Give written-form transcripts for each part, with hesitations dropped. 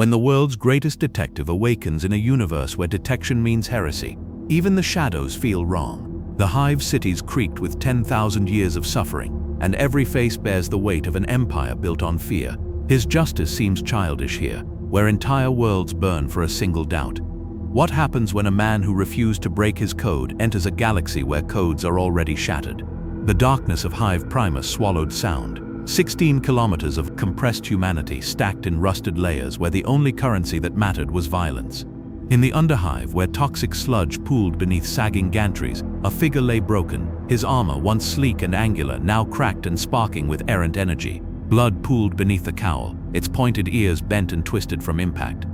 when the world's greatest detective awakens in a universe where detection means heresy. Even the shadows feel wrong. The Hive cities creaked with 10,000 years of suffering, and every face bears the weight of an empire built on fear. His justice seems childish here, where entire worlds burn for a single doubt. What happens when a man who refused to break his code enters a galaxy where codes are already shattered? The darkness of Hive Primus swallowed sound. 16 kilometers of compressed humanity stacked in rusted layers where the only currency that mattered was violence. In the Underhive, where toxic sludge pooled beneath sagging gantries, a figure lay broken, his armor once sleek and angular now cracked and sparking with errant energy. Blood pooled beneath the cowl, its pointed ears bent and twisted from impact.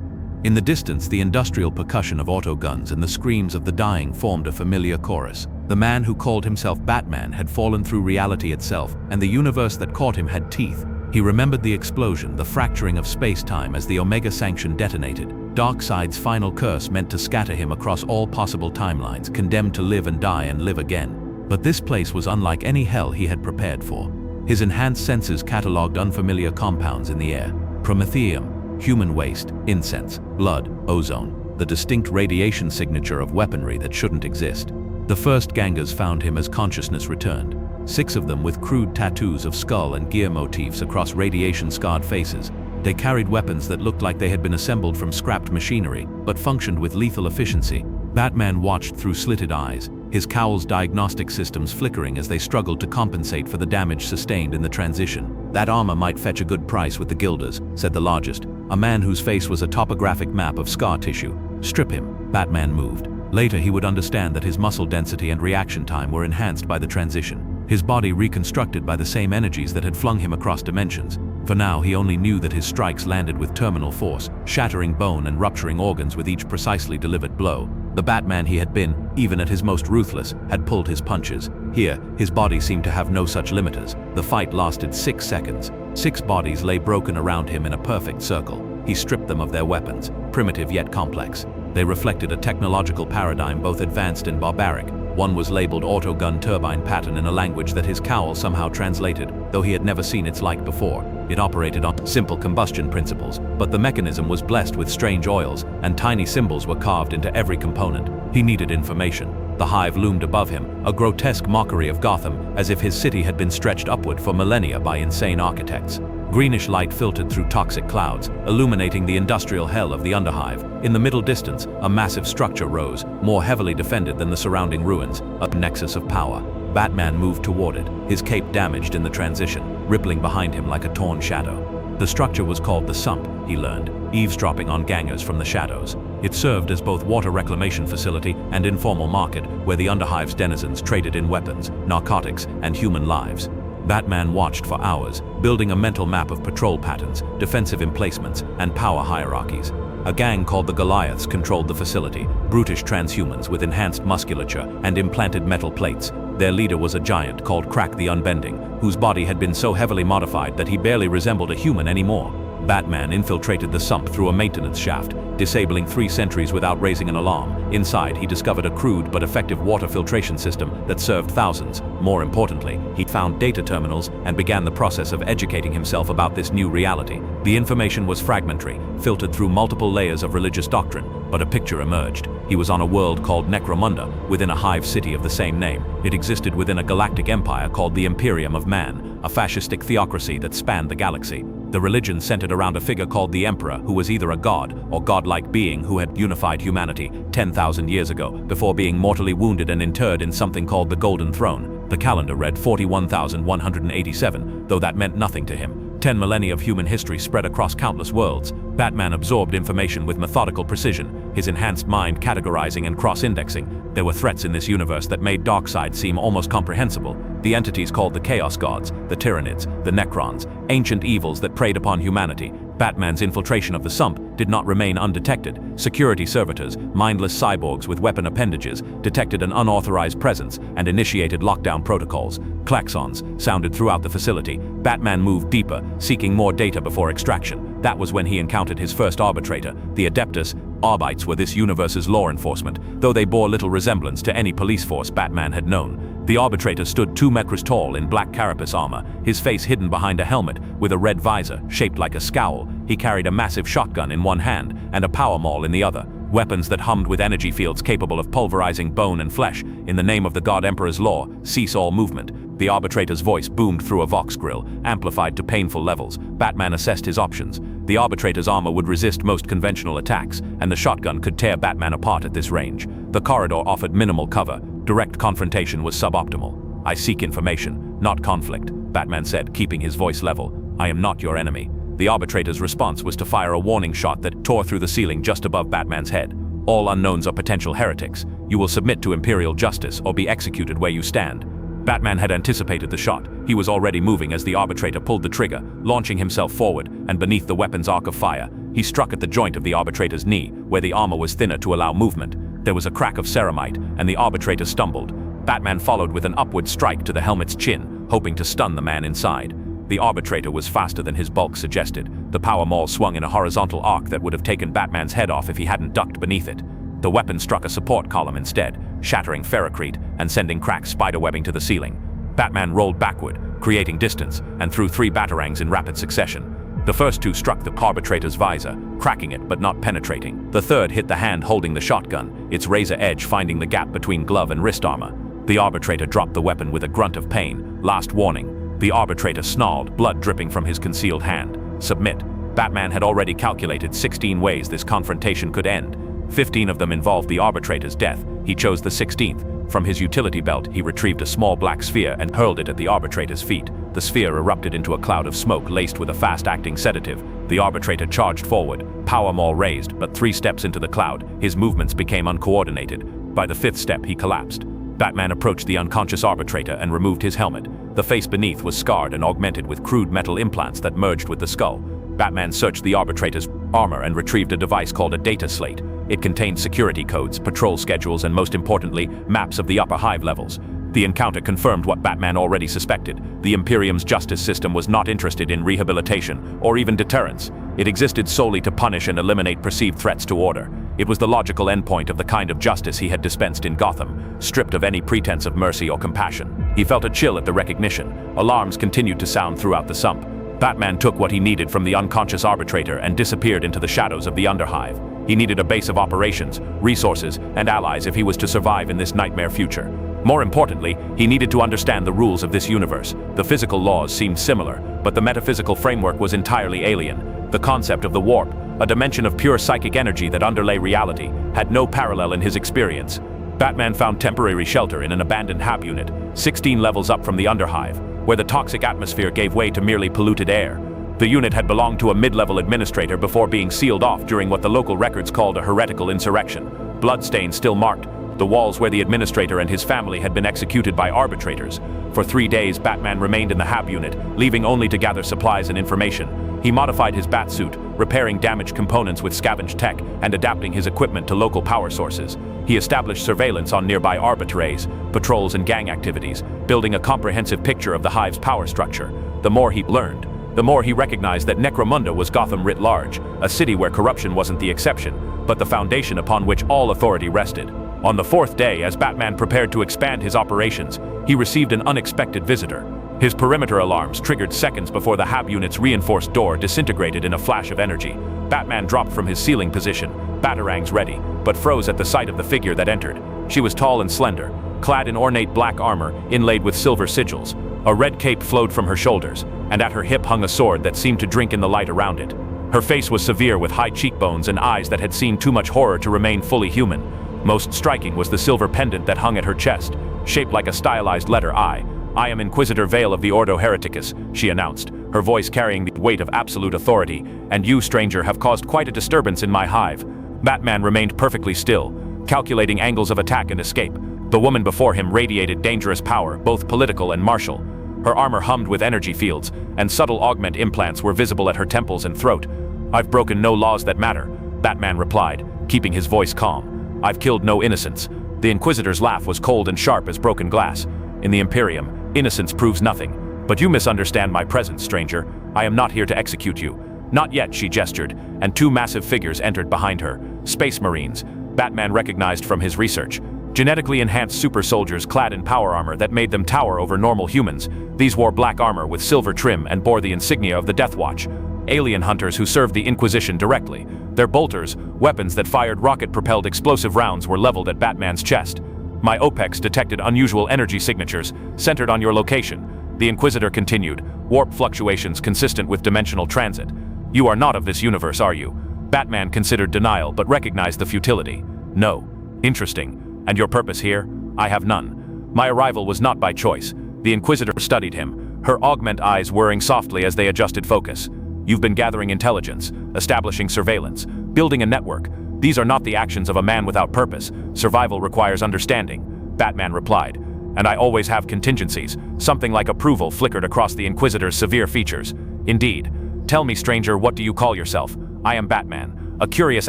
In the distance, the industrial percussion of autoguns and the screams of the dying formed a familiar chorus. The man who called himself Batman had fallen through reality itself, and the universe that caught him had teeth. He remembered the explosion, the fracturing of space-time as the Omega Sanction detonated. Darkseid's final curse meant to scatter him across all possible timelines, condemned to live and die and live again. But this place was unlike any hell he had prepared for. His enhanced senses catalogued unfamiliar compounds in the air. Promethium, human waste, incense, blood, ozone, the distinct radiation signature of weaponry that shouldn't exist. The first gangers found him as consciousness returned. 6 of them with crude tattoos of skull and gear motifs across radiation-scarred faces. They carried weapons that looked like they had been assembled from scrapped machinery, but functioned with lethal efficiency. Batman watched through slitted eyes, his cowl's diagnostic systems flickering as they struggled to compensate for the damage sustained in the transition. That armor might fetch a good price with the Guilders, said the largest, a man whose face was a topographic map of scar tissue. Strip him. Batman moved. Later he would understand that his muscle density and reaction time were enhanced by the transition. His body reconstructed by the same energies that had flung him across dimensions. For now, he only knew that his strikes landed with terminal force, shattering bone and rupturing organs with each precisely delivered blow. The Batman he had been, even at his most ruthless, had pulled his punches. Here, his body seemed to have no such limiters. The fight lasted 6 seconds. 6 bodies lay broken around him in a perfect circle. He stripped them of their weapons, primitive yet complex. They reflected a technological paradigm both advanced and barbaric. One was labeled autogun turbine pattern in a language that his cowl somehow translated, though he had never seen its like before. It operated on simple combustion principles, but the mechanism was blessed with strange oils, and tiny symbols were carved into every component. He needed information. The Hive loomed above him, a grotesque mockery of Gotham, as if his city had been stretched upward for millennia by insane architects. Greenish light filtered through toxic clouds, illuminating the industrial hell of the Underhive. In the middle distance, a massive structure rose, more heavily defended than the surrounding ruins, a nexus of power. Batman moved toward it, his cape damaged in the transition, rippling behind him like a torn shadow. The structure was called the Sump, he learned, eavesdropping on gangers from the shadows. It served as both water reclamation facility and informal market where the Underhive's denizens traded in weapons, narcotics, and human lives. Batman watched for hours, building a mental map of patrol patterns, defensive emplacements, and power hierarchies. A gang called the Goliaths controlled the facility, brutish transhumans with enhanced musculature and implanted metal plates. Their leader was a giant called Crack the Unbending, whose body had been so heavily modified that he barely resembled a human anymore. Batman infiltrated the Sump through a maintenance shaft, disabling 3 sentries without raising an alarm. Inside, he discovered a crude but effective water filtration system that served thousands. More importantly, he found data terminals and began the process of educating himself about this new reality. The information was fragmentary, filtered through multiple layers of religious doctrine, but a picture emerged. He was on a world called Necromunda, within a hive city of the same name. It existed within a galactic empire called the Imperium of Man, a fascistic theocracy that spanned the galaxy. The religion centered around a figure called the Emperor, who was either a god or godlike being who had unified humanity 10,000 years ago, before being mortally wounded and interred in something called the Golden Throne. The calendar read 41,187, though that meant nothing to him. 10 millennia of human history spread across countless worlds. Batman absorbed information with methodical precision, his enhanced mind categorizing and cross-indexing. There were threats in this universe that made Darkseid seem almost comprehensible. The entities called the Chaos Gods, the Tyranids, the Necrons, ancient evils that preyed upon humanity. Batman's infiltration of the Sump did not remain undetected. Security servitors, mindless cyborgs with weapon appendages, detected an unauthorized presence and initiated lockdown protocols. Klaxons sounded throughout the facility. Batman moved deeper, seeking more data before extraction. That was when he encountered his first arbitrator, the Adeptus. Arbites were this universe's law enforcement, though they bore little resemblance to any police force Batman had known. The arbitrator stood 2 meters tall in black carapace armor, his face hidden behind a helmet with a red visor shaped like a scowl. He carried a massive shotgun in one hand and a power maul in the other, weapons that hummed with energy fields capable of pulverizing bone and flesh. In the name of the God Emperor's law, cease all movement. The arbitrator's voice boomed through a vox grill, amplified to painful levels. Batman assessed his options. The arbitrator's armor would resist most conventional attacks, and the shotgun could tear Batman apart at this range. The corridor offered minimal cover. Direct confrontation was suboptimal. I seek information, not conflict, Batman said, keeping his voice level. I am not your enemy. The arbitrator's response was to fire a warning shot that tore through the ceiling just above Batman's head. All unknowns are potential heretics. You will submit to imperial justice or be executed where you stand. Batman had anticipated the shot. He was already moving as the arbitrator pulled the trigger, launching himself forward, and beneath the weapon's arc of fire, he struck at the joint of the arbitrator's knee, where the armor was thinner to allow movement. There was a crack of ceramite, and the arbitrator stumbled. Batman followed with an upward strike to the helmet's chin, hoping to stun the man inside. The arbitrator was faster than his bulk suggested. The power maul swung in a horizontal arc that would have taken Batman's head off if he hadn't ducked beneath it. The weapon struck a support column instead, shattering ferrocrete and sending cracks spiderwebbing to the ceiling. Batman rolled backward, creating distance, and threw 3 batarangs in rapid succession. The first 2 struck the arbitrator's visor, cracking it but not penetrating. The third hit the hand holding the shotgun, its razor edge finding the gap between glove and wrist armor. The arbitrator dropped the weapon with a grunt of pain. Last warning. The arbitrator snarled, blood dripping from his concealed hand. Submit. Batman had already calculated 16 ways this confrontation could end. 15 of them involved the arbitrator's death. He chose the 16th. From his utility belt, he retrieved a small black sphere and hurled it at the arbitrator's feet. The sphere erupted into a cloud of smoke laced with a fast-acting sedative. The arbitrator charged forward, power maul raised, but 3 steps into the cloud, his movements became uncoordinated. By the 5th step, he collapsed. Batman approached the unconscious arbitrator and removed his helmet. The face beneath was scarred and augmented with crude metal implants that merged with the skull. Batman searched the arbitrator's armor and retrieved a device called a data slate. It contained security codes, patrol schedules, and most importantly, maps of the upper hive levels. The encounter confirmed what Batman already suspected. The Imperium's justice system was not interested in rehabilitation or even deterrence. It existed solely to punish and eliminate perceived threats to order. It was the logical endpoint of the kind of justice he had dispensed in Gotham, stripped of any pretense of mercy or compassion. He felt a chill at the recognition. Alarms continued to sound throughout the sump. Batman took what he needed from the unconscious arbitrator and disappeared into the shadows of the Underhive. He needed a base of operations, resources, and allies if he was to survive in this nightmare future. More importantly, he needed to understand the rules of this universe. The physical laws seemed similar, but the metaphysical framework was entirely alien. The concept of the warp, a dimension of pure psychic energy that underlay reality, had no parallel in his experience. Batman found temporary shelter in an abandoned hab unit, 16 levels up from the Underhive, where the toxic atmosphere gave way to merely polluted air. The unit had belonged to a mid-level administrator before being sealed off during what the local records called a heretical insurrection. Bloodstains still marked the walls where the administrator and his family had been executed by arbitrators. For 3 days, Batman remained in the hab unit, leaving only to gather supplies and information. He modified his batsuit, repairing damaged components with scavenged tech and adapting his equipment to local power sources. He established surveillance on nearby arbitraries, patrols, and gang activities, building a comprehensive picture of the Hive's power structure. The more he learned, the more he recognized that Necromunda was Gotham writ large, a city where corruption wasn't the exception, but the foundation upon which all authority rested. On the 4th day, as Batman prepared to expand his operations, he received an unexpected visitor. His perimeter alarms, triggered seconds before the hab unit's reinforced door, disintegrated in a flash of energy. Batman dropped from his ceiling position, batarangs ready, but froze at the sight of the figure that entered. She was tall and slender, clad in ornate black armor inlaid with silver sigils. A red cape flowed from her shoulders, and at her hip hung a sword that seemed to drink in the light around it. Her face was severe with high cheekbones and eyes that had seen too much horror to remain fully human. Most striking was the silver pendant that hung at her chest, shaped like a stylized letter I. "I am Inquisitor Vale of the Ordo Hereticus," she announced, her voice carrying the weight of absolute authority, "and you, stranger, have caused quite a disturbance in my hive." Batman remained perfectly still, calculating angles of attack and escape. The woman before him radiated dangerous power, both political and martial. Her armor hummed with energy fields, and subtle augment implants were visible at her temples and throat. "I've broken no laws that matter," Batman replied, keeping his voice calm. "I've killed no innocents." The Inquisitor's laugh was cold and sharp as broken glass. "In the Imperium, innocence proves nothing. But you misunderstand my presence, stranger. I am not here to execute you." "Not yet," she gestured, and 2 massive figures entered behind her. Space Marines, Batman recognized from his research. Genetically enhanced super soldiers clad in power armor that made them tower over normal humans. These wore black armor with silver trim and bore the insignia of the Death Watch. Alien hunters who served the Inquisition directly. Their bolters, weapons that fired rocket-propelled explosive rounds, were leveled at Batman's chest. My OPEX detected unusual energy signatures, centered on your location. The Inquisitor continued, warp fluctuations consistent with dimensional transit. You are not of this universe, are you? Batman considered denial but recognized the futility. No. Interesting. And your purpose here? I have none. My arrival was not by choice. The Inquisitor studied him, her augment eyes whirring softly as they adjusted focus. You've been gathering intelligence, establishing surveillance, building a network. These are not the actions of a man without purpose. Survival requires understanding. Batman replied. And I always have contingencies. Something like approval flickered across the Inquisitor's severe features. Indeed. Tell me, stranger, what do you call yourself? I am Batman. A curious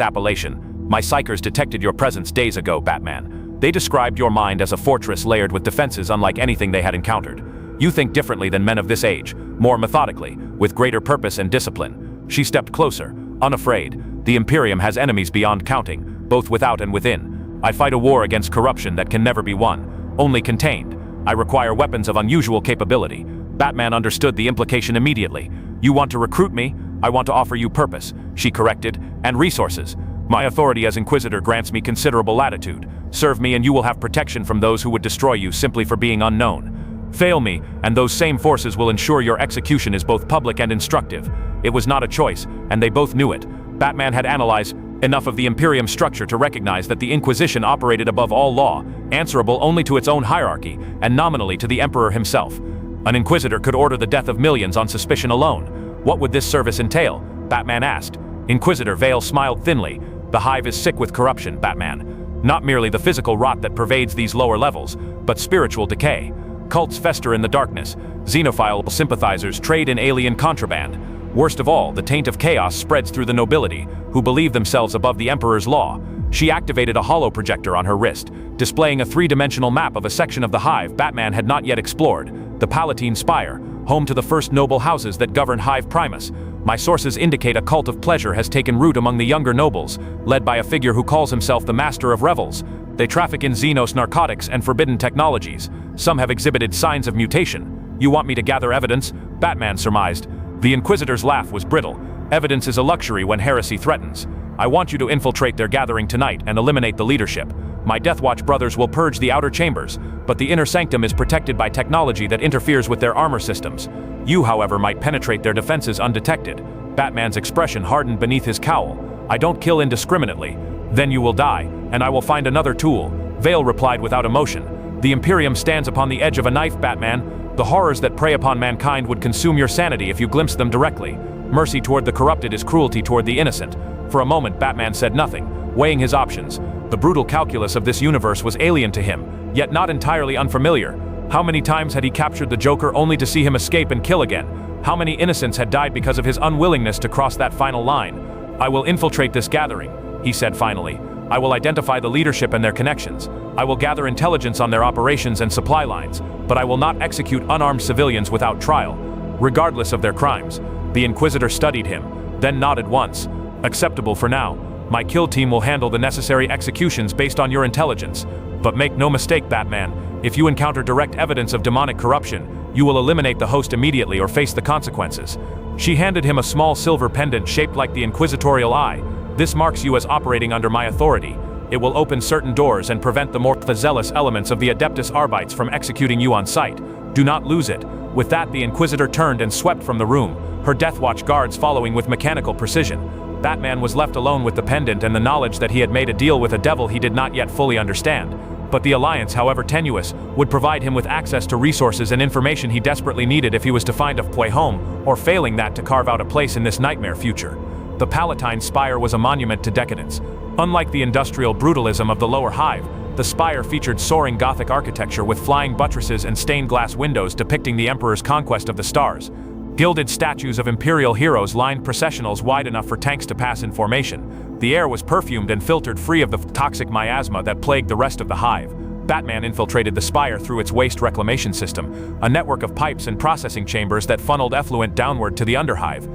appellation. My psychers detected your presence days ago, Batman. They described your mind as a fortress layered with defenses unlike anything they had encountered. You think differently than men of this age, more methodically, with greater purpose and discipline. She stepped closer, unafraid. The Imperium has enemies beyond counting, both without and within. I fight a war against corruption that can never be won, only contained. I require weapons of unusual capability. Batman understood the implication immediately. You want to recruit me? I want to offer you purpose, she corrected, and resources. My authority as Inquisitor grants me considerable latitude. Serve me and you will have protection from those who would destroy you simply for being unknown. Fail me, and those same forces will ensure your execution is both public and instructive. It was not a choice, and they both knew it. Batman had analyzed enough of the Imperium structure to recognize that the Inquisition operated above all law, answerable only to its own hierarchy, and nominally to the Emperor himself. An Inquisitor could order the death of millions on suspicion alone. What would this service entail? Batman asked. Inquisitor Vale smiled thinly. The Hive is sick with corruption, Batman. Not merely the physical rot that pervades these lower levels, but spiritual decay. Cults fester in the darkness. Xenophile sympathizers trade in alien contraband. Worst of all, the taint of chaos spreads through the nobility, who believe themselves above the Emperor's law. She activated a holo projector on her wrist, displaying a three-dimensional map of a section of the Hive Batman had not yet explored, the Palatine Spire, home to the first noble houses that govern Hive Primus. My sources indicate a cult of pleasure has taken root among the younger nobles, led by a figure who calls himself the Master of Revels. They traffic in Xenos narcotics and forbidden technologies. Some have exhibited signs of mutation. You want me to gather evidence? Batman surmised. The Inquisitor's laugh was brittle. Evidence is a luxury when heresy threatens. I want you to infiltrate their gathering tonight and eliminate the leadership. My Deathwatch brothers will purge the outer chambers, but the inner sanctum is protected by technology that interferes with their armor systems. You, however, might penetrate their defenses undetected. Batman's expression hardened beneath his cowl. I don't kill indiscriminately. Then you will die, and I will find another tool. Vale replied without emotion. The Imperium stands upon the edge of a knife, Batman. The horrors that prey upon mankind would consume your sanity if you glimpsed them directly. Mercy toward the corrupted is cruelty toward the innocent. For a moment, Batman said nothing, weighing his options. The brutal calculus of this universe was alien to him, yet not entirely unfamiliar. How many times had he captured the Joker only to see him escape and kill again? How many innocents had died because of his unwillingness to cross that final line? I will infiltrate this gathering, he said finally. I will identify the leadership and their connections. I will gather intelligence on their operations and supply lines, but I will not execute unarmed civilians without trial, regardless of their crimes. The Inquisitor studied him, then nodded once. Acceptable for now. My kill team will handle the necessary executions based on your intelligence. But make no mistake, Batman, if you encounter direct evidence of demonic corruption, you will eliminate the host immediately or face the consequences. She handed him a small silver pendant shaped like the inquisitorial eye. This marks you as operating under my authority. It will open certain doors and prevent the more zealous elements of the Adeptus Arbites from executing you on sight. Do not lose it. With that, the Inquisitor turned and swept from the room, her Deathwatch guards following with mechanical precision. Batman was left alone with the pendant and the knowledge that he had made a deal with a devil he did not yet fully understand. But the alliance, however tenuous, would provide him with access to resources and information he desperately needed if he was to find a way home, or failing that, to carve out a place in this nightmare future. The Palatine Spire was a monument to decadence. Unlike the industrial brutalism of the lower Hive, the spire featured soaring Gothic architecture with flying buttresses and stained glass windows depicting the Emperor's conquest of the stars. Gilded statues of imperial heroes lined processionals wide enough for tanks to pass in formation. The air was perfumed and filtered free of the toxic miasma that plagued the rest of the Hive. Batman infiltrated the spire through its waste reclamation system, a network of pipes and processing chambers that funneled effluent downward to the underhive.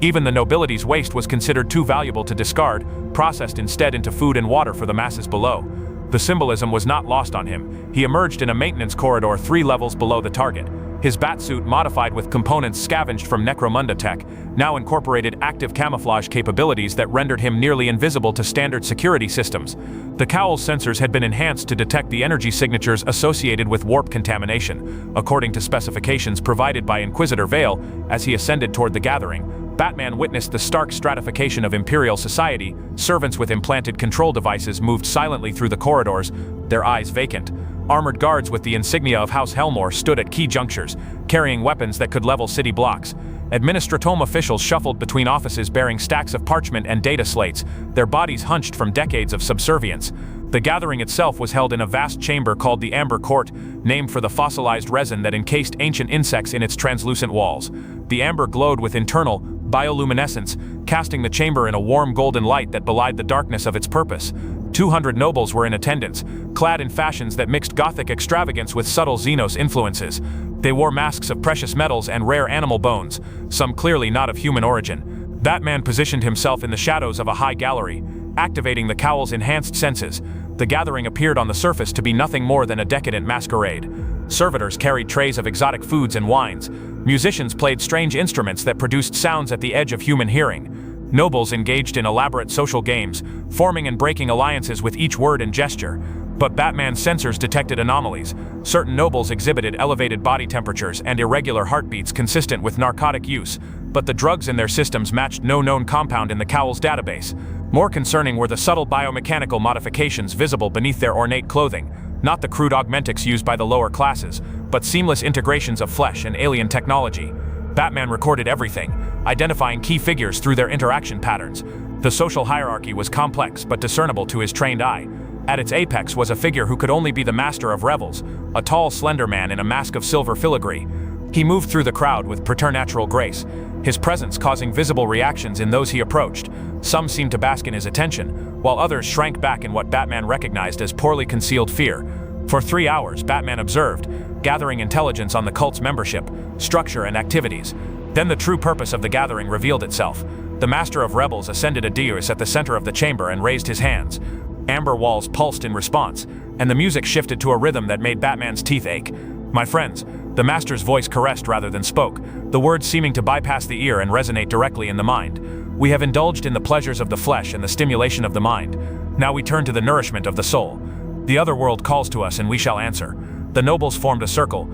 Even the nobility's waste was considered too valuable to discard, processed instead into food and water for the masses below. The symbolism was not lost on him. He emerged in a maintenance corridor 3 levels below the target. His batsuit, modified with components scavenged from Necromunda tech, now incorporated active camouflage capabilities that rendered him nearly invisible to standard security systems. The cowl's sensors had been enhanced to detect the energy signatures associated with warp contamination, according to specifications provided by Inquisitor Vale. As he ascended toward the gathering, Batman witnessed the stark stratification of Imperial society. Servants with implanted control devices moved silently through the corridors, their eyes vacant. Armored guards with the insignia of House Helmore stood at key junctures, carrying weapons that could level city blocks. Administratome officials shuffled between offices bearing stacks of parchment and data slates, their bodies hunched from decades of subservience. The gathering itself was held in a vast chamber called the Amber Court, named for the fossilized resin that encased ancient insects in its translucent walls. The amber glowed with internal bioluminescence, casting the chamber in a warm golden light that belied the darkness of its purpose. 200 nobles were in attendance, clad in fashions that mixed Gothic extravagance with subtle Xenos influences. They wore masks of precious metals and rare animal bones, some clearly not of human origin. Batman positioned himself in the shadows of a high gallery, activating the cowl's enhanced senses. The gathering appeared on the surface to be nothing more than a decadent masquerade. Servitors carried trays of exotic foods and wines. Musicians played strange instruments that produced sounds at the edge of human hearing. Nobles engaged in elaborate social games, forming and breaking alliances with each word and gesture. But Batman's sensors detected anomalies. Certain nobles exhibited elevated body temperatures and irregular heartbeats consistent with narcotic use, but the drugs in their systems matched no known compound in the cowl's database. More concerning were the subtle biomechanical modifications visible beneath their ornate clothing, not the crude augmentics used by the lower classes, but seamless integrations of flesh and alien technology. Batman recorded everything, identifying key figures through their interaction patterns. The social hierarchy was complex but discernible to his trained eye. At its apex was a figure who could only be the master of revels, a tall, slender man in a mask of silver filigree. He moved through the crowd with preternatural grace, his presence causing visible reactions in those he approached. Some seemed to bask in his attention, while others shrank back in what Batman recognized as poorly concealed fear. For 3 hours, Batman observed, gathering intelligence on the cult's membership, structure, and activities. Then the true purpose of the gathering revealed itself. The Master of Rebels ascended a dais at the center of the chamber and raised his hands. Amber walls pulsed in response, and the music shifted to a rhythm that made Batman's teeth ache. "My friends," the Master's voice caressed rather than spoke, the words seeming to bypass the ear and resonate directly in the mind. "We have indulged in the pleasures of the flesh and the stimulation of the mind. Now we turn to the nourishment of the soul. The other world calls to us and we shall answer." The nobles formed a circle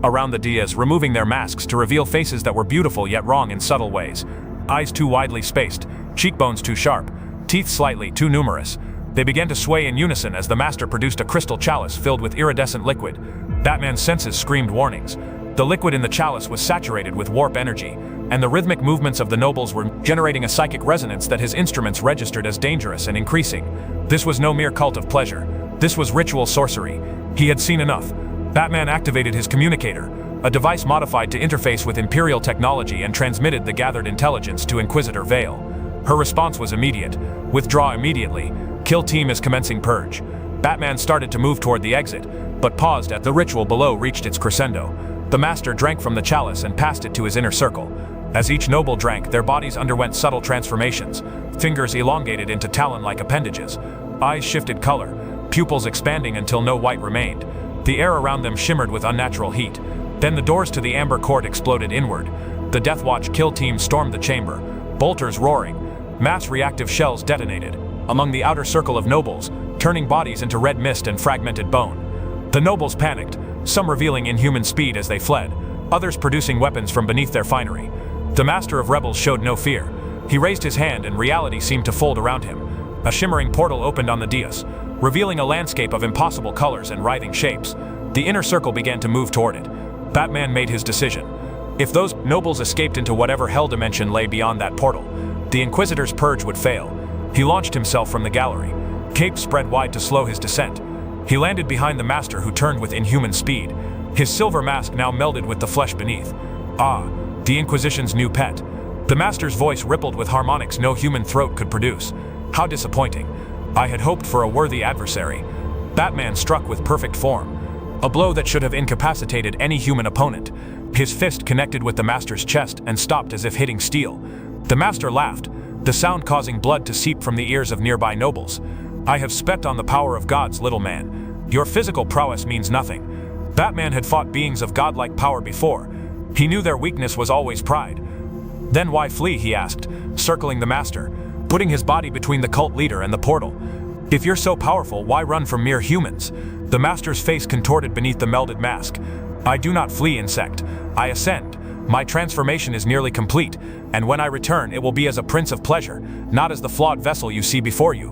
around the dais, removing their masks to reveal faces that were beautiful yet wrong in subtle ways. Eyes too widely spaced, cheekbones too sharp, teeth slightly too numerous. They began to sway in unison as the Master produced a crystal chalice filled with iridescent liquid. Batman's senses screamed warnings. The liquid in the chalice was saturated with warp energy, and the rhythmic movements of the nobles were generating a psychic resonance that his instruments registered as dangerous and increasing. This was no mere cult of pleasure. This was ritual sorcery. He had seen enough. Batman activated his communicator, a device modified to interface with Imperial technology, and transmitted the gathered intelligence to Inquisitor Vale. Her response was immediate. "Withdraw immediately. Kill team is commencing purge." Batman started to move toward the exit, but paused as the ritual below reached its crescendo. The Master drank from the chalice and passed it to his inner circle. As each noble drank, their bodies underwent subtle transformations. Fingers elongated into talon-like appendages. Eyes shifted color, pupils expanding until no white remained. The air around them shimmered with unnatural heat. Then the doors to the Amber Court exploded inward. The Death Watch kill team stormed the chamber, bolters roaring. Mass reactive shells detonated among the outer circle of nobles, turning bodies into red mist and fragmented bone. The nobles panicked, some revealing inhuman speed as they fled, others producing weapons from beneath their finery. The Master of Rebels showed no fear. He raised his hand and reality seemed to fold around him. A shimmering portal opened on the dais, revealing a landscape of impossible colors and writhing shapes. The inner circle began to move toward it. Batman made his decision. If those nobles escaped into whatever hell dimension lay beyond that portal, the Inquisitor's purge would fail. He launched himself from the gallery, cape spread wide to slow his descent. He landed behind the Master, who turned with inhuman speed. His silver mask now melded with the flesh beneath. "Ah, the Inquisition's new pet." The Master's voice rippled with harmonics no human throat could produce. "How disappointing. I had hoped for a worthy adversary." Batman struck with perfect form, a blow that should have incapacitated any human opponent. His fist connected with the Master's chest and stopped as if hitting steel. The Master laughed, the sound causing blood to seep from the ears of nearby nobles. I have spent on the power of gods, little man. Your physical prowess means nothing. Batman had fought beings of godlike power before. He knew their weakness was always pride. Then why flee, he asked, circling the master, putting his body between the cult leader and the portal. If you're so powerful, why run from mere humans? The master's face contorted beneath the melded mask. I do not flee, insect. I ascend. My transformation is nearly complete, and when I return, it will be as a prince of pleasure, not as the flawed vessel you see before you.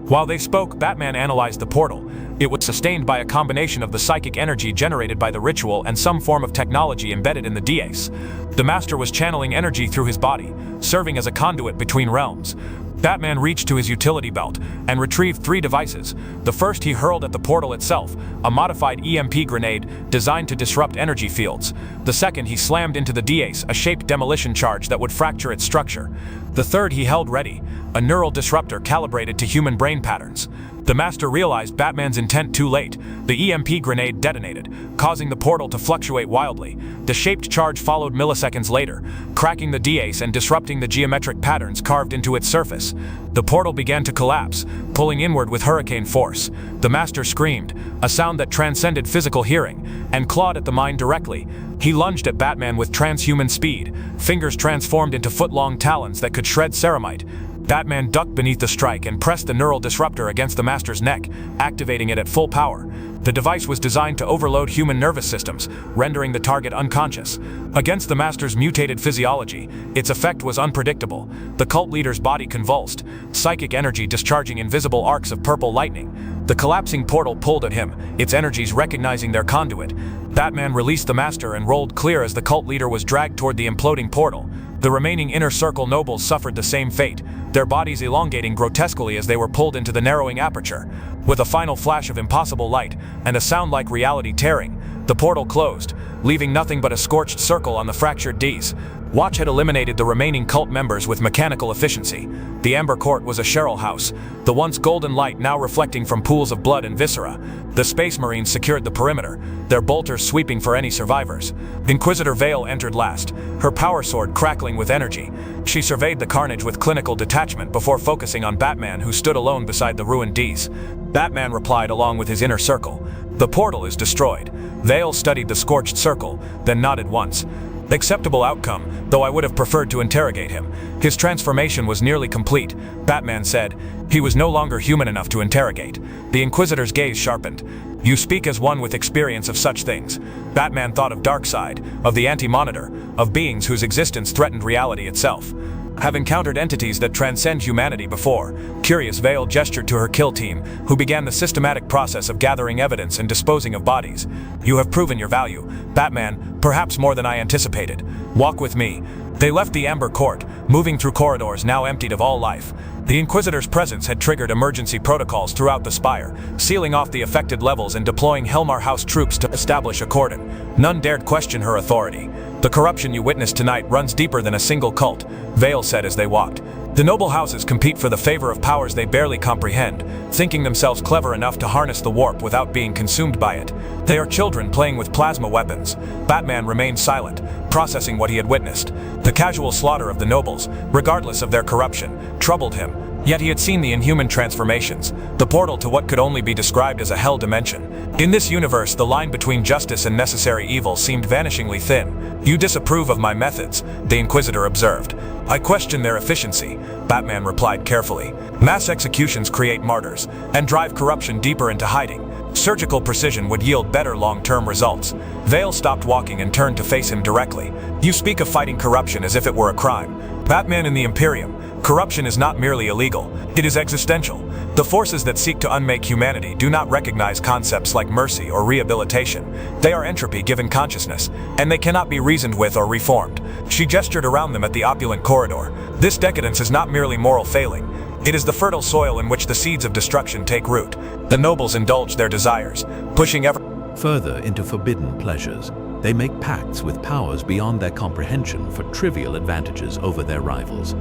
While they spoke, Batman analyzed the portal. It was sustained by a combination of the psychic energy generated by the ritual and some form of technology embedded in the dais. The master was channeling energy through his body, serving as a conduit between realms. Batman reached to his utility belt and retrieved 3 devices. The first he hurled at the portal itself, a modified EMP grenade designed to disrupt energy fields. The second he slammed into the dais, a shaped demolition charge that would fracture its structure. The third he held ready, a neural disruptor calibrated to human brain patterns. The master realized Batman's intent too late. The EMP grenade detonated, causing the portal to fluctuate wildly. The shaped charge followed milliseconds later, cracking the dais and disrupting the geometric patterns carved into its surface. The portal began to collapse, pulling inward with hurricane force. The master screamed, a sound that transcended physical hearing, and clawed at the mind directly. He lunged at Batman with transhuman speed, fingers transformed into foot-long talons that could shred ceramite. Batman ducked beneath the strike and pressed the neural disruptor against the master's neck, activating it at full power. The device was designed to overload human nervous systems, rendering the target unconscious. Against the master's mutated physiology, its effect was unpredictable. The cult leader's body convulsed, psychic energy discharging invisible arcs of purple lightning. The collapsing portal pulled at him, its energies recognizing their conduit. Batman released the master and rolled clear as the cult leader was dragged toward the imploding portal. The remaining inner circle nobles suffered the same fate, their bodies elongating grotesquely as they were pulled into the narrowing aperture. With a final flash of impossible light and a sound like reality tearing, the portal closed, leaving nothing but a scorched circle on the fractured Ds. Watch had eliminated the remaining cult members with mechanical efficiency. The Amber Court was a Cheryl house, the once golden light now reflecting from pools of blood and viscera. The Space Marines secured the perimeter, their bolters sweeping for any survivors. Inquisitor Vale entered last, her power sword crackling with energy. She surveyed the carnage with clinical detachment before focusing on Batman, who stood alone beside the ruined Ds. Batman replied along with his inner circle. The portal is destroyed. Vale studied the scorched circle, then nodded once. Acceptable outcome, though I would have preferred to interrogate him. His transformation was nearly complete, Batman said. He was no longer human enough to interrogate. The Inquisitor's gaze sharpened. You speak as one with experience of such things. Batman thought of Darkseid, of the Anti-Monitor, of beings whose existence threatened reality itself. Have encountered entities that transcend humanity before. Curious, Vale gestured to her kill team, who began the systematic process of gathering evidence and disposing of bodies. You have proven your value, Batman, perhaps more than I anticipated. Walk with me. They left the Amber Court, moving through corridors now emptied of all life. The Inquisitor's presence had triggered emergency protocols throughout the Spire, sealing off the affected levels and deploying Helmar House troops to establish a cordon. None dared question her authority. The corruption you witnessed tonight runs deeper than a single cult, Vale said as they walked. The noble houses compete for the favor of powers they barely comprehend, thinking themselves clever enough to harness the warp without being consumed by it. They are children playing with plasma weapons. Batman remained silent, processing what he had witnessed. The casual slaughter of the nobles, regardless of their corruption, troubled him. Yet he had seen the inhuman transformations, the portal to what could only be described as a hell dimension. In this universe, the line between justice and necessary evil seemed vanishingly thin. You disapprove of my methods, the Inquisitor observed. I question their efficiency, Batman replied carefully. Mass executions create martyrs, and drive corruption deeper into hiding. Surgical precision would yield better long-term results. Vale stopped walking and turned to face him directly. You speak of fighting corruption as if it were a crime. Batman in the Imperium, corruption is not merely illegal, it is existential. The forces that seek to unmake humanity do not recognize concepts like mercy or rehabilitation. They are entropy given consciousness, and they cannot be reasoned with or reformed. She gestured around them at the opulent corridor. This decadence is not merely moral failing. It is the fertile soil in which the seeds of destruction take root. The nobles indulge their desires, pushing ever further into forbidden pleasures. They make pacts with powers beyond their comprehension for trivial advantages over their rivals.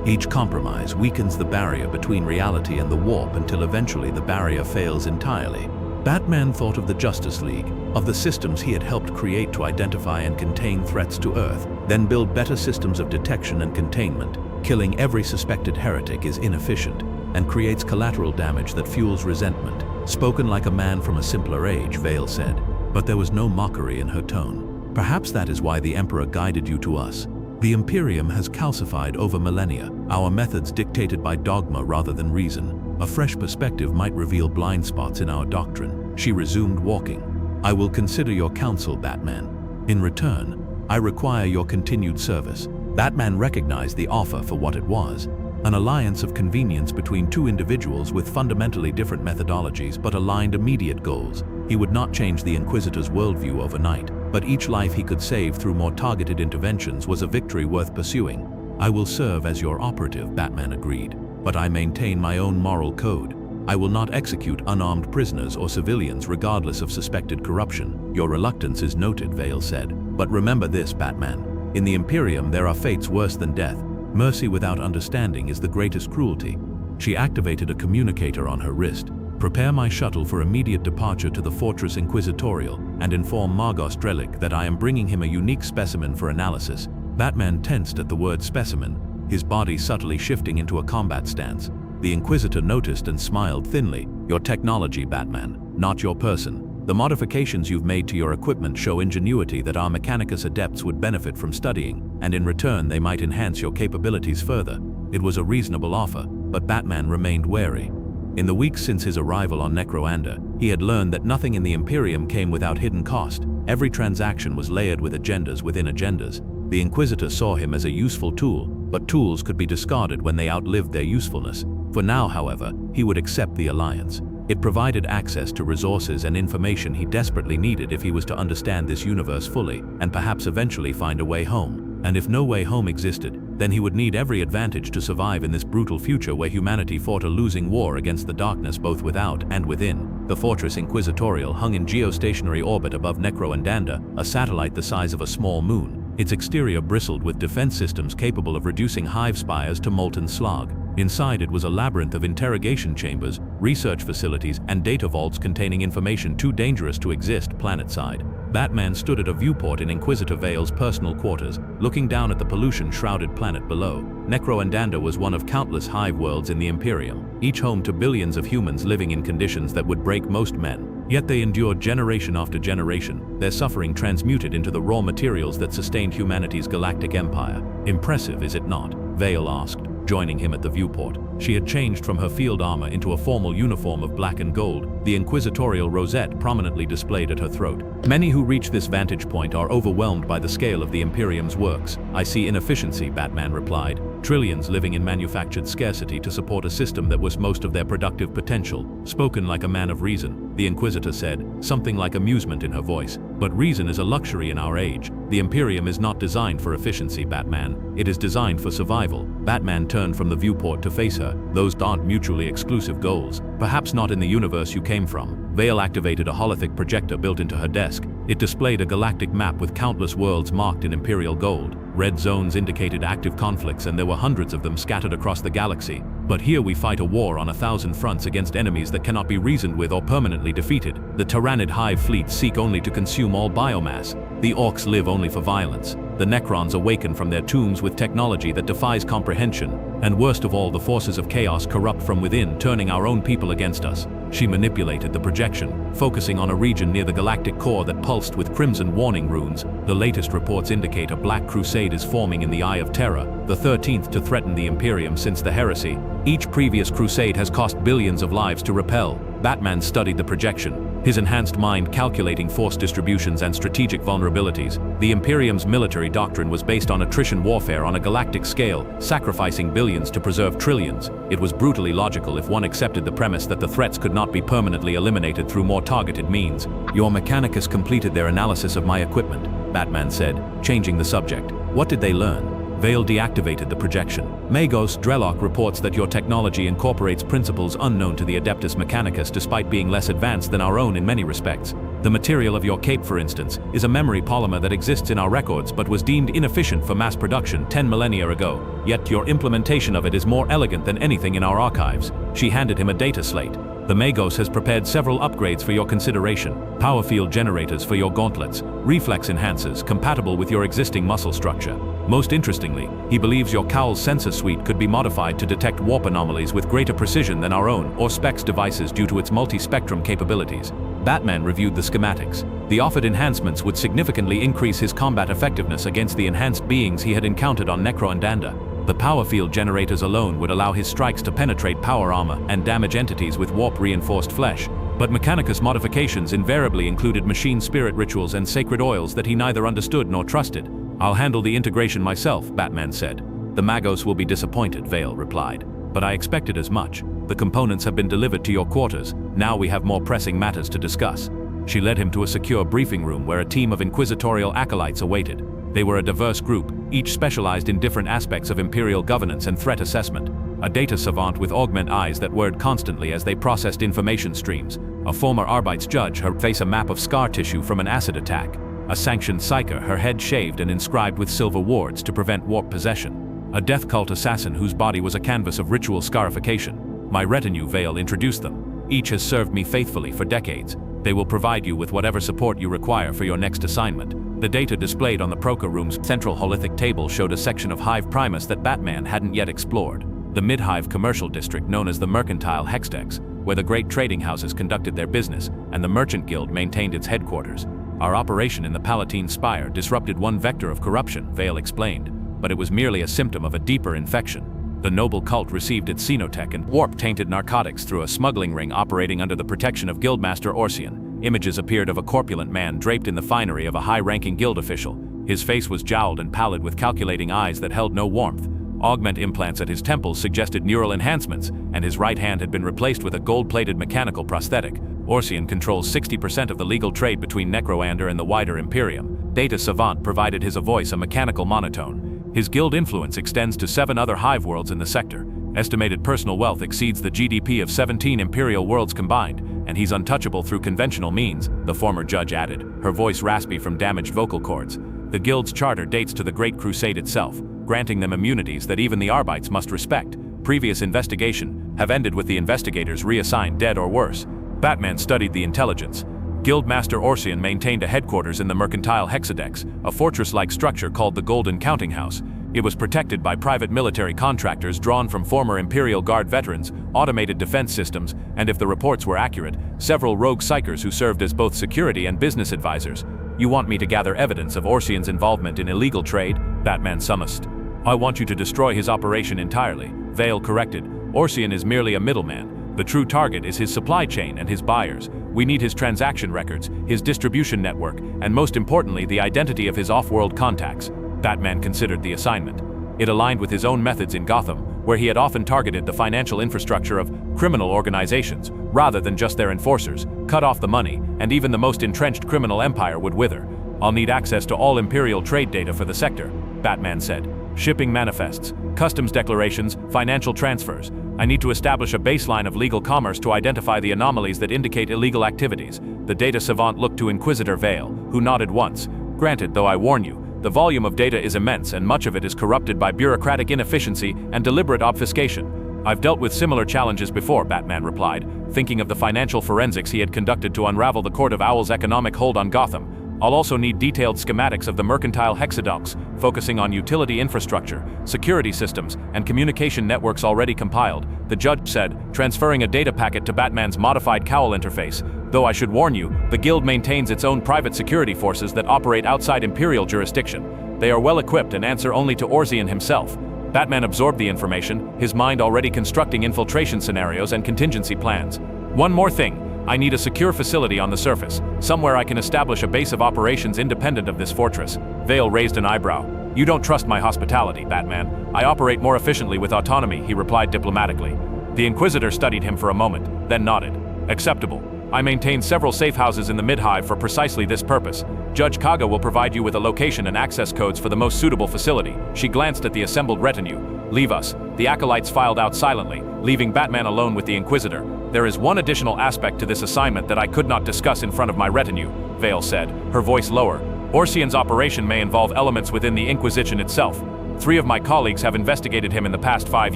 Each compromise weakens the barrier between reality and the warp until eventually the barrier fails entirely. Batman thought of the Justice League, of the systems he had helped create to identify and contain threats to Earth, then build better systems of detection and containment. Killing every suspected heretic is inefficient, and creates collateral damage that fuels resentment. Spoken like a man from a simpler age, Vale said, but there was no mockery in her tone. Perhaps that is why the Emperor guided you to us. The Imperium has calcified over millennia, our methods dictated by dogma rather than reason. A fresh perspective might reveal blind spots in our doctrine. She resumed walking. I will consider your counsel, Batman. In return, I require your continued service. Batman recognized the offer for what it was, an alliance of convenience between two individuals with fundamentally different methodologies but aligned immediate goals. He would not change the Inquisitor's worldview overnight, but each life he could save through more targeted interventions was a victory worth pursuing. I will serve as your operative, Batman agreed, but I maintain my own moral code. I will not execute unarmed prisoners or civilians regardless of suspected corruption. Your reluctance is noted, Vale said. But remember this, Batman. In the Imperium there are fates worse than death. Mercy without understanding is the greatest cruelty. She activated a communicator on her wrist. Prepare my shuttle for immediate departure to the Fortress Inquisitorial and inform Margos Drelic that I am bringing him a unique specimen for analysis. Batman tensed at the word specimen, his body subtly shifting into a combat stance. The Inquisitor noticed and smiled thinly. Your technology, Batman, not your person. The modifications you've made to your equipment show ingenuity that our Mechanicus adepts would benefit from studying, and in return they might enhance your capabilities further. It was a reasonable offer, but Batman remained wary. In the weeks since his arrival on Necroanda, he had learned that nothing in the Imperium came without hidden cost. Every transaction was layered with agendas within agendas. The Inquisitor saw him as a useful tool, but tools could be discarded when they outlived their usefulness. For now, however, he would accept the alliance. It provided access to resources and information he desperately needed if he was to understand this universe fully, and perhaps eventually find a way home. And if no way home existed, then he would need every advantage to survive in this brutal future where humanity fought a losing war against the darkness both without and within. The Fortress Inquisitorial hung in geostationary orbit above Necroandanda, a satellite the size of a small moon. Its exterior bristled with defense systems capable of reducing hive spires to molten slag. Inside it was a labyrinth of interrogation chambers, research facilities, and data vaults containing information too dangerous to exist planetside. Batman stood at a viewport in Inquisitor Vale's personal quarters, looking down at the pollution-shrouded planet below. Necroandanda was one of countless hive worlds in the Imperium, each home to billions of humans living in conditions that would break most men. Yet they endured generation after generation, their suffering transmuted into the raw materials that sustained humanity's galactic empire. Impressive, is it not? Vale asked, joining him at the viewport. She had changed from her field armor into a formal uniform of black and gold, the inquisitorial rosette prominently displayed at her throat. Many who reach this vantage point are overwhelmed by the scale of the Imperium's works. I see inefficiency, Batman replied. Trillions living in manufactured scarcity to support a system that was most of their productive potential. Spoken like a man of reason, the Inquisitor said, something like amusement in her voice. But reason is a luxury in our age. The Imperium is not designed for efficiency, Batman. It is designed for survival. Batman turned from the viewport to face her. Those aren't mutually exclusive goals. Perhaps not in the universe you came from. Vale activated a holothic projector built into her desk. It displayed a galactic map with countless worlds marked in imperial gold. Red zones indicated active conflicts, and there were hundreds of them scattered across the galaxy. But here we fight a war on 1,000 fronts against enemies that cannot be reasoned with or permanently defeated. The Tyrannid hive fleets seek only to consume all biomass. The Orcs live only for violence. The Necrons awaken from their tombs with technology that defies comprehension. And worst of all, the forces of chaos corrupt from within, turning our own people against us. She manipulated the projection, focusing on a region near the galactic core that pulsed with crimson warning runes. The latest reports indicate a black crusade is forming in the Eye of Terror, the 13th to threaten the Imperium since the heresy. Each previous crusade has cost billions of lives to repel. Batman studied the projection, his enhanced mind calculating force distributions and strategic vulnerabilities. The Imperium's military doctrine was based on attrition warfare on a galactic scale, sacrificing billions to preserve trillions. It was brutally logical if one accepted the premise that the threats could not be permanently eliminated through more targeted means. Your Mechanicus completed their analysis of my equipment, Batman said, changing the subject. What did they learn? Vale deactivated the projection. Magos Drelok reports that your technology incorporates principles unknown to the Adeptus Mechanicus despite being less advanced than our own in many respects. The material of your cape, for instance, is a memory polymer that exists in our records but was deemed inefficient for mass production 10 millennia ago. Yet your implementation of it is more elegant than anything in our archives. She handed him a data slate. The Magos has prepared several upgrades for your consideration: power field generators for your gauntlets, reflex enhancers compatible with your existing muscle structure. Most interestingly, he believes your cowl's sensor suite could be modified to detect warp anomalies with greater precision than our own or Specs devices due to its multi-spectrum capabilities. Batman reviewed the schematics. The offered enhancements would significantly increase his combat effectiveness against the enhanced beings he had encountered on Necro and Danda. The power field generators alone would allow his strikes to penetrate power armor and damage entities with warp-reinforced flesh. But Mechanicus modifications invariably included machine spirit rituals and sacred oils that he neither understood nor trusted. "I'll handle the integration myself," Batman said. "The Magos will be disappointed," Vale replied. "But I expected as much. The components have been delivered to your quarters. Now we have more pressing matters to discuss." She led him to a secure briefing room where a team of inquisitorial acolytes awaited. They were a diverse group, each specialized in different aspects of Imperial governance and threat assessment. A data savant with augment eyes that whirred constantly as they processed information streams. A former Arbite's judge, her face a map of scar tissue from an acid attack. A sanctioned psyker, her head shaved and inscribed with silver wards to prevent warp possession. A death cult assassin whose body was a canvas of ritual scarification. My retinue, Vale introduced them. Each has served me faithfully for decades. They will provide you with whatever support you require for your next assignment. The data displayed on the Proca Room's central holithic table showed a section of Hive Primus that Batman hadn't yet explored. The Mid-Hive commercial district known as the Mercantile Hexdex, where the great trading houses conducted their business, and the Merchant Guild maintained its headquarters. Our operation in the Palatine Spire disrupted one vector of corruption, Vale explained, but it was merely a symptom of a deeper infection. The noble cult received its xenotech and warp-tainted narcotics through a smuggling ring operating under the protection of Guildmaster Orsian. Images appeared of a corpulent man draped in the finery of a high-ranking guild official. His face was jowled and pallid with calculating eyes that held no warmth. Augment implants at his temples suggested neural enhancements, and his right hand had been replaced with a gold-plated mechanical prosthetic. Orsian controls 60% of the legal trade between Necroander and the wider Imperium. Data Savant provided his voice a mechanical monotone. His guild influence extends to 7 other hive worlds in the sector. Estimated personal wealth exceeds the GDP of 17 Imperial worlds combined, and he's untouchable through conventional means, the former judge added, her voice raspy from damaged vocal cords. The guild's charter dates to the Great Crusade itself, granting them immunities that even the Arbites must respect. Previous investigation have ended with the investigators reassigned dead or worse. Batman studied the intelligence. Guildmaster Orsian maintained a headquarters in the Mercantile Hexadex, a fortress-like structure called the Golden Counting House. It was protected by private military contractors drawn from former Imperial Guard veterans, automated defense systems, and if the reports were accurate, several rogue psychers who served as both security and business advisors. "You want me to gather evidence of Orsian's involvement in illegal trade?" Batman summoned. "I want you to destroy his operation entirely," Vale corrected. "Orsian is merely a middleman. The true target is his supply chain and his buyers. We need his transaction records, his distribution network, and most importantly, the identity of his off-world contacts." Batman considered the assignment. It aligned with his own methods in Gotham, where he had often targeted the financial infrastructure of criminal organizations, rather than just their enforcers. Cut off the money, and even the most entrenched criminal empire would wither. "I'll need access to all Imperial trade data for the sector," Batman said. "Shipping manifests, customs declarations, financial transfers. I need to establish a baseline of legal commerce to identify the anomalies that indicate illegal activities." The data savant looked to Inquisitor Vale, who nodded once. "Granted, though I warn you, the volume of data is immense and much of it is corrupted by bureaucratic inefficiency and deliberate obfuscation." "I've dealt with similar challenges before," Batman replied, thinking of the financial forensics he had conducted to unravel the Court of Owl's economic hold on Gotham. "I'll also need detailed schematics of the Mercantile Hexadox, focusing on utility infrastructure, security systems, and communication networks already compiled," the judge said, transferring a data packet to Batman's modified cowl interface. "Though I should warn you, the Guild maintains its own private security forces that operate outside Imperial jurisdiction. They are well equipped and answer only to Orsian himself." Batman absorbed the information, his mind already constructing infiltration scenarios and contingency plans. "One more thing. I need a secure facility on the surface, somewhere I can establish a base of operations independent of this fortress." Vale raised an eyebrow. "You don't trust my hospitality, Batman. I operate more efficiently with autonomy," he replied diplomatically. The Inquisitor studied him for a moment, then nodded. "Acceptable. I maintain several safe houses in the Mid-Hive for precisely this purpose. Judge Kaga will provide you with a location and access codes for the most suitable facility." She glanced at the assembled retinue. "Leave us." The acolytes filed out silently, leaving Batman alone with the Inquisitor. "There is one additional aspect to this assignment that I could not discuss in front of my retinue," Vale said, her voice lower. "Orsian's operation may involve elements within the Inquisition itself. 3 of my colleagues have investigated him in the past 5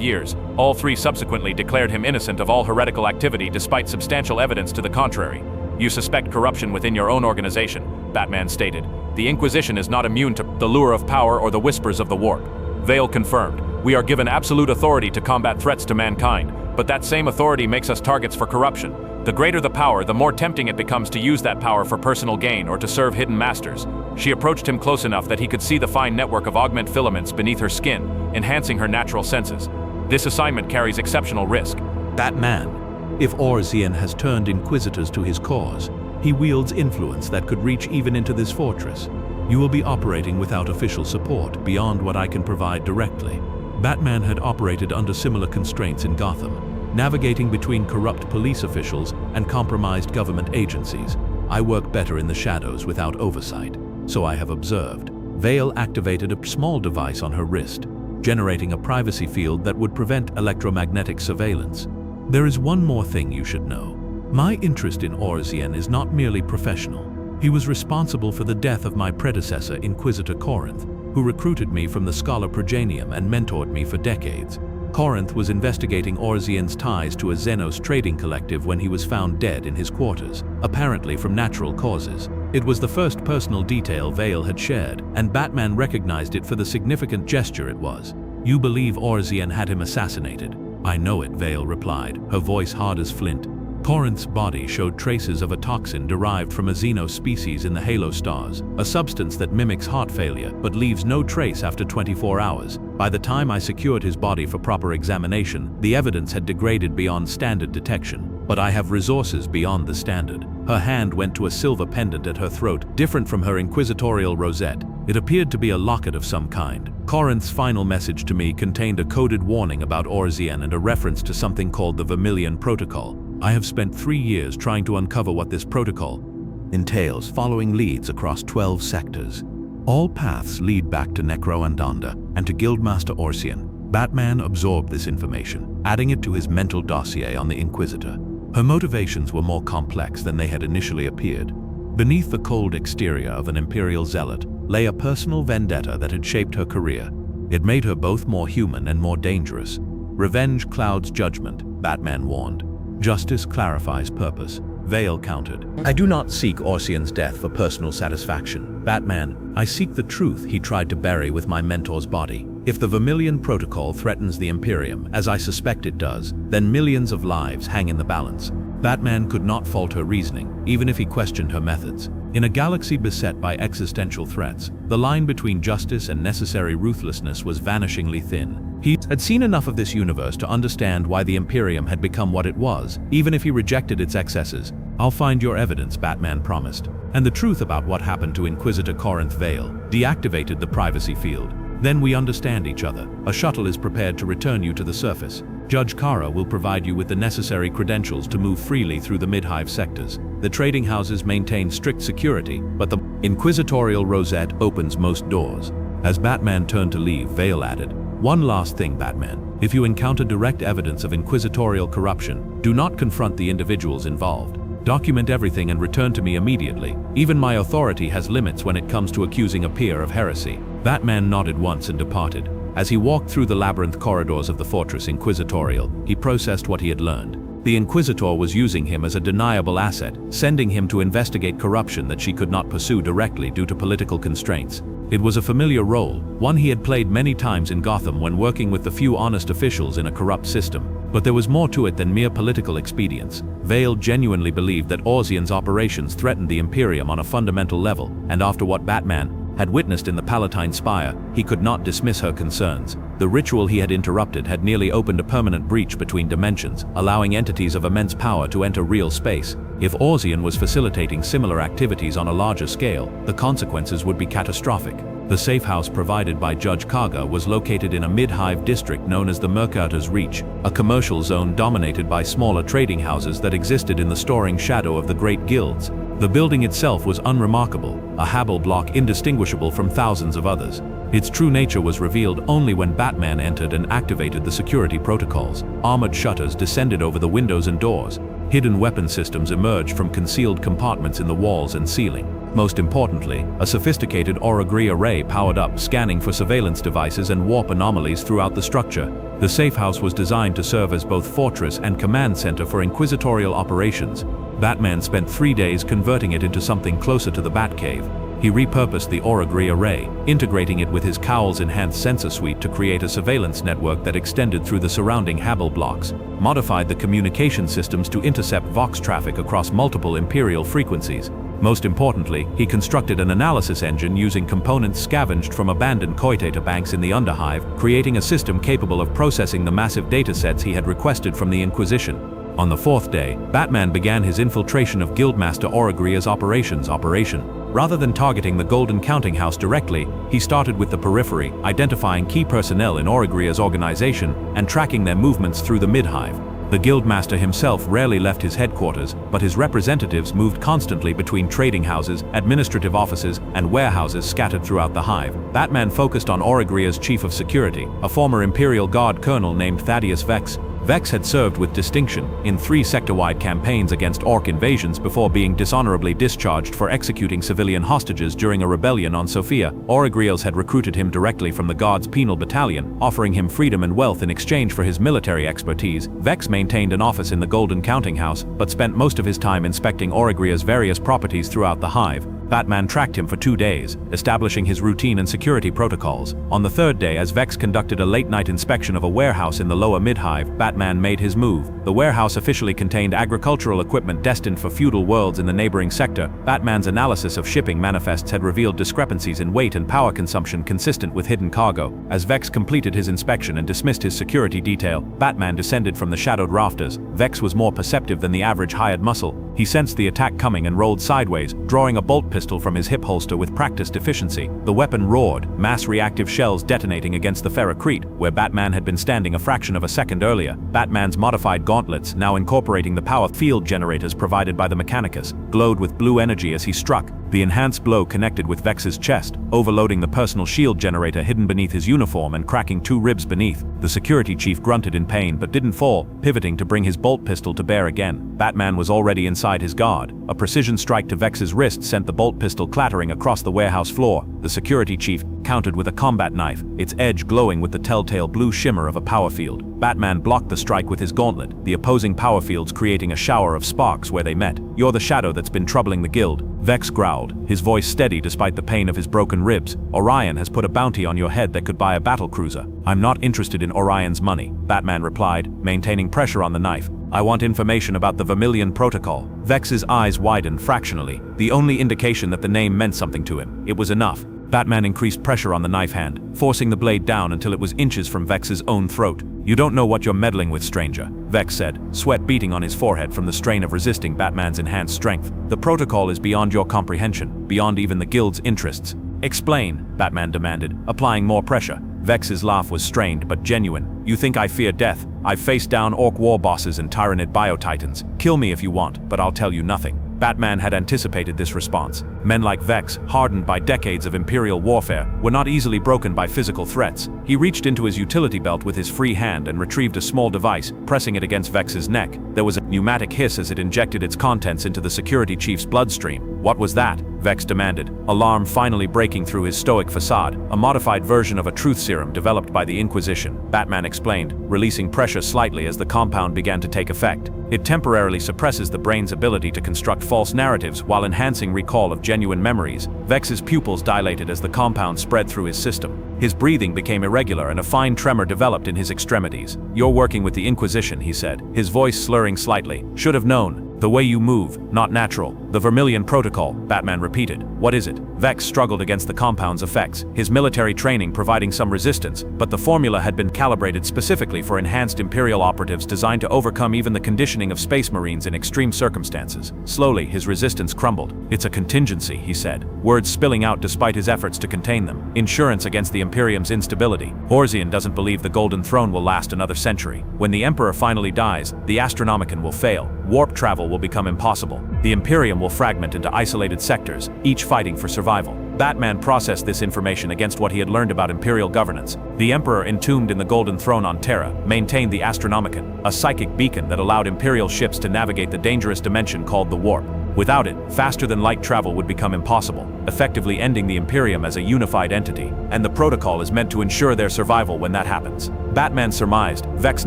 years. All 3 subsequently declared him innocent of all heretical activity despite substantial evidence to the contrary. You suspect corruption within your own organization, Batman stated. The Inquisition is not immune to the lure of power or the whispers of the warp. Vale confirmed. We are given absolute authority to combat threats to mankind, but that same authority makes us targets for corruption. The greater the power, the more tempting it becomes to use that power for personal gain or to serve hidden masters. She approached him close enough that he could see the fine network of augment filaments beneath her skin, enhancing her natural senses. This assignment carries exceptional risk. Batman, if Orzian has turned Inquisitors to his cause, he wields influence that could reach even into this fortress. You will be operating without official support beyond what I can provide directly. Batman had operated under similar constraints in Gotham, navigating between corrupt police officials and compromised government agencies. I work better in the shadows without oversight, so I have observed. Vale activated a small device on her wrist, generating a privacy field that would prevent electromagnetic surveillance. There is one more thing you should know. My interest in Orzian is not merely professional. He was responsible for the death of my predecessor, Inquisitor Corinth, who recruited me from the Scholar Progenium and mentored me for decades. Corinth was investigating Orzian's ties to a Xenos trading collective when he was found dead in his quarters, apparently from natural causes. It was the first personal detail Vale had shared, and Batman recognized it for the significant gesture it was. You believe Orzian had him assassinated? I know it, Vale replied, her voice hard as flint. Corinth's body showed traces of a toxin derived from a Xenos species in the halo stars, a substance that mimics heart failure but leaves no trace after 24 hours. By the time I secured his body for proper examination, the evidence had degraded beyond standard detection. But I have resources beyond the standard. Her hand went to a silver pendant at her throat, different from her inquisitorial rosette. It appeared to be a locket of some kind. Corinth's final message to me contained a coded warning about Orzian and a reference to something called the Vermilion Protocol. I have spent 3 years trying to uncover what this protocol entails, following leads across 12 sectors. All paths lead back to Necro-Andanda and to Guildmaster Orzian. Batman absorbed this information, adding it to his mental dossier on the Inquisitor. Her motivations were more complex than they had initially appeared. Beneath the cold exterior of an Imperial zealot lay a personal vendetta that had shaped her career. It made her both more human and more dangerous. Revenge clouds judgment, Batman warned. Justice clarifies purpose, Vale countered. I do not seek Orzian's death for personal satisfaction. Batman, I seek the truth he tried to bury with my mentor's body. If the Vermilion Protocol threatens the Imperium, as I suspect it does, then millions of lives hang in the balance. Batman could not fault her reasoning, even if he questioned her methods. In a galaxy beset by existential threats, the line between justice and necessary ruthlessness was vanishingly thin. He had seen enough of this universe to understand why the Imperium had become what it was, even if he rejected its excesses. I'll find your evidence, Batman promised. And the truth about what happened to Inquisitor Corinth Vale deactivated the privacy field. Then we understand each other. A shuttle is prepared to return you to the surface. Judge Kara will provide you with the necessary credentials to move freely through the mid-hive sectors. The trading houses maintain strict security, but the inquisitorial rosette opens most doors. As Batman turned to leave, Vale added, "One last thing, Batman. If you encounter direct evidence of inquisitorial corruption, do not confront the individuals involved. Document everything and return to me immediately. Even my authority has limits when it comes to accusing a peer of heresy." Batman nodded once and departed. As he walked through the labyrinth corridors of the Fortress Inquisitorial, he processed what he had learned. The Inquisitor was using him as a deniable asset, sending him to investigate corruption that she could not pursue directly due to political constraints. It was a familiar role, one he had played many times in Gotham when working with the few honest officials in a corrupt system. But there was more to it than mere political expedience. Vale genuinely believed that Orzian's operations threatened the Imperium on a fundamental level, and after what Batman had witnessed in the Palatine Spire, he could not dismiss her concerns. The ritual he had interrupted had nearly opened a permanent breach between dimensions, allowing entities of immense power to enter real space. If Orzian was facilitating similar activities on a larger scale, the consequences would be catastrophic. The safe house provided by Judge Kaga was located in a mid-hive district known as the Mercator's Reach, a commercial zone dominated by smaller trading houses that existed in the storing shadow of the great guilds. The building itself was unremarkable, a Habel block indistinguishable from thousands of others. Its true nature was revealed only when Batman entered and activated the security protocols. Armored shutters descended over the windows and doors. Hidden weapon systems emerged from concealed compartments in the walls and ceiling. Most importantly, a sophisticated Orrery array powered up, scanning for surveillance devices and warp anomalies throughout the structure. The safe house was designed to serve as both fortress and command center for inquisitorial operations. Batman spent 3 days converting it into something closer to the Batcave. He repurposed the Orrery array, integrating it with his Cowl's enhanced sensor suite to create a surveillance network that extended through the surrounding Hubble blocks, modified the communication systems to intercept Vox traffic across multiple Imperial frequencies. Most importantly, he constructed an analysis engine using components scavenged from abandoned koi data banks in the Underhive, creating a system capable of processing the massive datasets he had requested from the Inquisition. On the 4th day, Batman began his infiltration of Guildmaster Orrery's operation. Rather than targeting the Golden Counting House directly, he started with the periphery, identifying key personnel in Orrery's organization and tracking their movements through the Midhive. The Guildmaster himself rarely left his headquarters, but his representatives moved constantly between trading houses, administrative offices, and warehouses scattered throughout the Hive. Batman focused on Orrery's chief of security, a former Imperial Guard colonel named Thaddeus Vex. Vex had served with distinction in 3 sector-wide campaigns against Orc invasions before being dishonorably discharged for executing civilian hostages during a rebellion on Sophia. Orrery had recruited him directly from the Guard's penal battalion, offering him freedom and wealth in exchange for his military expertise. Vex maintained an office in the Golden Counting House, but spent most of his time inspecting Orrery's various properties throughout the Hive. Batman tracked him for 2 days, establishing his routine and security protocols. On the 3rd day, as Vex conducted a late-night inspection of a warehouse in the lower Midhive, Batman made his move. The warehouse officially contained agricultural equipment destined for feudal worlds in the neighboring sector. Batman's analysis of shipping manifests had revealed discrepancies in weight and power consumption consistent with hidden cargo. As Vex completed his inspection and dismissed his security detail, Batman descended from the shadowed rafters. Vex was more perceptive than the average hired muscle. He sensed the attack coming and rolled sideways, drawing a bolt pistol from his hip holster with practiced efficiency. The weapon roared, mass reactive shells detonating against the ferrocrete, where Batman had been standing a fraction of a second earlier. Batman's modified gauntlets, now incorporating the power field generators provided by the Mechanicus, glowed with blue energy as he struck. The enhanced blow connected with Vex's chest, overloading the personal shield generator hidden beneath his uniform and cracking 2 ribs beneath. The security chief grunted in pain but didn't fall, pivoting to bring his bolt pistol to bear again. Batman was already inside his guard. A precision strike to Vex's wrist sent the bolt pistol clattering across the warehouse floor. The security chief countered with a combat knife, its edge glowing with the telltale blue shimmer of a power field. Batman blocked the strike with his gauntlet, the opposing power fields creating a shower of sparks where they met. "You're the shadow that's been troubling the guild," Vex growled, his voice steady despite the pain of his broken ribs. "Orion has put a bounty on your head that could buy a battlecruiser." "I'm not interested in Orion's money," Batman replied, maintaining pressure on the knife. "I want information about the Vermilion Protocol." Vex's eyes widened fractionally, the only indication that the name meant something to him. It was enough. Batman increased pressure on the knife hand, forcing the blade down until it was inches from Vex's own throat. "You don't know what you're meddling with, stranger," Vex said, sweat beating on his forehead from the strain of resisting Batman's enhanced strength. "The protocol is beyond your comprehension, beyond even the guild's interests." "Explain," Batman demanded, applying more pressure. Vex's laugh was strained but genuine. "You think I fear death? I've faced down Orc war bosses and Tyranid biotitans. Kill me if you want, but I'll tell you nothing." Batman had anticipated this response. Men like Vex, hardened by decades of Imperial warfare, were not easily broken by physical threats. He reached into his utility belt with his free hand and retrieved a small device, pressing it against Vex's neck. There was a pneumatic hiss as it injected its contents into the security chief's bloodstream. "What was that?" Vex demanded, alarm finally breaking through his stoic facade. "A modified version of a truth serum developed by the Inquisition," Batman explained, releasing pressure slightly as the compound began to take effect. "It temporarily suppresses the brain's ability to construct false narratives while enhancing recall of genuine memories." Vex's pupils dilated as the compound spread through his system. His breathing became irregular and a fine tremor developed in his extremities. "You're working with the Inquisition," he said, his voice slurring slightly. "Should have known. The way you move, not natural." "The Vermilion Protocol," Batman repeated. "What is it?" Vex struggled against the compound's effects, his military training providing some resistance, but the formula had been calibrated specifically for enhanced Imperial operatives designed to overcome even the conditioning of Space Marines in extreme circumstances. Slowly, his resistance crumbled. "It's a contingency," he said, words spilling out despite his efforts to contain them. "Insurance against the Imperium's instability. Horzian doesn't believe the Golden Throne will last another century. When the Emperor finally dies, the Astronomicon will fail. Warp travel will become impossible. The Imperium will fragment into isolated sectors, each fighting for survival." Batman processed this information against what he had learned about Imperial governance. The Emperor entombed in the Golden Throne on Terra maintained the Astronomicon, a psychic beacon that allowed Imperial ships to navigate the dangerous dimension called the Warp. Without it, faster-than-light travel would become impossible, effectively ending the Imperium as a unified entity, and the protocol is meant to ensure their survival when that happens. Batman surmised. Vex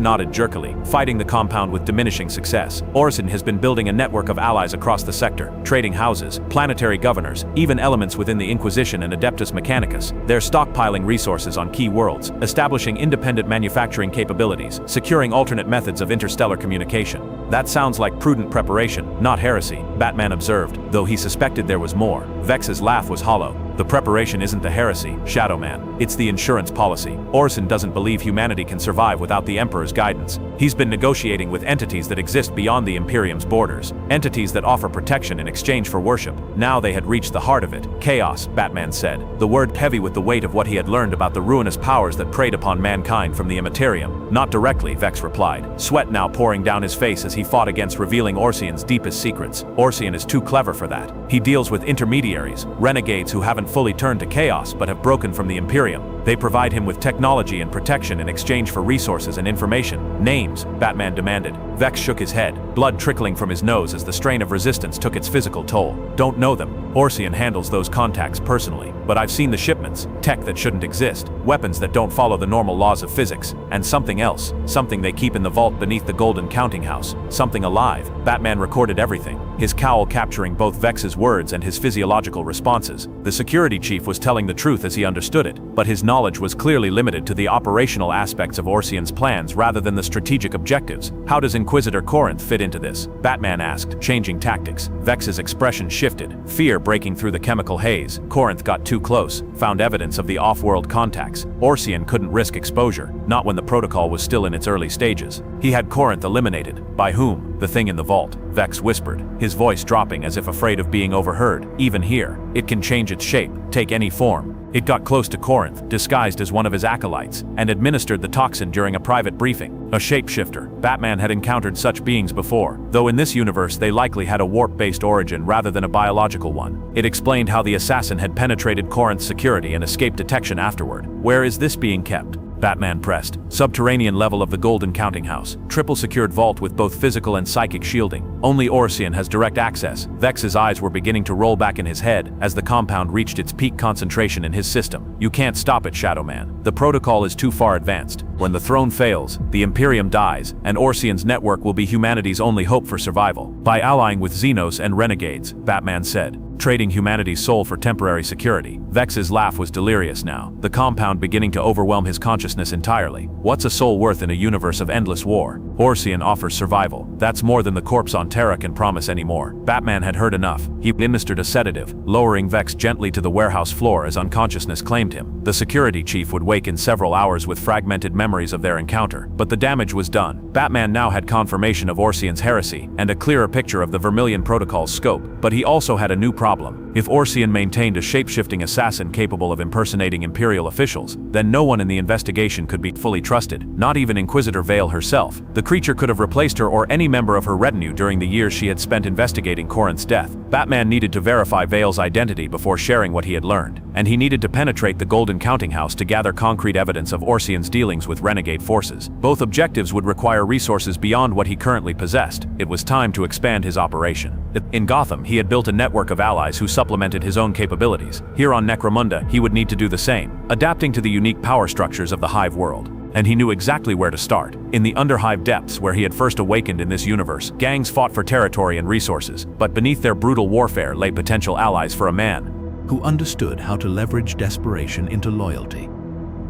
nodded jerkily, fighting the compound with diminishing success. Orison has been building a network of allies across the sector, trading houses, planetary governors, even elements within the Inquisition and Adeptus Mechanicus. They're stockpiling resources on key worlds, establishing independent manufacturing capabilities, securing alternate methods of interstellar communication. That sounds like prudent preparation, not heresy, Batman observed, though he suspected there was more. Vex's laugh was hollow. The preparation isn't the heresy, Shadow Man. It's the insurance policy. Orison doesn't believe humanity can survive without the Emperor's guidance. He's been negotiating with entities that exist beyond the Imperium's borders, entities that offer protection in exchange for worship. Now they had reached the heart of it. Chaos, Batman said, the word heavy with the weight of what he had learned about the ruinous powers that preyed upon mankind from the Immaterium. Not directly, Vex replied, sweat now pouring down his face as he fought against revealing Orsion's deepest secrets. Orsion is too clever for that. He deals with intermediaries, renegades who haven't fully turned to chaos but have broken from the Imperium. They provide him with technology and protection in exchange for resources and information. Names, Batman demanded. Vex shook his head, blood trickling from his nose as the strain of resistance took its physical toll. Don't know them. Orsion handles those contacts personally, but I've seen the shipments, tech that shouldn't exist, weapons that don't follow the normal laws of physics, and something else, something they keep in the vault beneath the golden counting house, something alive. Batman recorded everything, his cowl capturing both Vex's words and his physiological responses. The security chief was telling the truth as he understood it, but his knowledge was clearly limited to the operational aspects of Orsion's plans rather than the strategic objectives. How does Inquisitor Corinth fit into this? Batman asked, changing tactics. Vex's expression shifted, fear breaking through the chemical haze. Corinth got too close, found evidence of the off-world contacts. Orsion couldn't risk exposure, not when the protocol was still in its early stages. He had Corinth eliminated. By whom? The thing in the vault, Vex whispered, his voice dropping as if afraid of being overheard. Even here, it can change its shape, take any form. It got close to Corinth, disguised as one of his acolytes, and administered the toxin during a private briefing. A shapeshifter. Batman had encountered such beings before, though in this universe they likely had a warp-based origin rather than a biological one. It explained how the assassin had penetrated Corinth's security and escaped detection afterward. Where is this being kept? Batman pressed. Subterranean level of the Golden Counting House. Triple secured vault with both physical and psychic shielding. Only Orsion has direct access. Vex's eyes were beginning to roll back in his head as the compound reached its peak concentration in his system. You can't stop it, Shadow Man. The protocol is too far advanced. When the throne fails, the Imperium dies, and Orsion's network will be humanity's only hope for survival. By allying with Xenos and renegades, Batman said, trading humanity's soul for temporary security. Vex's laugh was delirious now, the compound beginning to overwhelm his consciousness entirely. What's a soul worth in a universe of endless war? Orsion offers survival. That's more than the corpse on Terra can promise anymore. Batman had heard enough. He administered a sedative, lowering Vex gently to the warehouse floor as unconsciousness claimed him. The security chief would wake in several hours with fragmented memories of their encounter, but the damage was done. Batman now had confirmation of Orsion's heresy and a clearer picture of the Vermilion Protocol's scope, but he also had a new problem. If Orsion maintained a shape-shifting assassin capable of impersonating Imperial officials, then no one in the investigation could be fully trusted, not even Inquisitor Vale herself. The creature could have replaced her or any member of her retinue during the years she had spent investigating Corinth's death. Batman needed to verify Vale's identity before sharing what he had learned, and he needed to penetrate the Golden Counting House to gather concrete evidence of Orsion's dealings with renegade forces. Both objectives would require resources beyond what he currently possessed. It was time to expand his operation. In Gotham, he had built a network of allies who supplemented his own capabilities. Here on Necromunda, he would need to do the same, adapting to the unique power structures of the Hive world. And he knew exactly where to start. In the Underhive depths where he had first awakened in this universe, gangs fought for territory and resources, but beneath their brutal warfare lay potential allies for a man who understood how to leverage desperation into loyalty.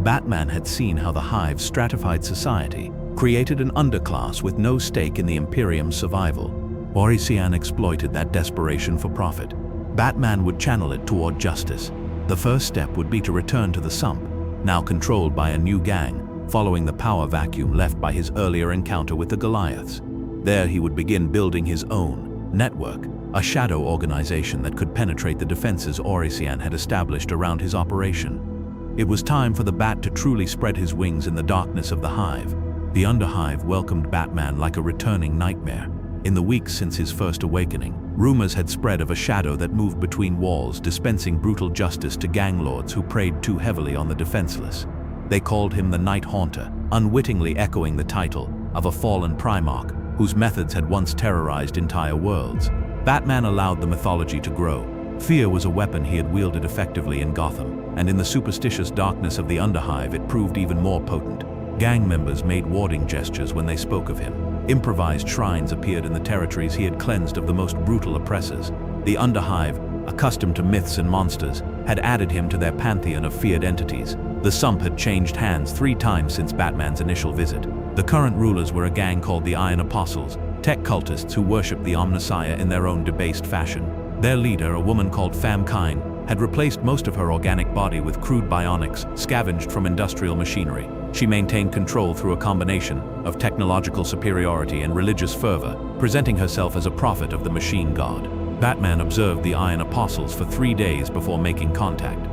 Batman had seen how the Hive's stratified society created an underclass with no stake in the Imperium's survival. Orison exploited that desperation for profit. Batman would channel it toward justice. The first step would be to return to the Sump, now controlled by a new gang, following the power vacuum left by his earlier encounter with the Goliaths. There he would begin building his own network, a shadow organization that could penetrate the defenses Orison had established around his operation. It was time for the Bat to truly spread his wings in the darkness of the Hive. The Underhive welcomed Batman like a returning nightmare. In the weeks since his first awakening, rumors had spread of a shadow that moved between walls, dispensing brutal justice to gang lords who preyed too heavily on the defenseless. They called him the Night Haunter, unwittingly echoing the title of a fallen Primarch whose methods had once terrorized entire worlds. Batman allowed the mythology to grow. Fear was a weapon he had wielded effectively in Gotham, and in the superstitious darkness of the Underhive it proved even more potent. Gang members made warding gestures when they spoke of him. Improvised shrines appeared in the territories he had cleansed of the most brutal oppressors. The Underhive, accustomed to myths and monsters, had added him to their pantheon of feared entities. The Sump had changed hands 3 times since Batman's initial visit. The current rulers were a gang called the Iron Apostles, tech cultists who worshipped the Omnissiah in their own debased fashion. Their leader, a woman called Famkine, had replaced most of her organic body with crude bionics scavenged from industrial machinery. She maintained control through a combination of technological superiority and religious fervor, presenting herself as a prophet of the machine god. Batman observed the Iron Apostles for 3 days before making contact.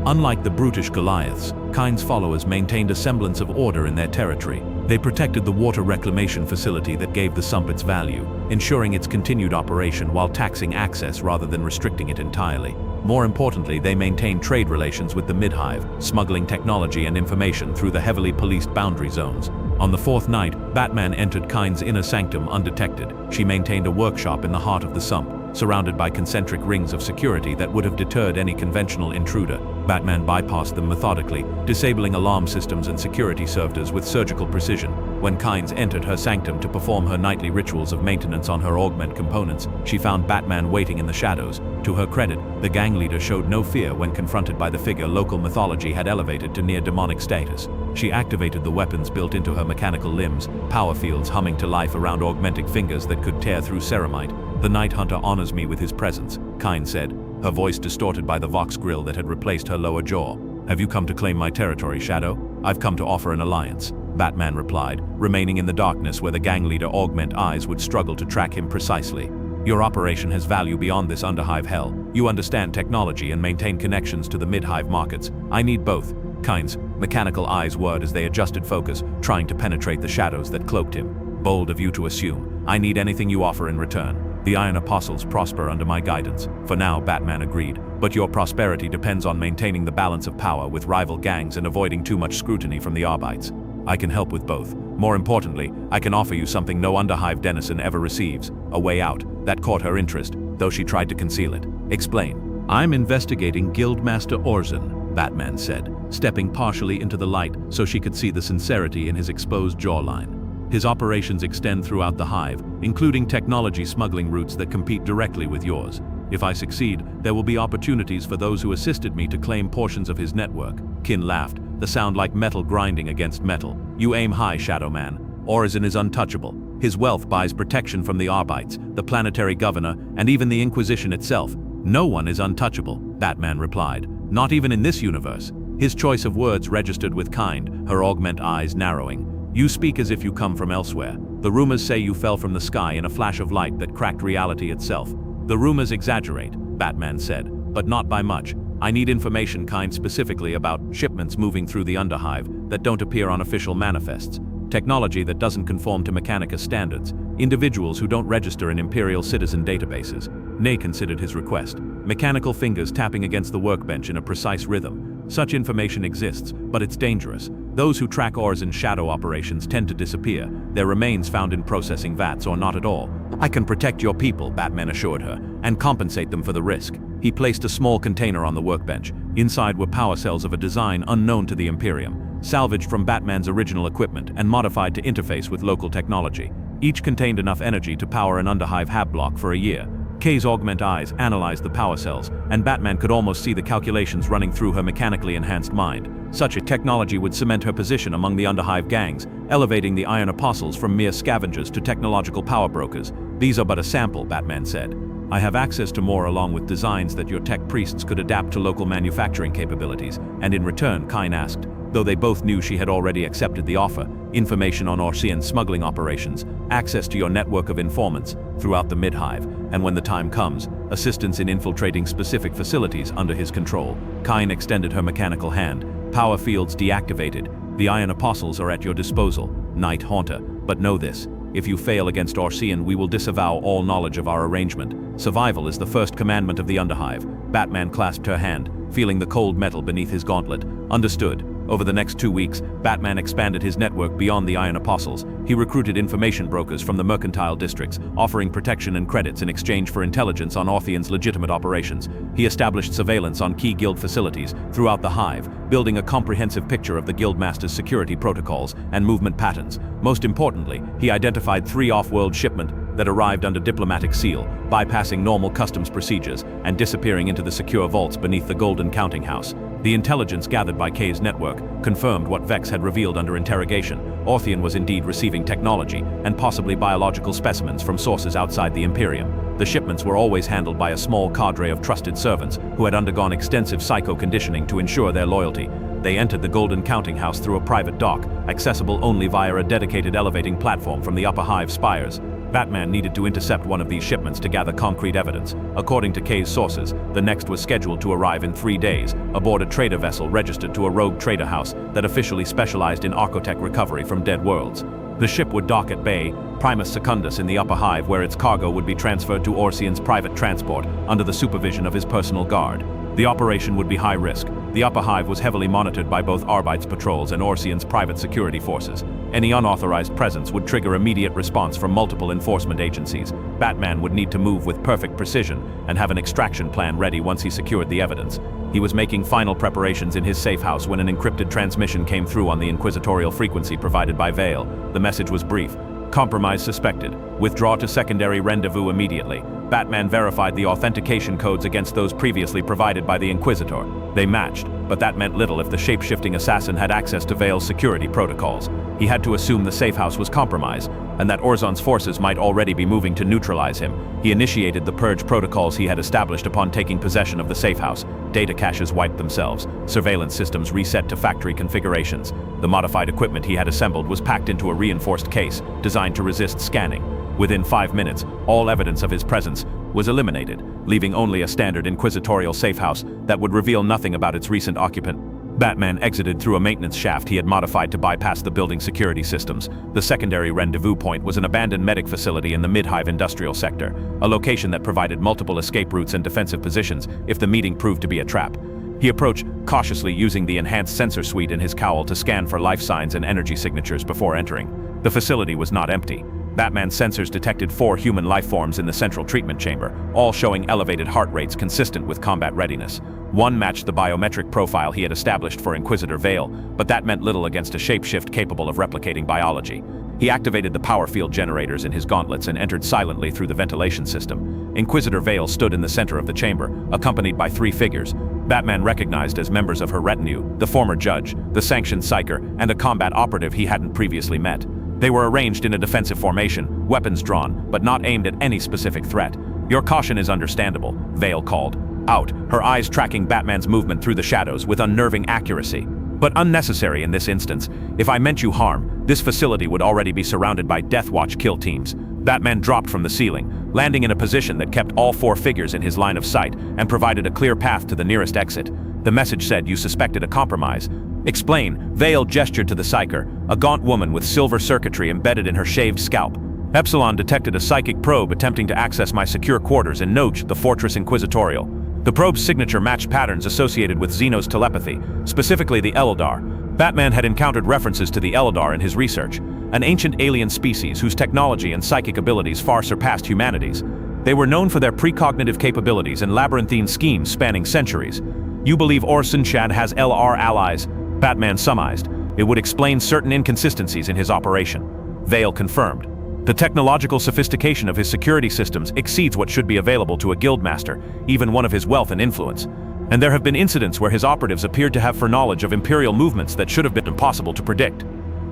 Unlike the brutish Goliaths, Kine's followers maintained a semblance of order in their territory. They protected the water reclamation facility that gave the Sump its value, ensuring its continued operation while taxing access rather than restricting it entirely. More importantly, they maintained trade relations with the Midhive, smuggling technology and information through the heavily policed boundary zones. On the 4th night, Batman entered Kine's inner sanctum undetected. She maintained a workshop in the heart of the Sump, surrounded by concentric rings of security that would have deterred any conventional intruder. Batman bypassed them methodically, disabling alarm systems and security servitors with surgical precision. When Kynes entered her sanctum to perform her nightly rituals of maintenance on her augment components, she found Batman waiting in the shadows. To her credit, the gang leader showed no fear when confronted by the figure local mythology had elevated to near-demonic status. She activated the weapons built into her mechanical limbs, power fields humming to life around augmentic fingers that could tear through ceramite. "The Night Hunter honors me with his presence," Kynes said, her voice distorted by the Vox grill that had replaced her lower jaw. "Have you come to claim my territory, Shadow?" "I've come to offer an alliance," Batman replied, remaining in the darkness where the gang leader Augment eyes would struggle to track him precisely. "Your operation has value beyond this Underhive hell. You understand technology and maintain connections to the Midhive markets. I need both." Kynes' mechanical eyes whirred as they adjusted focus, trying to penetrate the shadows that cloaked him. "Bold of you to assume. I need anything you offer in return. The Iron Apostles prosper under my guidance." "For now," Batman agreed, "but your prosperity depends on maintaining the balance of power with rival gangs and avoiding too much scrutiny from the Arbites. I can help with both. More importantly, I can offer you something no Underhive denizen ever receives, a way out." That caught her interest, though she tried to conceal it. "Explain." "I'm investigating Guildmaster Orzen," Batman said, stepping partially into the light so she could see the sincerity in his exposed jawline. "His operations extend throughout the Hive, including technology smuggling routes that compete directly with yours. If I succeed, there will be opportunities for those who assisted me to claim portions of his network." Kin laughed, the sound like metal grinding against metal. "You aim high, Shadow Man. Orzen is untouchable. His wealth buys protection from the Arbites, the planetary governor, and even the Inquisition itself." "No one is untouchable," Batman replied. "Not even in this universe." His choice of words registered with kind, her augment eyes narrowing. "You speak as if you come from elsewhere. The rumors say you fell from the sky in a flash of light that cracked reality itself." "The rumors exaggerate," Batman said, "but not by much. I need information specifically about shipments moving through the Underhive that don't appear on official manifests, technology that doesn't conform to Mechanica standards, individuals who don't register in Imperial citizen databases." Ney considered his request, mechanical fingers tapping against the workbench in a precise rhythm. "Such information exists, but it's dangerous. Those who track Orzen's shadow operations tend to disappear, their remains found in processing vats or not at all. I can protect your people," Batman assured her, "and compensate them for the risk." He placed a small container on the workbench. Inside were power cells of a design unknown to the Imperium, salvaged from Batman's original equipment and modified to interface with local technology. Each contained enough energy to power an Underhive hab block for a year. Kay's augment eyes analyzed the power cells, and Batman could almost see the calculations running through her mechanically enhanced mind. Such a technology would cement her position among the Underhive gangs, elevating the Iron Apostles from mere scavengers to technological power brokers. "These are but a sample," Batman said. "I have access to more along with designs that your tech priests could adapt to local manufacturing capabilities." And in return, Kyne asked, though they both knew she had already accepted the offer, "information on Orsian's smuggling operations, access to your network of informants throughout the Midhive, and when the time comes, assistance in infiltrating specific facilities under his control." Kyne extended her mechanical hand. "Power fields deactivated. The Iron Apostles are at your disposal, Night Haunter. But know this, if you fail against Orsian, we will disavow all knowledge of our arrangement. Survival is the first commandment of the Underhive." Batman clasped her hand, feeling the cold metal beneath his gauntlet. "Understood." Over the next 2 weeks, Batman expanded his network beyond the Iron Apostles. He recruited information brokers from the mercantile districts, offering protection and credits in exchange for intelligence on Orthian's legitimate operations. He established surveillance on key guild facilities throughout the Hive, building a comprehensive picture of the Guildmaster's security protocols and movement patterns. Most importantly, he identified 3 off-world shipments that arrived under diplomatic seal, bypassing normal customs procedures and disappearing into the secure vaults beneath the Golden Counting House. The intelligence gathered by K's network confirmed what Vex had revealed under interrogation. Orthian was indeed receiving technology and possibly biological specimens from sources outside the Imperium. The shipments were always handled by a small cadre of trusted servants who had undergone extensive psycho-conditioning to ensure their loyalty. They entered the Golden Counting House through a private dock, accessible only via a dedicated elevating platform from the upper Hive spires. Batman needed to intercept one of these shipments to gather concrete evidence. According to K's sources, the next was scheduled to arrive in 3 days, aboard a trader vessel registered to a rogue trader house that officially specialized in archotech recovery from dead worlds. The ship would dock at Bay Primus Secundus in the upper Hive, where its cargo would be transferred to Orsian's private transport under the supervision of his personal guard. The operation would be high risk. The upper Hive was heavily monitored by both Arbite's patrols and Orsian's private security forces. Any unauthorized presence would trigger immediate response from multiple enforcement agencies. Batman would need to move with perfect precision and have an extraction plan ready once he secured the evidence. He was making final preparations in his safe house when an encrypted transmission came through on the inquisitorial frequency provided by Vale. The message was brief. Compromise suspected. Withdraw to secondary rendezvous immediately. Batman verified the authentication codes against those previously provided by the Inquisitor. They matched, but that meant little if the shape-shifting assassin had access to Vale's security protocols. He had to assume the safe house was compromised, and that Orzon's forces might already be moving to neutralize him. He initiated the purge protocols he had established upon taking possession of the safe house. Data caches wiped themselves. Surveillance systems reset to factory configurations. The modified equipment he had assembled was packed into a reinforced case, designed to resist scanning. Within 5 minutes, all evidence of his presence was eliminated, leaving only a standard inquisitorial safe house that would reveal nothing about its recent occupant. Batman exited through a maintenance shaft he had modified to bypass the building security systems. The secondary rendezvous point was an abandoned medic facility in the Mid-Hive industrial sector, a location that provided multiple escape routes and defensive positions if the meeting proved to be a trap. He approached cautiously, using the enhanced sensor suite in his cowl to scan for life signs and energy signatures before entering. The facility was not empty. Batman's sensors detected 4 human life forms in the central treatment chamber, all showing elevated heart rates consistent with combat readiness. One matched the biometric profile he had established for Inquisitor Vale, but that meant little against a shapeshift capable of replicating biology. He activated the power field generators in his gauntlets and entered silently through the ventilation system. Inquisitor Vale stood in the center of the chamber, accompanied by 3 figures. Batman recognized as members of her retinue, the former judge, the sanctioned psyker, and a combat operative he hadn't previously met. They were arranged in a defensive formation, weapons drawn, but not aimed at any specific threat. "Your caution is understandable," Vale called out, her eyes tracking Batman's movement through the shadows with unnerving accuracy. "But unnecessary in this instance. If I meant you harm, this facility would already be surrounded by Death Watch kill teams." Batman dropped from the ceiling, landing in a position that kept all 4 figures in his line of sight and provided a clear path to the nearest exit. The message said you suspected a compromise. "Explain," Vale gestured to the psyker, a gaunt woman with silver circuitry embedded in her shaved scalp. "Epsilon detected a psychic probe attempting to access my secure quarters in Noche, the Fortress Inquisitorial. The probe's signature matched patterns associated with Xeno's telepathy, specifically the Eldar. Batman had encountered references to the Eldar in his research, an ancient alien species whose technology and psychic abilities far surpassed humanity's. They were known for their precognitive capabilities and labyrinthine schemes spanning centuries. You believe Orson Chad has LR allies?" Batman summarized. "It would explain certain inconsistencies in his operation." Vale confirmed. "The technological sophistication of his security systems exceeds what should be available to a guildmaster, even one of his wealth and influence. And there have been incidents where his operatives appeared to have foreknowledge of Imperial movements that should have been impossible to predict."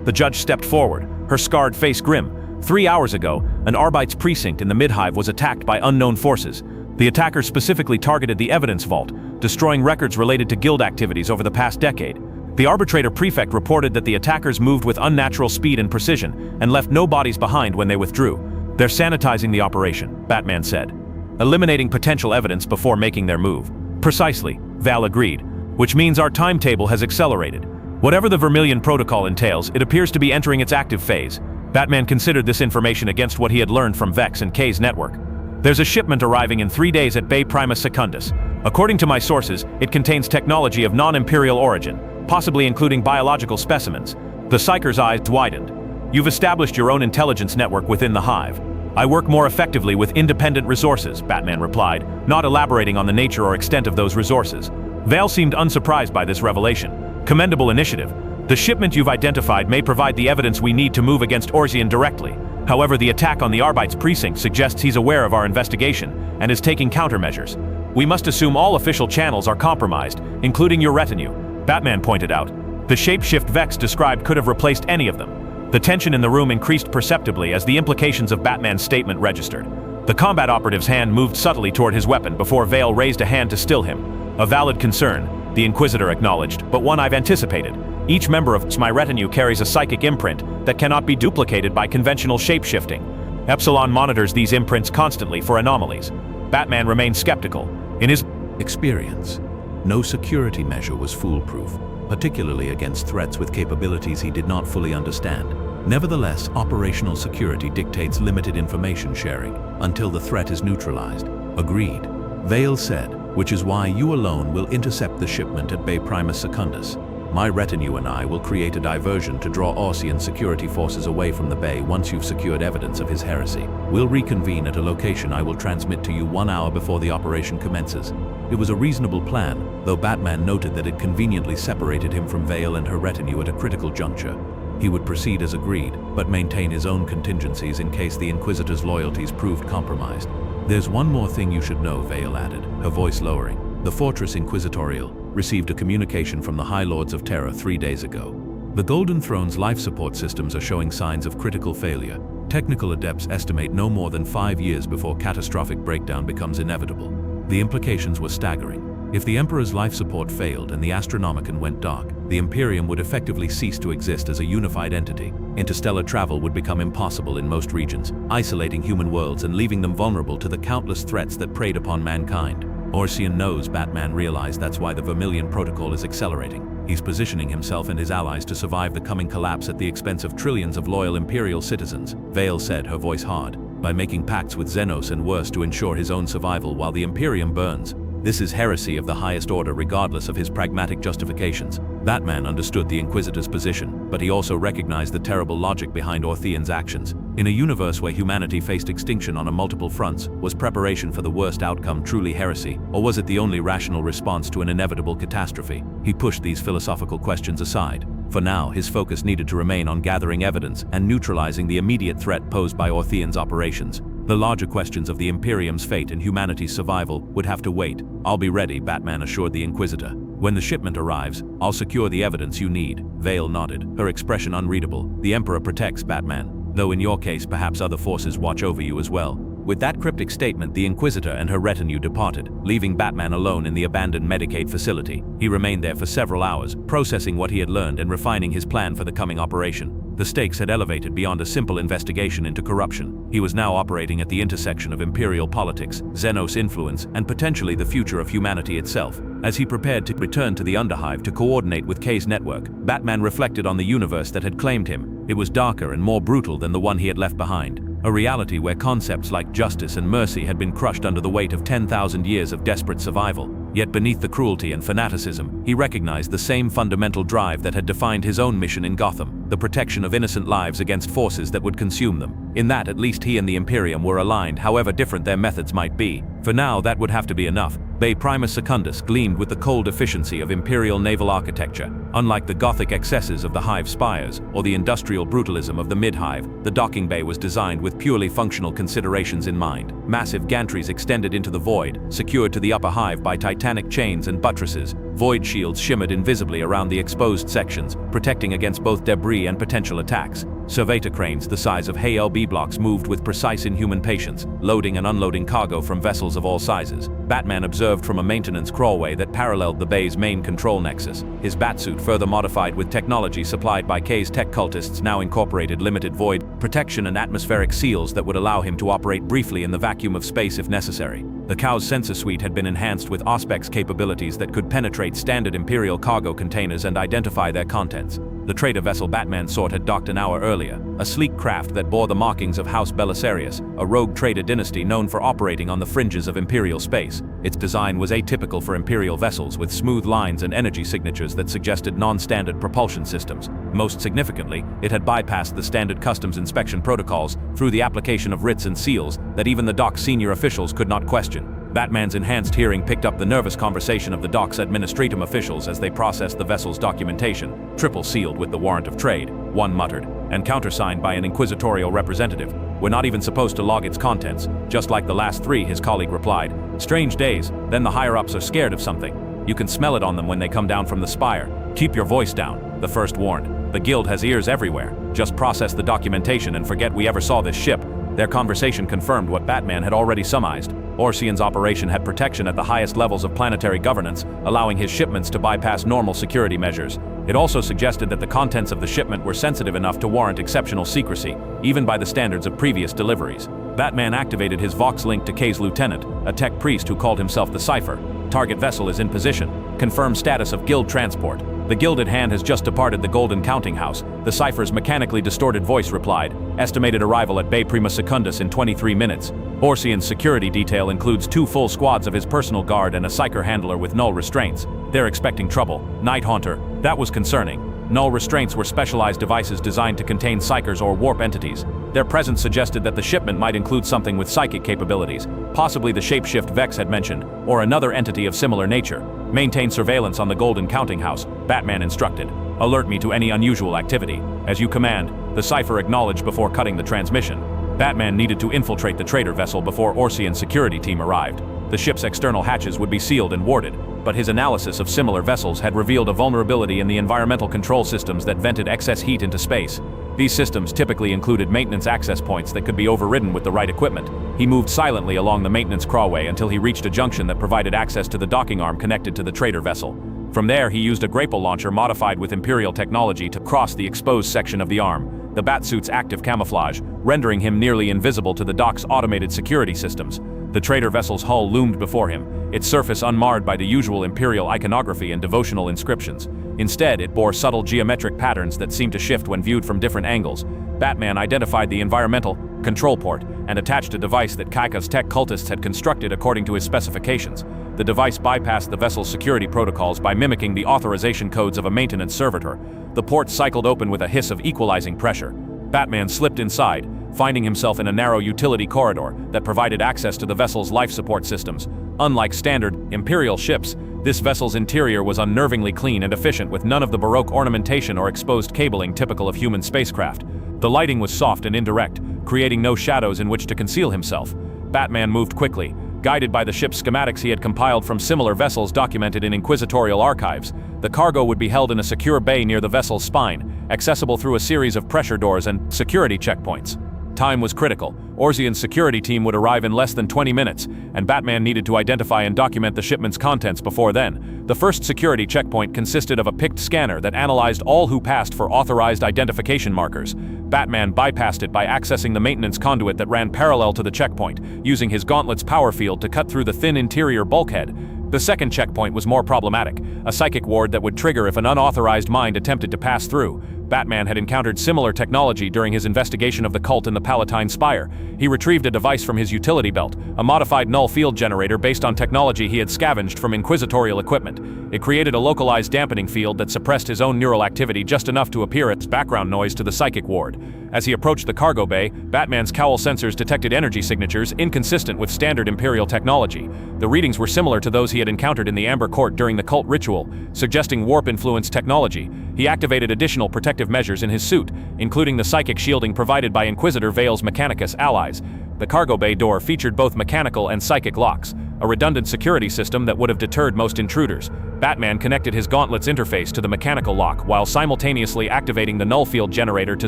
The judge stepped forward, her scarred face grim. 3 hours ago, an Arbite's precinct in the Mid-Hive was attacked by unknown forces. The attackers specifically targeted the evidence vault, destroying records related to guild activities over the past decade. The arbitrator prefect reported that the attackers moved with unnatural speed and precision and left no bodies behind when they withdrew. "They're sanitizing the operation," Batman said, "eliminating potential evidence before making their move." "Precisely," Val agreed, "which means our timetable has accelerated. Whatever the Vermilion Protocol entails, it appears to be entering its active phase." Batman considered this information against what he had learned from Vex and K's network. "There's a shipment arriving in 3 days at Bay Primus Secundus. According to my sources, it contains technology of non-imperial origin. possibly including biological specimens. The Psyker's eyes widened. You've established your own intelligence network within the hive. I work more effectively with independent resources, Batman replied, not elaborating on the nature or extent of those resources. Vale seemed unsurprised by this revelation. Commendable initiative. The shipment you've identified may provide the evidence we need to move against Orzian directly. However, the attack on the Arbite's precinct suggests he's aware of our investigation and is taking countermeasures. We must assume all official channels are compromised, including your retinue, Batman pointed out. The shapeshift Vex described could have replaced any of them. The tension in the room increased perceptibly as the implications of Batman's statement registered. The combat operative's hand moved subtly toward his weapon before Vale raised a hand to still him. A valid concern, the Inquisitor acknowledged, but one I've anticipated. Each member of my retinue carries a psychic imprint that cannot be duplicated by conventional shapeshifting. Epsilon monitors these imprints constantly for anomalies. Batman remained skeptical. In his experience, no security measure was foolproof, particularly against threats with capabilities he did not fully understand. Nevertheless, operational security dictates limited information sharing until the threat is neutralized. Agreed, Vale said, which is why you alone will intercept the shipment at Bay Primus Secundus. My retinue and I will create a diversion to draw Orsian security forces away from the bay once you've secured evidence of his heresy. We'll reconvene at a location I will transmit to you 1 hour before the operation commences. It was a reasonable plan, though Batman noted that it conveniently separated him from Vale and her retinue at a critical juncture. He would proceed as agreed, but maintain his own contingencies in case the Inquisitor's loyalties proved compromised. There's one more thing you should know, Vale added, her voice lowering. The Fortress Inquisitorial received a communication from the High Lords of Terror 3 days ago. The Golden Throne's life support systems are showing signs of critical failure. Technical adepts estimate no more than 5 years before catastrophic breakdown becomes inevitable. The implications were staggering. If the Emperor's life support failed and the Astronomicon went dark, the Imperium would effectively cease to exist as a unified entity. Interstellar travel would become impossible in most regions, isolating human worlds and leaving them vulnerable to the countless threats that preyed upon mankind. Orsian knows, Batman realized, that's why the Vermilion Protocol is accelerating. He's positioning himself and his allies to survive the coming collapse at the expense of trillions of loyal Imperial citizens, Vale said, her voice hard, by making pacts with Xenos and worse to ensure his own survival while the Imperium burns. This is heresy of the highest order regardless of his pragmatic justifications. Batman understood the Inquisitor's position, but he also recognized the terrible logic behind Orthian's actions. In a universe where humanity faced extinction on multiple fronts, was preparation for the worst outcome truly heresy, or was it the only rational response to an inevitable catastrophe? He pushed these philosophical questions aside. For now, his focus needed to remain on gathering evidence and neutralizing the immediate threat posed by Orthian's operations. The larger questions of the Imperium's fate and humanity's survival would have to wait. I'll be ready, Batman assured the Inquisitor. When the shipment arrives, I'll secure the evidence you need. Vale nodded, her expression unreadable. The Emperor protects Batman, though in your case perhaps other forces watch over you as well. With that cryptic statement, the Inquisitor and her retinue departed, leaving Batman alone in the abandoned Medicaid facility. He remained there for several hours, processing what he had learned and refining his plan for the coming operation. The stakes had elevated beyond a simple investigation into corruption. He was now operating at the intersection of Imperial politics, Xenos influence, and potentially the future of humanity itself. As he prepared to return to the Underhive to coordinate with K's network, Batman reflected on the universe that had claimed him. It was darker and more brutal than the one he had left behind. A reality where concepts like justice and mercy had been crushed under the weight of 10,000 years of desperate survival. Yet beneath the cruelty and fanaticism, he recognized the same fundamental drive that had defined his own mission in Gotham, the protection of innocent lives against forces that would consume them. In that, at least he and the Imperium were aligned, however different their methods might be. For now, that would have to be enough. Bay Primus Secundus gleamed with the cold efficiency of Imperial naval architecture. Unlike the Gothic excesses of the Hive spires, or the industrial brutalism of the Mid-Hive, the docking bay was designed with purely functional considerations in mind. Massive gantries extended into the void, secured to the upper hive by titanic chains and buttresses. Void shields shimmered invisibly around the exposed sections, protecting against both debris and potential attacks. Surveyor cranes the size of HLB blocks moved with precise inhuman patience, loading and unloading cargo from vessels of all sizes. Batman observed from a maintenance crawlway that paralleled the bay's main control nexus. His batsuit, further modified with technology supplied by K's tech cultists, now incorporated limited void protection and atmospheric seals that would allow him to operate briefly in the vacuum of space if necessary. The cow's sensor suite had been enhanced with Auspex capabilities that could penetrate standard Imperial cargo containers and identify their contents. The trader vessel Batman sought had docked an hour earlier, a sleek craft that bore the markings of House Belisarius, a rogue trader dynasty known for operating on the fringes of Imperial space. Its design was atypical for Imperial vessels, with smooth lines and energy signatures that suggested non-standard propulsion systems. Most significantly, it had bypassed the standard customs inspection protocols through the application of writs and seals that even the dock's senior officials could not question. Batman's enhanced hearing picked up the nervous conversation of the dock's administratum officials as they processed the vessel's documentation, triple sealed with the warrant of trade, one muttered, and countersigned by an inquisitorial representative. "We're not even supposed to log its contents, just like the last three," his colleague replied. "Strange days, then the higher-ups are scared of something. You can smell it on them when they come down from the spire. Keep your voice down," the first warned. "The guild has ears everywhere. Just process the documentation and forget we ever saw this ship." Their conversation confirmed what Batman had already surmised. Orsian's operation had protection at the highest levels of planetary governance, allowing his shipments to bypass normal security measures. It also suggested that the contents of the shipment were sensitive enough to warrant exceptional secrecy, even by the standards of previous deliveries. Batman activated his Vox link to Kay's lieutenant, a tech priest who called himself the Cypher. "Target vessel is in position. Confirm status of guild transport." "The gilded hand has just departed the Golden Counting House," the Cypher's mechanically distorted voice replied. "Estimated arrival at Bay Prima Secundus in 23 minutes. Orsian's security detail includes 2 full squads of his personal guard and a psyker handler with null restraints. They're expecting trouble." Night Haunter. That was concerning. Null restraints were specialized devices designed to contain psychers or warp entities. Their presence suggested that the shipment might include something with psychic capabilities, possibly the shapeshift Vex had mentioned, or another entity of similar nature. "Maintain surveillance on the Golden Counting House," Batman instructed. "Alert me to any unusual activity." "As you command," the Cypher acknowledged before cutting the transmission. Batman needed to infiltrate the trader vessel before Orsian's security team arrived. The ship's external hatches would be sealed and warded, but his analysis of similar vessels had revealed a vulnerability in the environmental control systems that vented excess heat into space. These systems typically included maintenance access points that could be overridden with the right equipment. He moved silently along the maintenance crawlway until he reached a junction that provided access to the docking arm connected to the trader vessel. From there, he used a grapple launcher modified with Imperial technology to cross the exposed section of the arm, the Batsuit's active camouflage, rendering him nearly invisible to the dock's automated security systems. The trader vessel's hull loomed before him, its surface unmarred by the usual Imperial iconography and devotional inscriptions. Instead, it bore subtle geometric patterns that seemed to shift when viewed from different angles. Batman identified the environmental control port and attached a device that Kaika's tech cultists had constructed according to his specifications. The device bypassed the vessel's security protocols by mimicking the authorization codes of a maintenance servitor. The port cycled open with a hiss of equalizing pressure. Batman slipped inside, finding himself in a narrow utility corridor that provided access to the vessel's life support systems. Unlike standard Imperial ships, this vessel's interior was unnervingly clean and efficient, with none of the Baroque ornamentation or exposed cabling typical of human spacecraft. The lighting was soft and indirect, creating no shadows in which to conceal himself. Batman moved quickly, guided by the ship's schematics he had compiled from similar vessels documented in inquisitorial archives. The cargo would be held in a secure bay near the vessel's spine, accessible through a series of pressure doors and security checkpoints. Time was critical. Orsian's security team would arrive in less than 20 minutes, and Batman needed to identify and document the shipment's contents before then. The first security checkpoint consisted of a picked scanner that analyzed all who passed for authorized identification markers. Batman bypassed it by accessing the maintenance conduit that ran parallel to the checkpoint, using his gauntlet's power field to cut through the thin interior bulkhead. The second checkpoint was more problematic, a psychic ward that would trigger if an unauthorized mind attempted to pass through. Batman had encountered similar technology during his investigation of the cult in the Palatine Spire. He retrieved a device from his utility belt, a modified null field generator based on technology he had scavenged from inquisitorial equipment. It created a localized dampening field that suppressed his own neural activity just enough to appear as background noise to the psychic ward. As he approached the cargo bay, Batman's cowl sensors detected energy signatures inconsistent with standard Imperial technology. The readings were similar to those he had encountered in the Amber Court during the cult ritual, suggesting warp-influenced technology. He activated additional protective measures in his suit, including the psychic shielding provided by Inquisitor Vale's Mechanicus allies. The cargo bay door featured both mechanical and psychic locks, a redundant security system that would have deterred most intruders. Batman connected his gauntlet's interface to the mechanical lock while simultaneously activating the null field generator to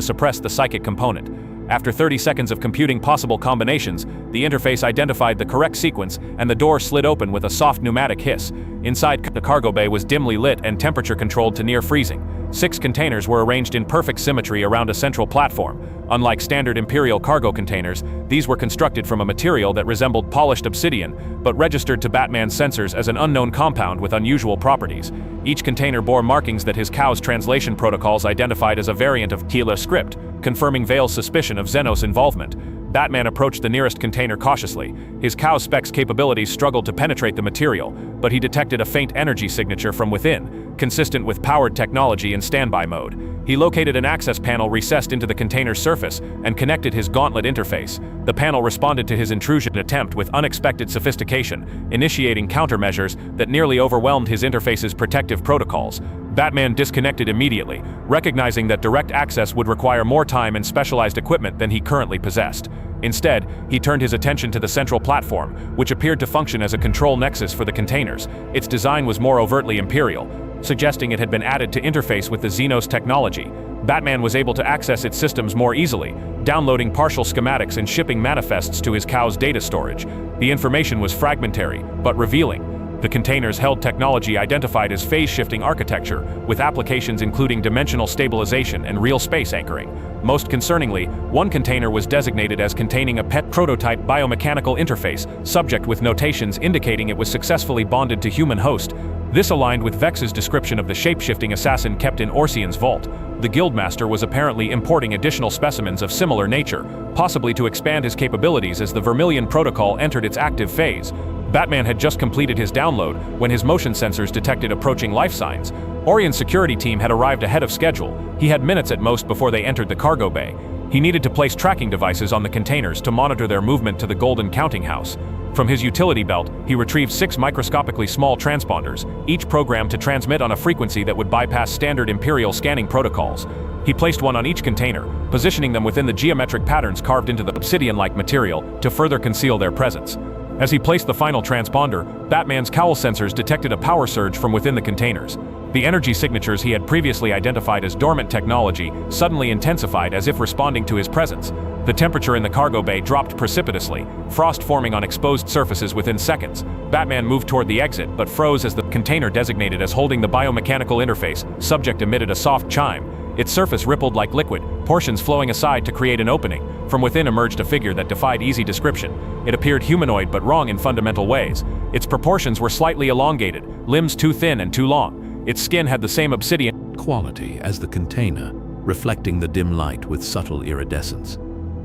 suppress the psychic component. After 30 seconds of computing possible combinations, the interface identified the correct sequence and the door slid open with a soft pneumatic hiss. Inside, the cargo bay was dimly lit and temperature controlled to near freezing. 6 containers were arranged in perfect symmetry around a central platform. Unlike standard Imperial cargo containers, these were constructed from a material that resembled polished obsidian, but registered to Batman's sensors as an unknown compound with unusual properties. Each container bore markings that his cow's translation protocols identified as a variant of Tila script, confirming Vale's suspicion of Xenos involvement. Batman approached the nearest container cautiously. His cow spec's capabilities struggled to penetrate the material, but he detected a faint energy signature from within, consistent with powered technology in standby mode. He located an access panel recessed into the container's surface and connected his gauntlet interface. The panel responded to his intrusion attempt with unexpected sophistication, initiating countermeasures that nearly overwhelmed his interface's protective protocols. Batman disconnected immediately, recognizing that direct access would require more time and specialized equipment than he currently possessed. Instead, he turned his attention to the central platform, which appeared to function as a control nexus for the containers. Its design was more overtly Imperial, suggesting it had been added to interface with the Xenos technology. Batman was able to access its systems more easily, downloading partial schematics and shipping manifests to his cow's data storage. The information was fragmentary, but revealing. The containers held technology identified as phase-shifting architecture, with applications including dimensional stabilization and real space anchoring. Most concerningly, one container was designated as containing a pet prototype biomechanical interface, subject with notations indicating it was successfully bonded to human host. This aligned with Vex's description of the shape-shifting assassin kept in Orsian's vault. The Guildmaster was apparently importing additional specimens of similar nature, possibly to expand his capabilities as the Vermilion Protocol entered its active phase. Batman had just completed his download when his motion sensors detected approaching life signs. Orion's security team had arrived ahead of schedule. He had minutes at most before they entered the cargo bay. He needed to place tracking devices on the containers to monitor their movement to the Golden Counting House. From his utility belt, he retrieved 6 microscopically small transponders, each programmed to transmit on a frequency that would bypass standard Imperial scanning protocols. He placed one on each container, positioning them within the geometric patterns carved into the obsidian-like material to further conceal their presence. As he placed the final transponder, Batman's cowl sensors detected a power surge from within the containers. The energy signatures he had previously identified as dormant technology suddenly intensified as if responding to his presence. The temperature in the cargo bay dropped precipitously, frost forming on exposed surfaces within seconds. Batman moved toward the exit, but froze as the container designated as holding the biomechanical interface subject emitted a soft chime. Its surface rippled like liquid, portions flowing aside to create an opening. From within emerged a figure that defied easy description. It appeared humanoid but wrong in fundamental ways. Its proportions were slightly elongated, limbs too thin and too long. Its skin had the same obsidian quality as the container, reflecting the dim light with subtle iridescence.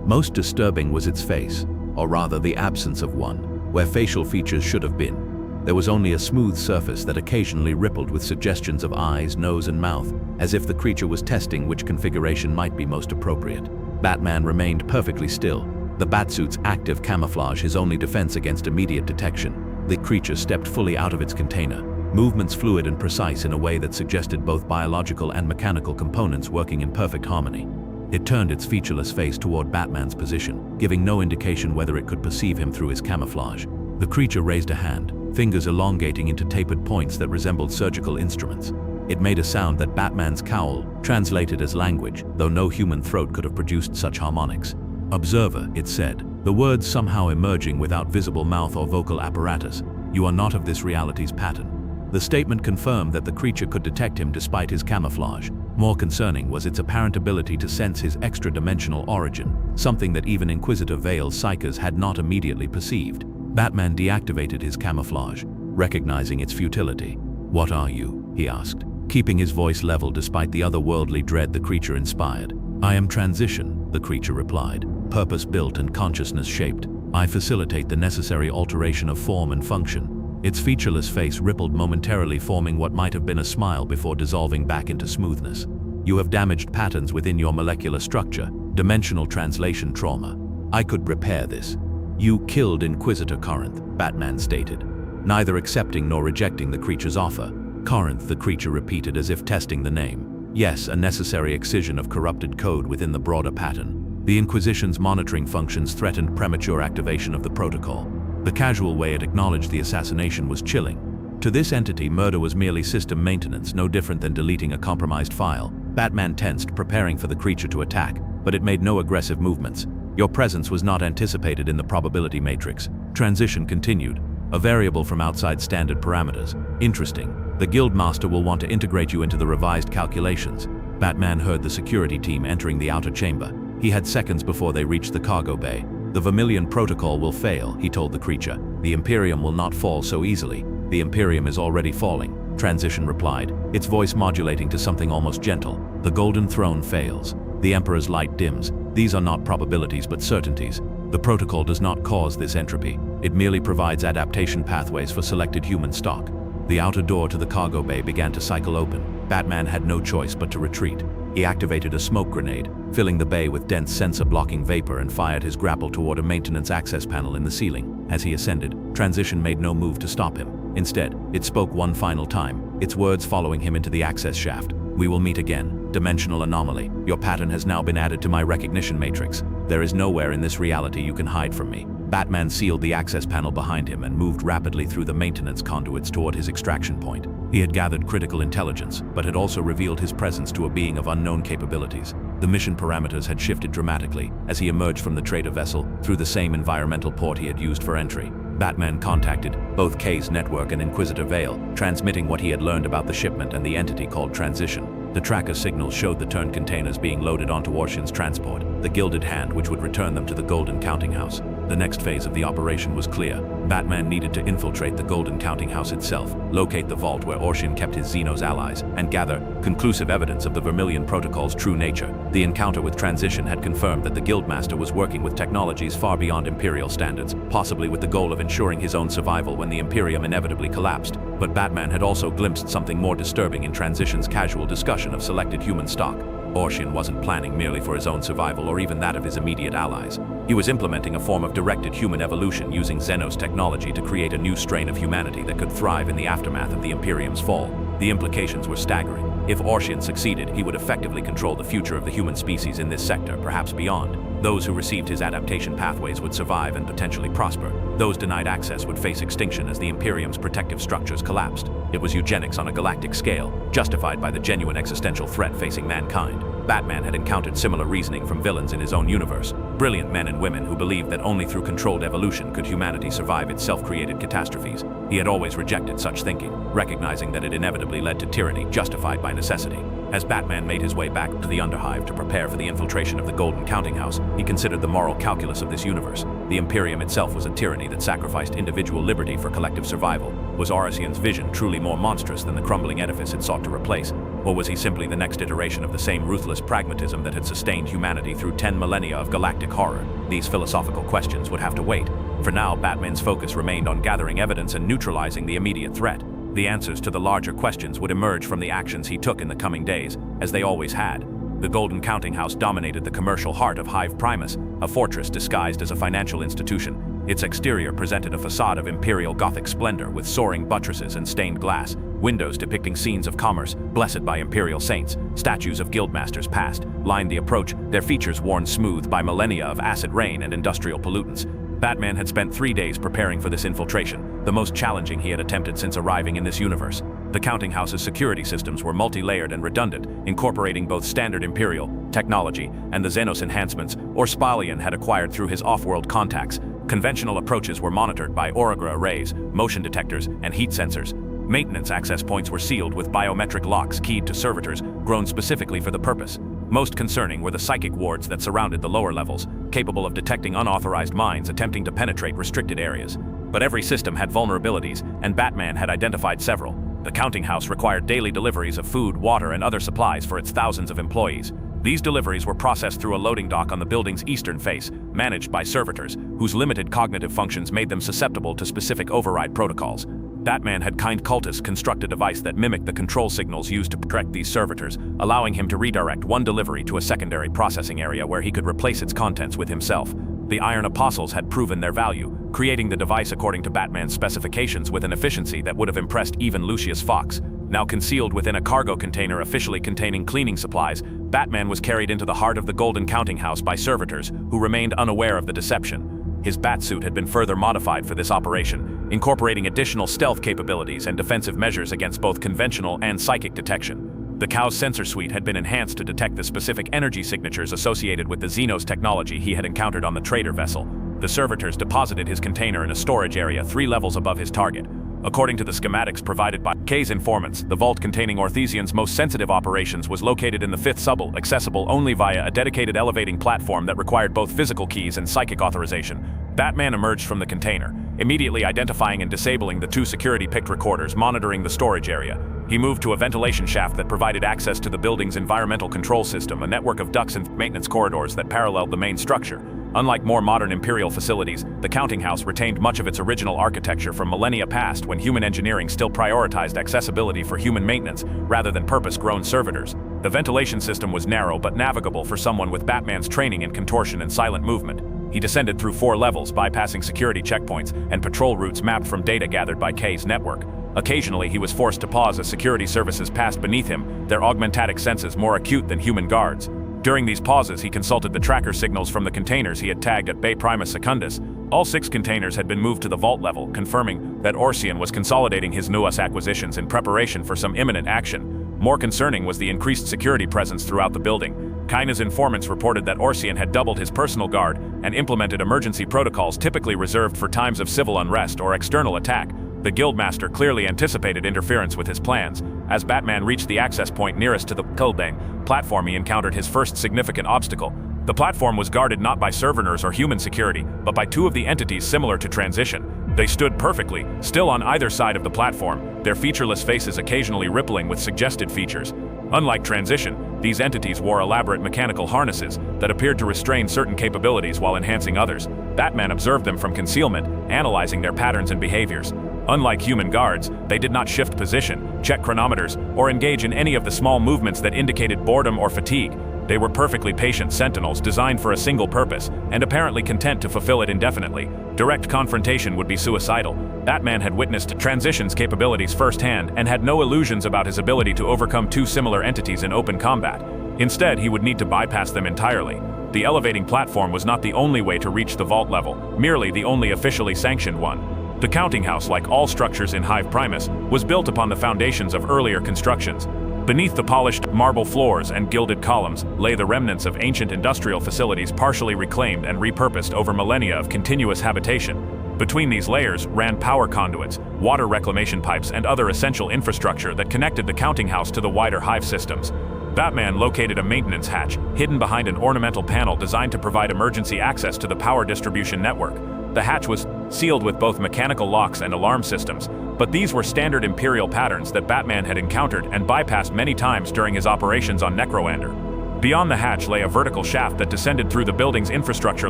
Most disturbing was its face, or rather the absence of one, where facial features should have been. There was only a smooth surface that occasionally rippled with suggestions of eyes, nose, and mouth, as if the creature was testing which configuration might be most appropriate. Batman remained perfectly still, the batsuit's active camouflage his only defense against immediate detection. The creature stepped fully out of its container, movements fluid and precise in a way that suggested both biological and mechanical components working in perfect harmony. It turned its featureless face toward Batman's position, giving no indication whether it could perceive him through his camouflage. The creature raised a hand, fingers elongating into tapered points that resembled surgical instruments. It made a sound that Batman's cowl translated as language, though no human throat could have produced such harmonics. "Observer," it said, the words somehow emerging without visible mouth or vocal apparatus. "You are not of this reality's pattern." The statement confirmed that the creature could detect him despite his camouflage. More concerning was its apparent ability to sense his extra-dimensional origin, something that even Inquisitor Vale's psychers had not immediately perceived. Batman deactivated his camouflage, recognizing its futility. "What are you?" he asked, keeping his voice level despite the otherworldly dread the creature inspired. "I am Transition," the creature replied, purpose-built and consciousness-shaped. "I facilitate the necessary alteration of form and function." Its featureless face rippled momentarily, forming what might have been a smile before dissolving back into smoothness. "You have damaged patterns within your molecular structure, dimensional translation trauma. I could repair this." "You killed Inquisitor Corinth," Batman stated, neither accepting nor rejecting the creature's offer. "Corinth," the creature repeated as if testing the name. "Yes, a necessary excision of corrupted code within the broader pattern. The Inquisition's monitoring functions threatened premature activation of the protocol." The casual way it acknowledged the assassination was chilling. To this entity, murder was merely system maintenance, no different than deleting a compromised file. Batman tensed, preparing for the creature to attack. but it made no aggressive movements. Your presence was not anticipated in the probability matrix. Transition continued, a variable from outside standard parameters. Interesting. The Guildmaster will want to integrate you into the revised calculations. Batman heard the security team entering the outer chamber. He had seconds before they reached the cargo bay. The Vermilion protocol will fail, he told the creature. The Imperium will not fall so easily. The Imperium is already falling, Transition replied, its voice modulating to something almost gentle. The Golden Throne fails. The Emperor's light dims. These are not probabilities but certainties. The protocol does not cause this entropy. It merely provides adaptation pathways for selected human stock. The outer door to the cargo bay began to cycle open. Batman had no choice but to retreat. He activated a smoke grenade, filling the bay with dense sensor-blocking vapor, and fired his grapple toward a maintenance access panel in the ceiling. As he ascended, Transition made no move to stop him. Instead, it spoke one final time, its words following him into the access shaft. "We will meet again. Dimensional anomaly. Your pattern has now been added to my recognition matrix. There is nowhere in this reality you can hide from me." Batman sealed the access panel behind him and moved rapidly through the maintenance conduits toward his extraction point. He had gathered critical intelligence, but had also revealed his presence to a being of unknown capabilities. The mission parameters had shifted dramatically as he emerged from the trader vessel through the same environmental port he had used for entry. Batman contacted both K's network and Inquisitor Vale, transmitting what he had learned about the shipment and the entity called Transition. The tracker signals showed the turned containers being loaded onto Orshin's transport, the Gilded Hand which would return them to the Golden Counting House. The next phase of the operation was clear. Batman needed to infiltrate the Golden Counting House itself, locate the vault where Orshin kept his Xenos allies, and gather conclusive evidence of the Vermilion Protocol's true nature. The encounter with Transition had confirmed that the Guildmaster was working with technologies far beyond Imperial standards, possibly with the goal of ensuring his own survival when the Imperium inevitably collapsed. But Batman had also glimpsed something more disturbing in Transition's casual discussion of selected human stock. Orshin wasn't planning merely for his own survival or even that of his immediate allies. He was implementing a form of directed human evolution using Xenos technology to create a new strain of humanity that could thrive in the aftermath of the Imperium's fall. The implications were staggering. If Orshin succeeded, he would effectively control the future of the human species in this sector, perhaps beyond. Those who received his adaptation pathways would survive and potentially prosper. Those denied access would face extinction as the Imperium's protective structures collapsed. It was eugenics on a galactic scale, justified by the genuine existential threat facing mankind. Batman had encountered similar reasoning from villains in his own universe, brilliant men and women who believed that only through controlled evolution could humanity survive its self-created catastrophes. He had always rejected such thinking, recognizing that it inevitably led to tyranny justified by necessity. As Batman made his way back to the Underhive to prepare for the infiltration of the Golden Counting House, he considered the moral calculus of this universe. The Imperium itself was a tyranny that sacrificed individual liberty for collective survival. Was Orosian's vision truly more monstrous than the crumbling edifice it sought to replace? Or was he simply the next iteration of the same ruthless pragmatism that had sustained humanity through 10 millennia of galactic horror? These philosophical questions would have to wait. For now, Batman's focus remained on gathering evidence and neutralizing the immediate threat. The answers to the larger questions would emerge from the actions he took in the coming days, as they always had. The Golden Counting House dominated the commercial heart of Hive Primus, a fortress disguised as a financial institution. Its exterior presented a facade of imperial Gothic splendor with soaring buttresses and stained glass, windows depicting scenes of commerce, blessed by imperial saints. Statues of guildmasters past lined the approach, their features worn smooth by millennia of acid rain and industrial pollutants. Batman had spent 3 days preparing for this infiltration, the most challenging he had attempted since arriving in this universe. The Counting House's security systems were multi-layered and redundant, incorporating both standard Imperial technology and the Xenos enhancements Orspalian had acquired through his off-world contacts. Conventional approaches were monitored by Aurigra arrays, motion detectors, and heat sensors. Maintenance access points were sealed with biometric locks keyed to servitors grown specifically for the purpose. Most concerning were the psychic wards that surrounded the lower levels, capable of detecting unauthorized minds attempting to penetrate restricted areas. But every system had vulnerabilities, and Batman had identified several. The Counting House required daily deliveries of food, water, and other supplies for its thousands of employees. These deliveries were processed through a loading dock on the building's eastern face, managed by servitors, whose limited cognitive functions made them susceptible to specific override protocols. Batman had kind cultists construct a device that mimicked the control signals used to protect these servitors, allowing him to redirect one delivery to a secondary processing area where he could replace its contents with himself. The Iron Apostles had proven their value, creating the device according to Batman's specifications with an efficiency that would have impressed even Lucius Fox. Now concealed within a cargo container officially containing cleaning supplies, Batman was carried into the heart of the Golden Counting House by servitors who remained unaware of the deception. His batsuit had been further modified for this operation, incorporating additional stealth capabilities and defensive measures against both conventional and psychic detection. The cow's sensor suite had been enhanced to detect the specific energy signatures associated with the Xenos technology he had encountered on the trader vessel. The servitors deposited his container in a storage area 3 levels above his target. According to the schematics provided by K's informants, the vault containing Orthesian's most sensitive operations was located in the 5th sublevel, accessible only via a dedicated elevating platform that required both physical keys and psychic authorization. Batman emerged from the container, immediately identifying and disabling the 2 security-picked recorders monitoring the storage area. He moved to a ventilation shaft that provided access to the building's environmental control system, a network of ducts and maintenance corridors that paralleled the main structure. Unlike more modern Imperial facilities, the counting house retained much of its original architecture from millennia past, when human engineering still prioritized accessibility for human maintenance rather than purpose-grown servitors. The ventilation system was narrow but navigable for someone with Batman's training in contortion and silent movement. He descended through 4 levels, bypassing security checkpoints and patrol routes mapped from data gathered by K's network. Occasionally, he was forced to pause as security services passed beneath him, their augmentatic senses more acute than human guards. During these pauses, he consulted the tracker signals from the containers he had tagged at Bay Primus Secundus. All 6 containers had been moved to the vault level, confirming that Orsian was consolidating his newest acquisitions in preparation for some imminent action. More concerning was the increased security presence throughout the building. Kaina's informants reported that Orsian had doubled his personal guard and implemented emergency protocols typically reserved for times of civil unrest or external attack. The Guildmaster clearly anticipated interference with his plans. As Batman reached the access point nearest to the Kuldang platform, he encountered his first significant obstacle. The platform was guarded not by servitors or human security, but by 2 of the entities similar to Transition. They stood perfectly, still on either side of the platform, their featureless faces occasionally rippling with suggested features. Unlike Transition, these entities wore elaborate mechanical harnesses that appeared to restrain certain capabilities while enhancing others. Batman observed them from concealment, analyzing their patterns and behaviors. Unlike human guards, they did not shift position, check chronometers, or engage in any of the small movements that indicated boredom or fatigue. They were perfectly patient sentinels designed for a single purpose, and apparently content to fulfill it indefinitely. Direct confrontation would be suicidal. Batman had witnessed Transition's capabilities firsthand and had no illusions about his ability to overcome 2 similar entities in open combat. Instead, he would need to bypass them entirely. The elevating platform was not the only way to reach the vault level, merely the only officially sanctioned one. The counting house, like all structures in Hive Primus, was built upon the foundations of earlier constructions. Beneath the polished marble floors and gilded columns lay the remnants of ancient industrial facilities partially reclaimed and repurposed over millennia of continuous habitation. Between these layers ran power conduits, water reclamation pipes, and other essential infrastructure that connected the counting house to the wider Hive systems. Batman located a maintenance hatch, hidden behind an ornamental panel designed to provide emergency access to the power distribution network. The hatch was sealed with both mechanical locks and alarm systems, but these were standard Imperial patterns that Batman had encountered and bypassed many times during his operations on Necroander. Beyond the hatch lay a vertical shaft that descended through the building's infrastructure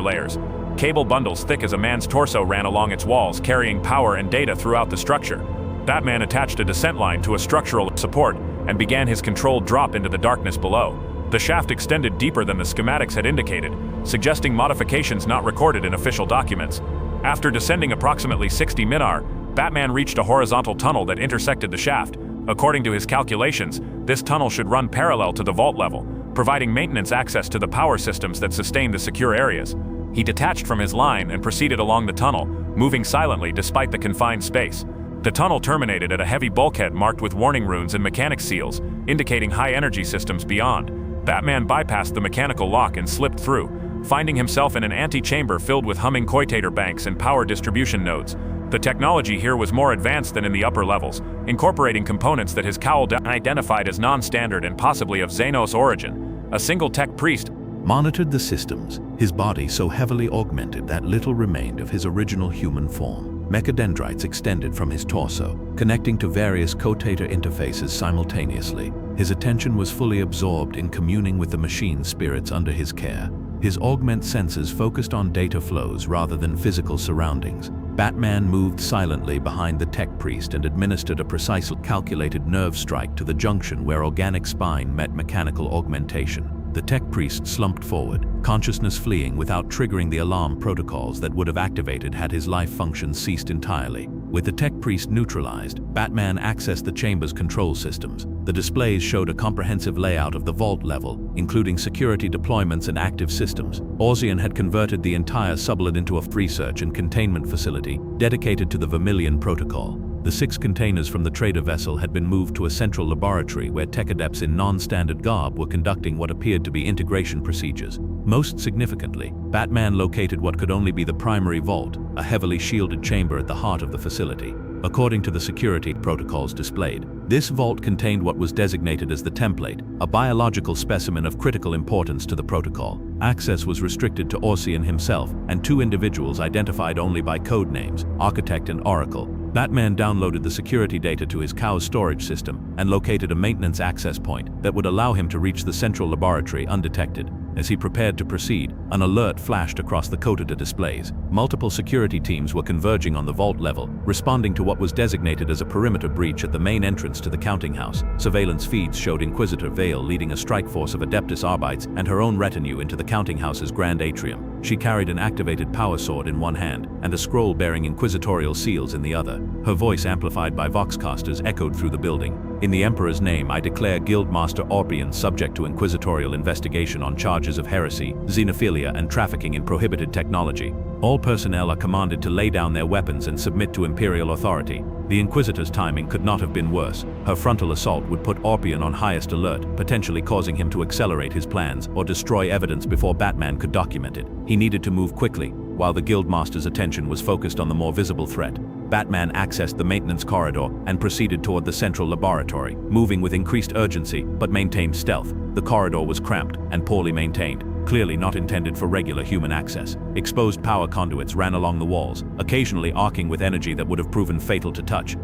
layers. Cable bundles thick as a man's torso ran along its walls, carrying power and data throughout the structure. Batman attached a descent line to a structural support and began his controlled drop into the darkness below. The shaft extended deeper than the schematics had indicated, suggesting modifications not recorded in official documents. After descending approximately 60 minar, Batman reached a horizontal tunnel that intersected the shaft. According to his calculations, this tunnel should run parallel to the vault level, providing maintenance access to the power systems that sustain the secure areas. He detached from his line and proceeded along the tunnel, moving silently despite the confined space. The tunnel terminated at a heavy bulkhead marked with warning runes and mechanic seals, indicating high-energy systems beyond. Batman bypassed the mechanical lock and slipped through, finding himself in an antechamber filled with humming coitator banks and power distribution nodes. The technology here was more advanced than in the upper levels, incorporating components that his cowl identified as non-standard and possibly of Xenos origin. A single tech priest monitored the systems, his body so heavily augmented that little remained of his original human form. Mechadendrites extended from his torso, connecting to various cotator interfaces simultaneously. His attention was fully absorbed in communing with the machine spirits under his care. His augment senses focused on data flows rather than physical surroundings. Batman moved silently behind the tech priest and administered a precisely calculated nerve strike to the junction where organic spine met mechanical augmentation. The tech priest slumped forward, consciousness fleeing without triggering the alarm protocols that would have activated had his life functions ceased entirely. With the tech priest neutralized, Batman accessed the chamber's control systems. The displays showed a comprehensive layout of the vault level, including security deployments and active systems. Orsian had converted the entire sublet into a research and containment facility dedicated to the Vermilion Protocol. The 6 containers from the trader vessel had been moved to a central laboratory where tech adepts in non-standard garb were conducting what appeared to be integration procedures. Most significantly, Batman located what could only be the primary vault, a heavily shielded chamber at the heart of the facility. According to the security protocols displayed, this vault contained what was designated as the template, a biological specimen of critical importance to the protocol. Access was restricted to Orsian himself and 2 individuals identified only by code names, Architect and Oracle. Batman downloaded the security data to his cow's storage system and located a maintenance access point that would allow him to reach the central laboratory undetected. As he prepared to proceed, an alert flashed across the Cotida displays. Multiple security teams were converging on the vault level, responding to what was designated as a perimeter breach at the main entrance to the counting house. Surveillance feeds showed Inquisitor Vale leading a strike force of Adeptus Arbites and her own retinue into the counting house's grand atrium. She carried an activated power sword in one hand and a scroll bearing inquisitorial seals in the other. Her voice, amplified by voxcasters, echoed through the building. In the Emperor's name, I declare Guildmaster Orpian subject to inquisitorial investigation on charges of heresy, xenophilia, and trafficking in prohibited technology. All personnel are commanded to lay down their weapons and submit to Imperial authority. The Inquisitor's timing could not have been worse. Her frontal assault would put Orpian on highest alert, potentially causing him to accelerate his plans or destroy evidence before Batman could document it. He needed to move quickly. While the Guildmaster's attention was focused on the more visible threat, Batman accessed the maintenance corridor and proceeded toward the central laboratory, moving with increased urgency but maintained stealth. The corridor was cramped and poorly maintained, clearly not intended for regular human access. Exposed power conduits ran along the walls, occasionally arcing with energy that would have proven fatal to touch.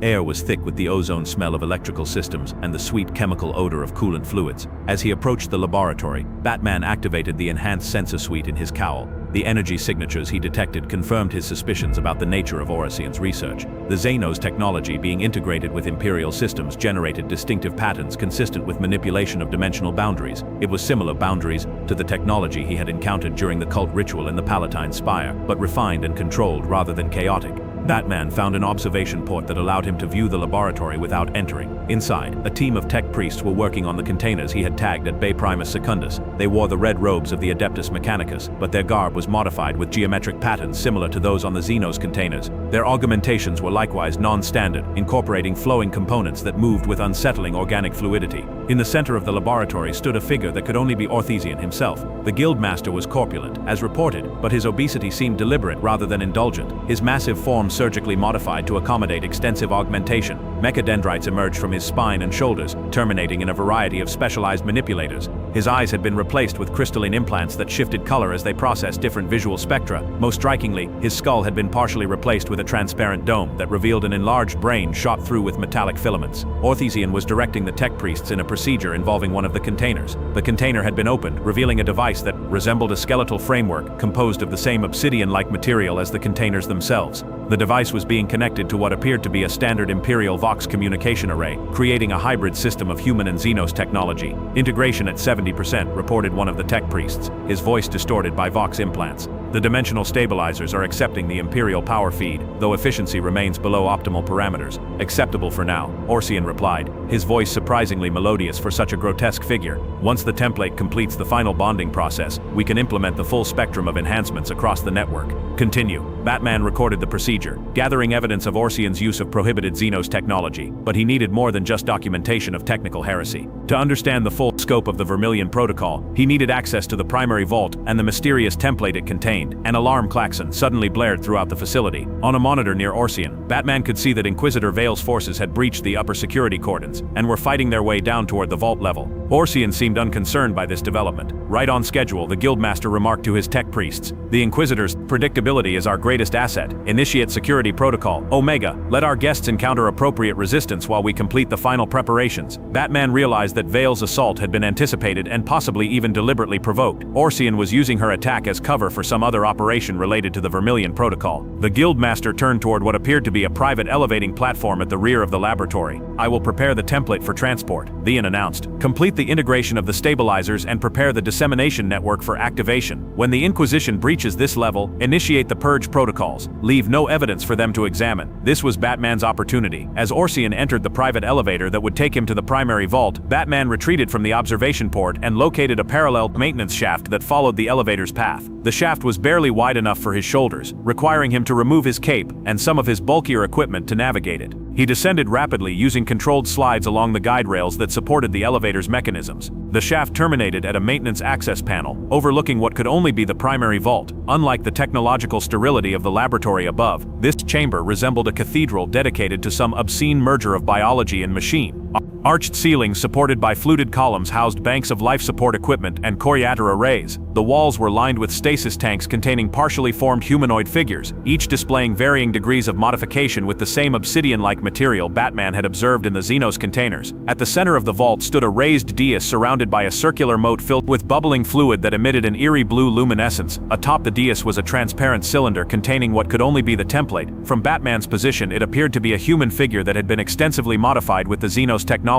Air was thick with the ozone smell of electrical systems and the sweet chemical odor of coolant fluids. As he approached the laboratory, Batman activated the enhanced sensor suite in his cowl. The energy signatures he detected confirmed his suspicions about the nature of Orosian's research. The Xenos technology being integrated with Imperial systems generated distinctive patterns consistent with manipulation of dimensional boundaries. It was similar boundaries to the technology he had encountered during the cult ritual in the Palatine Spire, but refined and controlled rather than chaotic. Batman found an observation port that allowed him to view the laboratory without entering. Inside, a team of tech priests were working on the containers he had tagged at Bay Primus Secundus. They wore the red robes of the Adeptus Mechanicus, but their garb was modified with geometric patterns similar to those on the Xenos containers. Their augmentations were likewise non-standard, incorporating flowing components that moved with unsettling organic fluidity. In the center of the laboratory stood a figure that could only be Orthesian himself. The Guildmaster was corpulent, as reported, but his obesity seemed deliberate rather than indulgent. His massive form surgically modified to accommodate extensive augmentation. Mechadendrites emerged from his spine and shoulders, terminating in a variety of specialized manipulators. His eyes had been replaced with crystalline implants that shifted color as they processed different visual spectra. Most strikingly, his skull had been partially replaced with a transparent dome that revealed an enlarged brain shot through with metallic filaments. Orthesian was directing the tech priests in a procedure involving one of the containers. The container had been opened, revealing a device that resembled a skeletal framework composed of the same obsidian-like material as the containers themselves. The device was being connected to what appeared to be a standard Imperial Vox communication array, creating a hybrid system of human and Xenos technology. Integration at 70%, reported one of the tech priests, his voice distorted by Vox implants. The dimensional stabilizers are accepting the Imperial power feed, though efficiency remains below optimal parameters. Acceptable for now, Orsian replied, his voice surprisingly melodious for such a grotesque figure. Once the template completes the final bonding process, we can implement the full spectrum of enhancements across the network. Continue. Batman recorded the procedure, gathering evidence of Orsian's use of prohibited Xenos technology, but he needed more than just documentation of technical heresy. To understand the full scope of the Vermilion Protocol, he needed access to the primary vault and the mysterious template it contained. An alarm klaxon suddenly blared throughout the facility. On a monitor near Orsian, Batman could see that Inquisitor Vale's forces had breached the upper security cordons and were fighting their way down toward the vault level. Orsian seemed unconcerned by this development. Right on schedule, the Guildmaster remarked to his tech priests, "The Inquisitor's predictability is our greatest asset. Initiate security protocol. Omega, let our guests encounter appropriate resistance while we complete the final preparations." Batman realized that Vale's assault had been anticipated and possibly even deliberately provoked. Orsian was using her attack as cover for some other operation related to the Vermilion Protocol. The Guildmaster turned toward what appeared to be a private elevating platform at the rear of the laboratory. "I will prepare the template for transport," Theon announced. "Complete the integration of the stabilizers and prepare the dissemination network for activation. When the Inquisition breaches this level, initiate the purge protocols. Leave no evidence for them to examine." This was Batman's opportunity. As Orsian entered the private elevator that would take him to the primary vault, Batman retreated from the observation port and located a parallel maintenance shaft that followed the elevator's path. The shaft was was barely wide enough for his shoulders, requiring him to remove his cape and some of his bulkier equipment to navigate it. He descended rapidly using controlled slides along the guide rails that supported the elevator's mechanisms. The shaft terminated at a maintenance access panel, overlooking what could only be the primary vault. Unlike the technological sterility of the laboratory above, this chamber resembled a cathedral dedicated to some obscene merger of biology and machine. Arched ceilings supported by fluted columns housed banks of life support equipment and coriander arrays. The walls were lined with stasis tanks containing partially formed humanoid figures, each displaying varying degrees of modification with the same obsidian-like material Batman had observed in the Xenos containers. At the center of the vault stood a raised dais surrounded by a circular moat filled with bubbling fluid that emitted an eerie blue luminescence. Atop the dais was a transparent cylinder containing what could only be the template. From Batman's position, it appeared to be a human figure that had been extensively modified with the Xenos technology.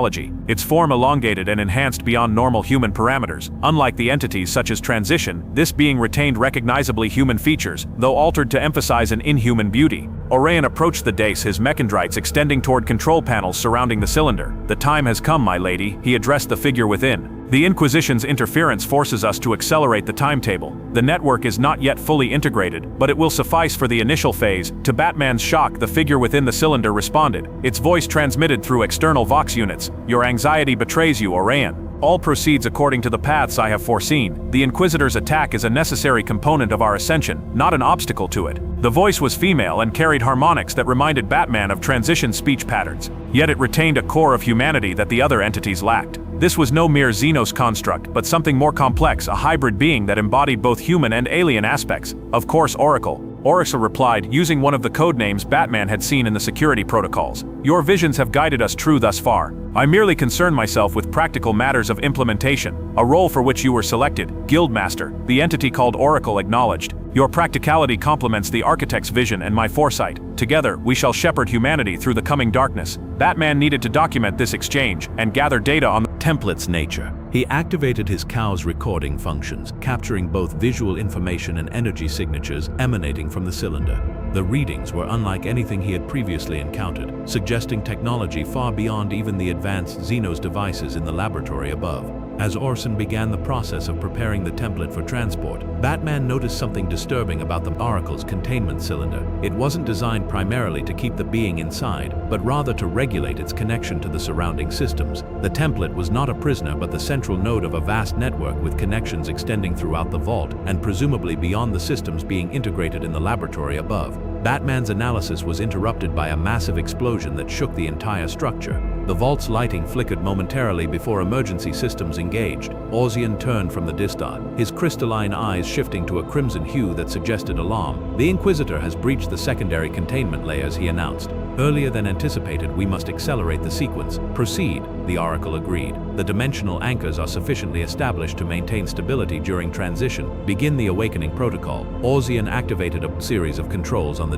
Its form elongated and enhanced beyond normal human parameters. Unlike the entities such as Transition, this being retained recognizably human features, though altered to emphasize an inhuman beauty. Orion approached the dais, his mechandrites extending toward control panels surrounding the cylinder. "The time has come, my lady," he addressed the figure within. "The Inquisition's interference forces us to accelerate the timetable. The network is not yet fully integrated, but it will suffice for the initial phase." To Batman's shock, the figure within the cylinder responded, its voice transmitted through external Vox units. "Your anxiety betrays you, Orion. All proceeds according to the paths I have foreseen. The Inquisitor's attack is a necessary component of our ascension, not an obstacle to it." The voice was female and carried harmonics that reminded Batman of Transition speech patterns, yet it retained a core of humanity that the other entities lacked. This was no mere Xenos construct, but something more complex, a hybrid being that embodied both human and alien aspects. "Of course, Oracle." Oracle replied, using one of the codenames Batman had seen in the security protocols. "Your visions have guided us true thus far. I merely concern myself with practical matters of implementation, a role for which you were selected, Guildmaster," the entity called Oracle acknowledged. "Your practicality complements the Architect's vision and my foresight. Together, we shall shepherd humanity through the coming darkness." Batman needed to document this exchange and gather data on the template's nature. He activated his cow's recording functions, capturing both visual information and energy signatures emanating from the cylinder. The readings were unlike anything he had previously encountered, suggesting technology far beyond even the advanced Xenos devices in the laboratory above. As Orson began the process of preparing the template for transport, Batman noticed something disturbing about the Oracle's containment cylinder. It wasn't designed primarily to keep the being inside, but rather to regulate its connection to the surrounding systems. The template was not a prisoner but the central node of a vast network with connections extending throughout the vault and presumably beyond the systems being integrated in the laboratory above. Batman's analysis was interrupted by a massive explosion that shook the entire structure. The vault's lighting flickered momentarily before emergency systems engaged. Orzian turned from the distard, his crystalline eyes shifting to a crimson hue that suggested alarm. "The Inquisitor has breached the secondary containment layers," he announced. "Earlier than anticipated, we must accelerate the sequence." "Proceed," the Oracle agreed. "The dimensional anchors are sufficiently established to maintain stability during transition. Begin the awakening protocol." Orzian activated a series of controls on the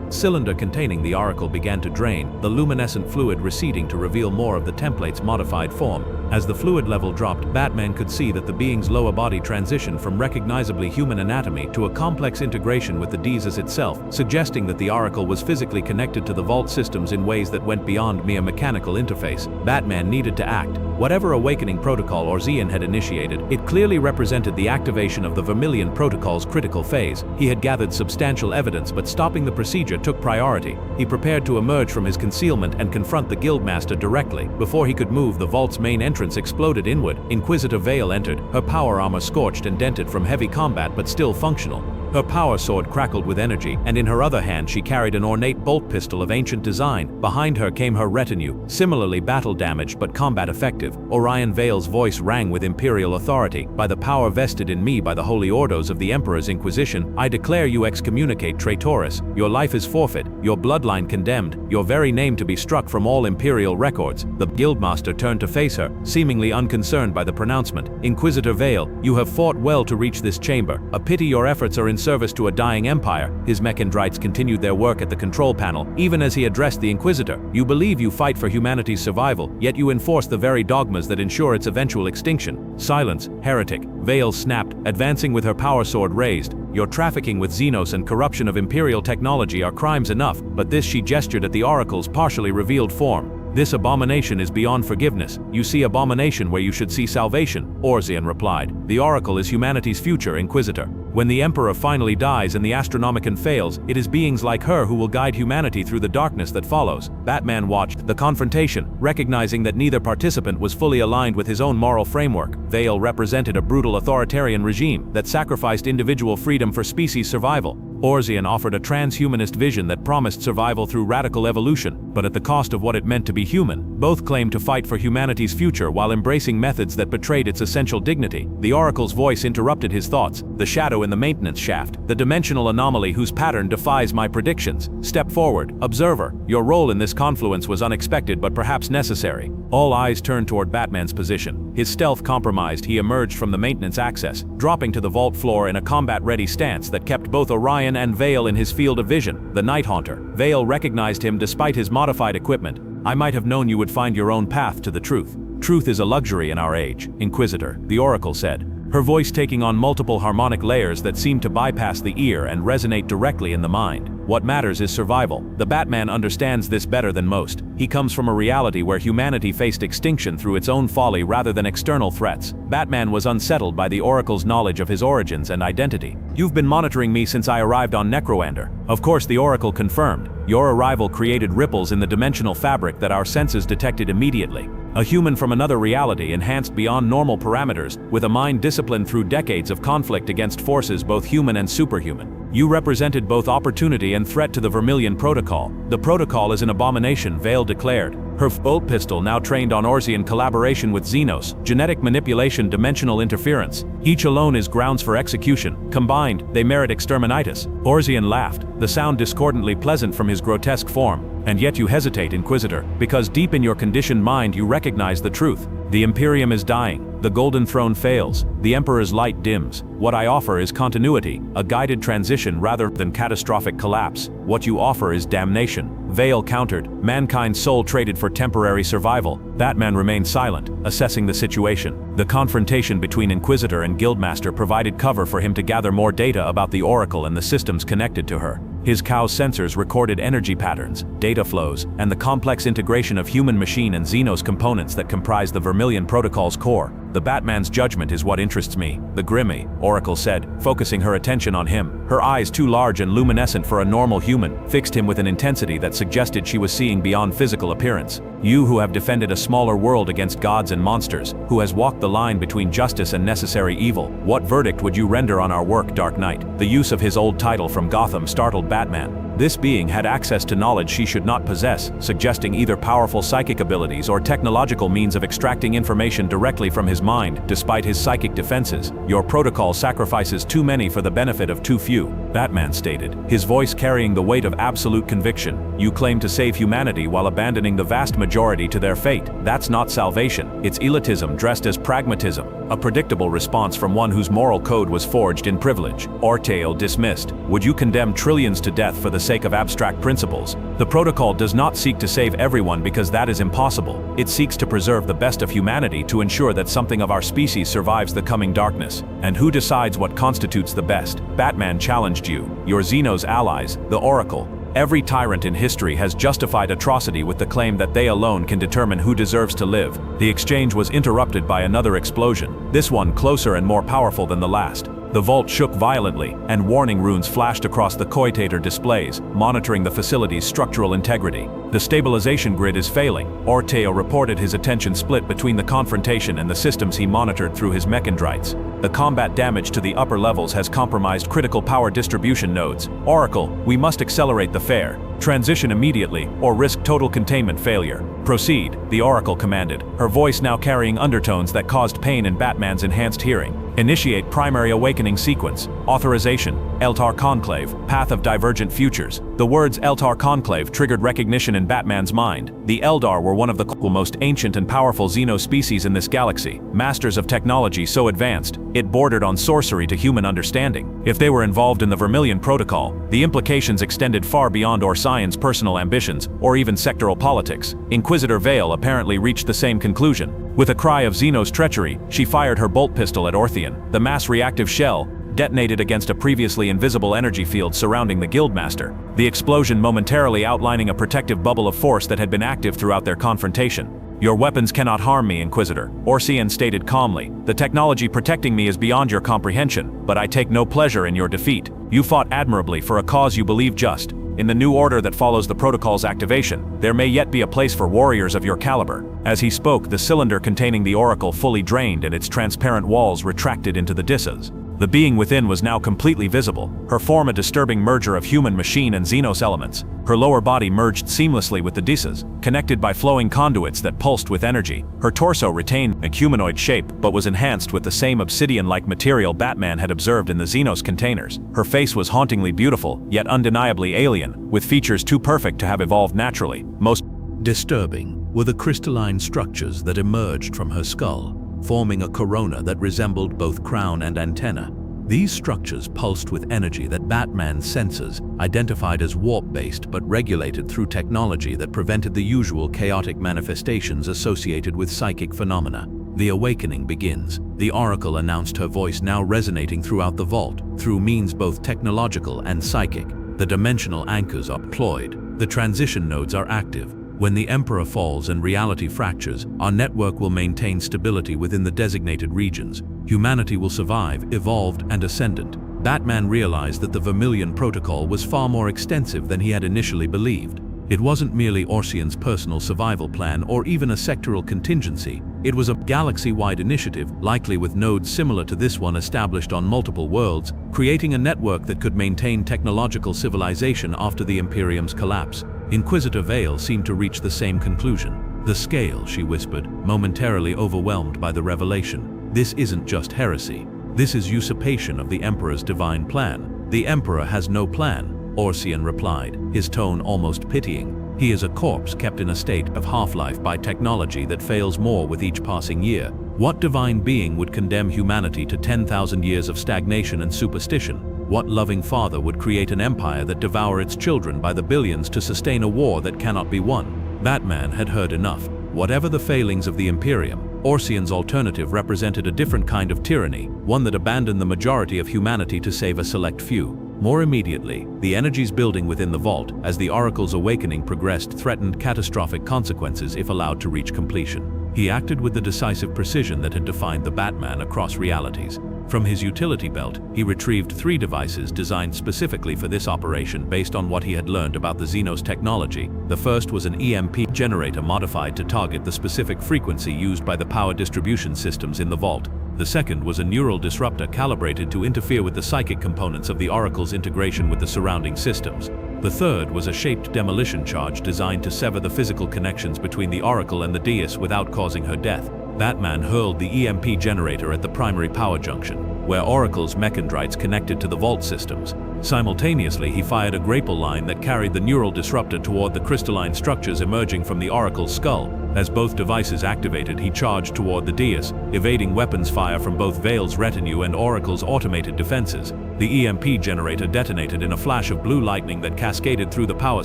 cylinder containing the Oracle began to drain, the luminescent fluid receding to reveal more of the template's modified form. As the fluid level dropped, Batman could see that the being's lower body transitioned from recognizably human anatomy to a complex integration with the Deezes itself, suggesting that the Oracle was physically connected to the vault systems in ways that went beyond mere mechanical interface. Batman needed to act. Whatever awakening protocol Orzian had initiated, it clearly represented the activation of the Vermilion Protocol's critical phase. He had gathered substantial evidence, but stopping the procedure took priority. He prepared to emerge from his concealment and confront the Guildmaster directly. Before he could move, the vault's main entrance exploded inward. Inquisitor Vale entered, her power armor scorched and dented from heavy combat but still functional. Her power sword crackled with energy, and in her other hand she carried an ornate bolt pistol of ancient design. Behind her came her retinue, similarly battle-damaged but combat effective. Orion Vale's voice rang with imperial authority. "By the power vested in me by the holy orders of the Emperor's Inquisition, I declare you excommunicate Traitoris. Your life is forfeit, your bloodline condemned, your very name to be struck from all imperial records." The Guildmaster turned to face her, seemingly unconcerned by the pronouncement. "Inquisitor Vale, you have fought well to reach this chamber. A pity your efforts are in service to a dying empire." His mechandrites continued their work at the control panel, even as he addressed the Inquisitor. "You believe you fight for humanity's survival, yet you enforce the very dogmas that ensure its eventual extinction." "Silence, heretic," Vale snapped, advancing with her power sword raised. "Your trafficking with Xenos and corruption of Imperial technology are crimes enough, but this," she gestured at the Oracle's partially revealed form. "This abomination is beyond forgiveness. You see abomination where you should see salvation," Orzian replied. "The Oracle is humanity's future, Inquisitor. When the Emperor finally dies and the Astronomicon fails, it is beings like her who will guide humanity through the darkness that follows. Batman watched the confrontation, recognizing that neither participant was fully aligned with his own moral framework. Vale represented a brutal authoritarian regime that sacrificed individual freedom for species survival. Orzian offered a transhumanist vision that promised survival through radical evolution, but at the cost of what it meant to be human. Both claimed to fight for humanity's future while embracing methods that betrayed its essential dignity. The Oracle's voice interrupted his thoughts. The shadow in the maintenance shaft, the dimensional anomaly whose pattern defies my predictions. Step forward, observer. Your role in this confluence was unexpected but perhaps necessary. All eyes turned toward Batman's position. His stealth compromised, he emerged from the maintenance access, dropping to the vault floor in a combat-ready stance that kept both Orion and Vale in his field of vision. The Night Haunter. Vale recognized him despite his modified equipment. I might have known you would find your own path to the truth. Truth is a luxury in our age, Inquisitor, the Oracle said, her voice taking on multiple harmonic layers that seemed to bypass the ear and resonate directly in the mind. What matters is survival. The Batman understands this better than most. He comes from a reality where humanity faced extinction through its own folly rather than external threats. Batman was unsettled by the Oracle's knowledge of his origins and identity. You've been monitoring me since I arrived on Necroander. Of course, the Oracle confirmed. Your arrival created ripples in the dimensional fabric that our senses detected immediately. A human from another reality enhanced beyond normal parameters, with a mind disciplined through decades of conflict against forces both human and superhuman. You represented both opportunity and threat to the Vermilion Protocol. The Protocol is an abomination, Vale declared. Her bolt pistol now trained on Orzian collaboration with Xenos, genetic manipulation, dimensional interference. Each alone is grounds for execution. Combined, they merit exterminatus. Orzian laughed, the sound discordantly pleasant from his grotesque form. And yet you hesitate, Inquisitor, because deep in your conditioned mind you recognize the truth. The Imperium is dying. The Golden Throne fails. The Emperor's light dims. What I offer is continuity, a guided transition rather than catastrophic collapse. What you offer is damnation. Vale countered. Mankind's soul traded for temporary survival. Batman remained silent, assessing the situation. The confrontation between Inquisitor and Guildmaster provided cover for him to gather more data about the Oracle and the systems connected to her. His cow's sensors recorded energy patterns, data flows, and the complex integration of human machine and Xenos components that comprise the Vermilion Protocol's core. The Batman's judgment is what interests me, the Grimmy, Oracle said, focusing her attention on him. Her eyes, too large and luminescent for a normal human, fixed him with an intensity that suggested she was seeing beyond physical appearance. You who have defended a smaller world against gods and monsters, who has walked the line between justice and necessary evil, what verdict would you render on our work, Dark Knight? The use of his old title from Gotham startled Batman. This being had access to knowledge she should not possess, suggesting either powerful psychic abilities or technological means of extracting information directly from his mind, despite his psychic defenses. Your protocol sacrifices too many for the benefit of too few, Batman stated, his voice carrying the weight of absolute conviction. You claim to save humanity while abandoning the vast majority to their fate. That's not salvation, it's elitism dressed as pragmatism. A predictable response from one whose moral code was forged in privilege. Ortale dismissed. Would you condemn trillions to death for the sake of abstract principles? The protocol does not seek to save everyone because that is impossible. It seeks to preserve the best of humanity to ensure that something of our species survives the coming darkness. And who decides what constitutes the best? Batman challenged you, your Xenos allies, the Oracle. Every tyrant in history has justified atrocity with the claim that they alone can determine who deserves to live. The exchange was interrupted by another explosion, this one closer and more powerful than the last. The vault shook violently, and warning runes flashed across the coitator displays, monitoring the facility's structural integrity. The stabilization grid is failing. Orteo reported his attention split between the confrontation and the systems he monitored through his mechandrites. The combat damage to the upper levels has compromised critical power distribution nodes. Oracle, we must accelerate the fair. Transition immediately, or risk total containment failure. Proceed, the Oracle commanded, her voice now carrying undertones that caused pain in Batman's enhanced hearing. Initiate primary awakening sequence. Authorization. Eltar Conclave, Path of Divergent Futures. The words Eltar Conclave triggered recognition in Batman's mind. The Eldar were one of the most ancient and powerful Xeno species in this galaxy, masters of technology so advanced, it bordered on sorcery to human understanding. If they were involved in the Vermilion Protocol, the implications extended far beyond Orsion's personal ambitions, or even sectoral politics. Inquisitor Vale apparently reached the same conclusion. With a cry of Xeno's treachery, she fired her bolt pistol at Orthian. The mass-reactive shell detonated against a previously invisible energy field surrounding the Guildmaster, the explosion momentarily outlining a protective bubble of force that had been active throughout their confrontation. "Your weapons cannot harm me, Inquisitor," Orsian stated calmly. "The technology protecting me is beyond your comprehension, but I take no pleasure in your defeat. You fought admirably for a cause you believe just. In the new order that follows the protocol's activation, there may yet be a place for warriors of your caliber." As he spoke, the cylinder containing the oracle fully drained and its transparent walls retracted into the disses. The being within was now completely visible, her form a disturbing merger of human, machine, and Xenos elements. Her lower body merged seamlessly with the disses, connected by flowing conduits that pulsed with energy. Her torso retained a humanoid shape, but was enhanced with the same obsidian-like material Batman had observed in the Xenos containers. Her face was hauntingly beautiful, yet undeniably alien, with features too perfect to have evolved naturally. Most disturbing were the crystalline structures that emerged from her skull, forming a corona that resembled both crown and antenna. These structures pulsed with energy that Batman's sensors identified as warp-based but regulated through technology that prevented the usual chaotic manifestations associated with psychic phenomena. The awakening begins, the Oracle announced, her voice now resonating throughout the vault, through means both technological and psychic. The dimensional anchors are deployed. The transition nodes are active. When the Emperor falls and reality fractures, our network will maintain stability within the designated regions. Humanity will survive, evolved and ascendant. Batman realized that the Vermilion Protocol was far more extensive than he had initially believed. It wasn't merely Orsian's personal survival plan or even a sectoral contingency. It was a galaxy-wide initiative, likely with nodes similar to this one established on multiple worlds, creating a network that could maintain technological civilization after the Imperium's collapse. Inquisitor Vale seemed to reach the same conclusion. "The scale," she whispered, momentarily overwhelmed by the revelation. "This isn't just heresy. This is usurpation of the Emperor's divine plan." "The Emperor has no plan," Orsian replied, his tone almost pitying. "He is a corpse kept in a state of half-life by technology that fails more with each passing year. What divine being would condemn humanity to 10,000 years of stagnation and superstition? What loving father would create an empire that devour its children by the billions to sustain a war that cannot be won?" Batman had heard enough. Whatever the failings of the Imperium, Orsian's alternative represented a different kind of tyranny, one that abandoned the majority of humanity to save a select few. More immediately, the energies building within the vault, as the Oracle's awakening progressed, threatened catastrophic consequences if allowed to reach completion. He acted with the decisive precision that had defined the Batman across realities. From his utility belt, he retrieved 3 devices designed specifically for this operation based on what he had learned about the Xenos technology. The first was an EMP generator modified to target the specific frequency used by the power distribution systems in the vault. The second was a neural disruptor calibrated to interfere with the psychic components of the Oracle's integration with the surrounding systems. The third was a shaped demolition charge designed to sever the physical connections between the Oracle and the Deus without causing her death. Batman hurled the EMP generator at the primary power junction, where Oracle's mechandrites connected to the vault systems. Simultaneously, he fired a grapple line that carried the neural disruptor toward the crystalline structures emerging from the Oracle's skull. As both devices activated, he charged toward the Deus, evading weapons fire from both Vale's retinue and Oracle's automated defenses. The EMP generator detonated in a flash of blue lightning that cascaded through the power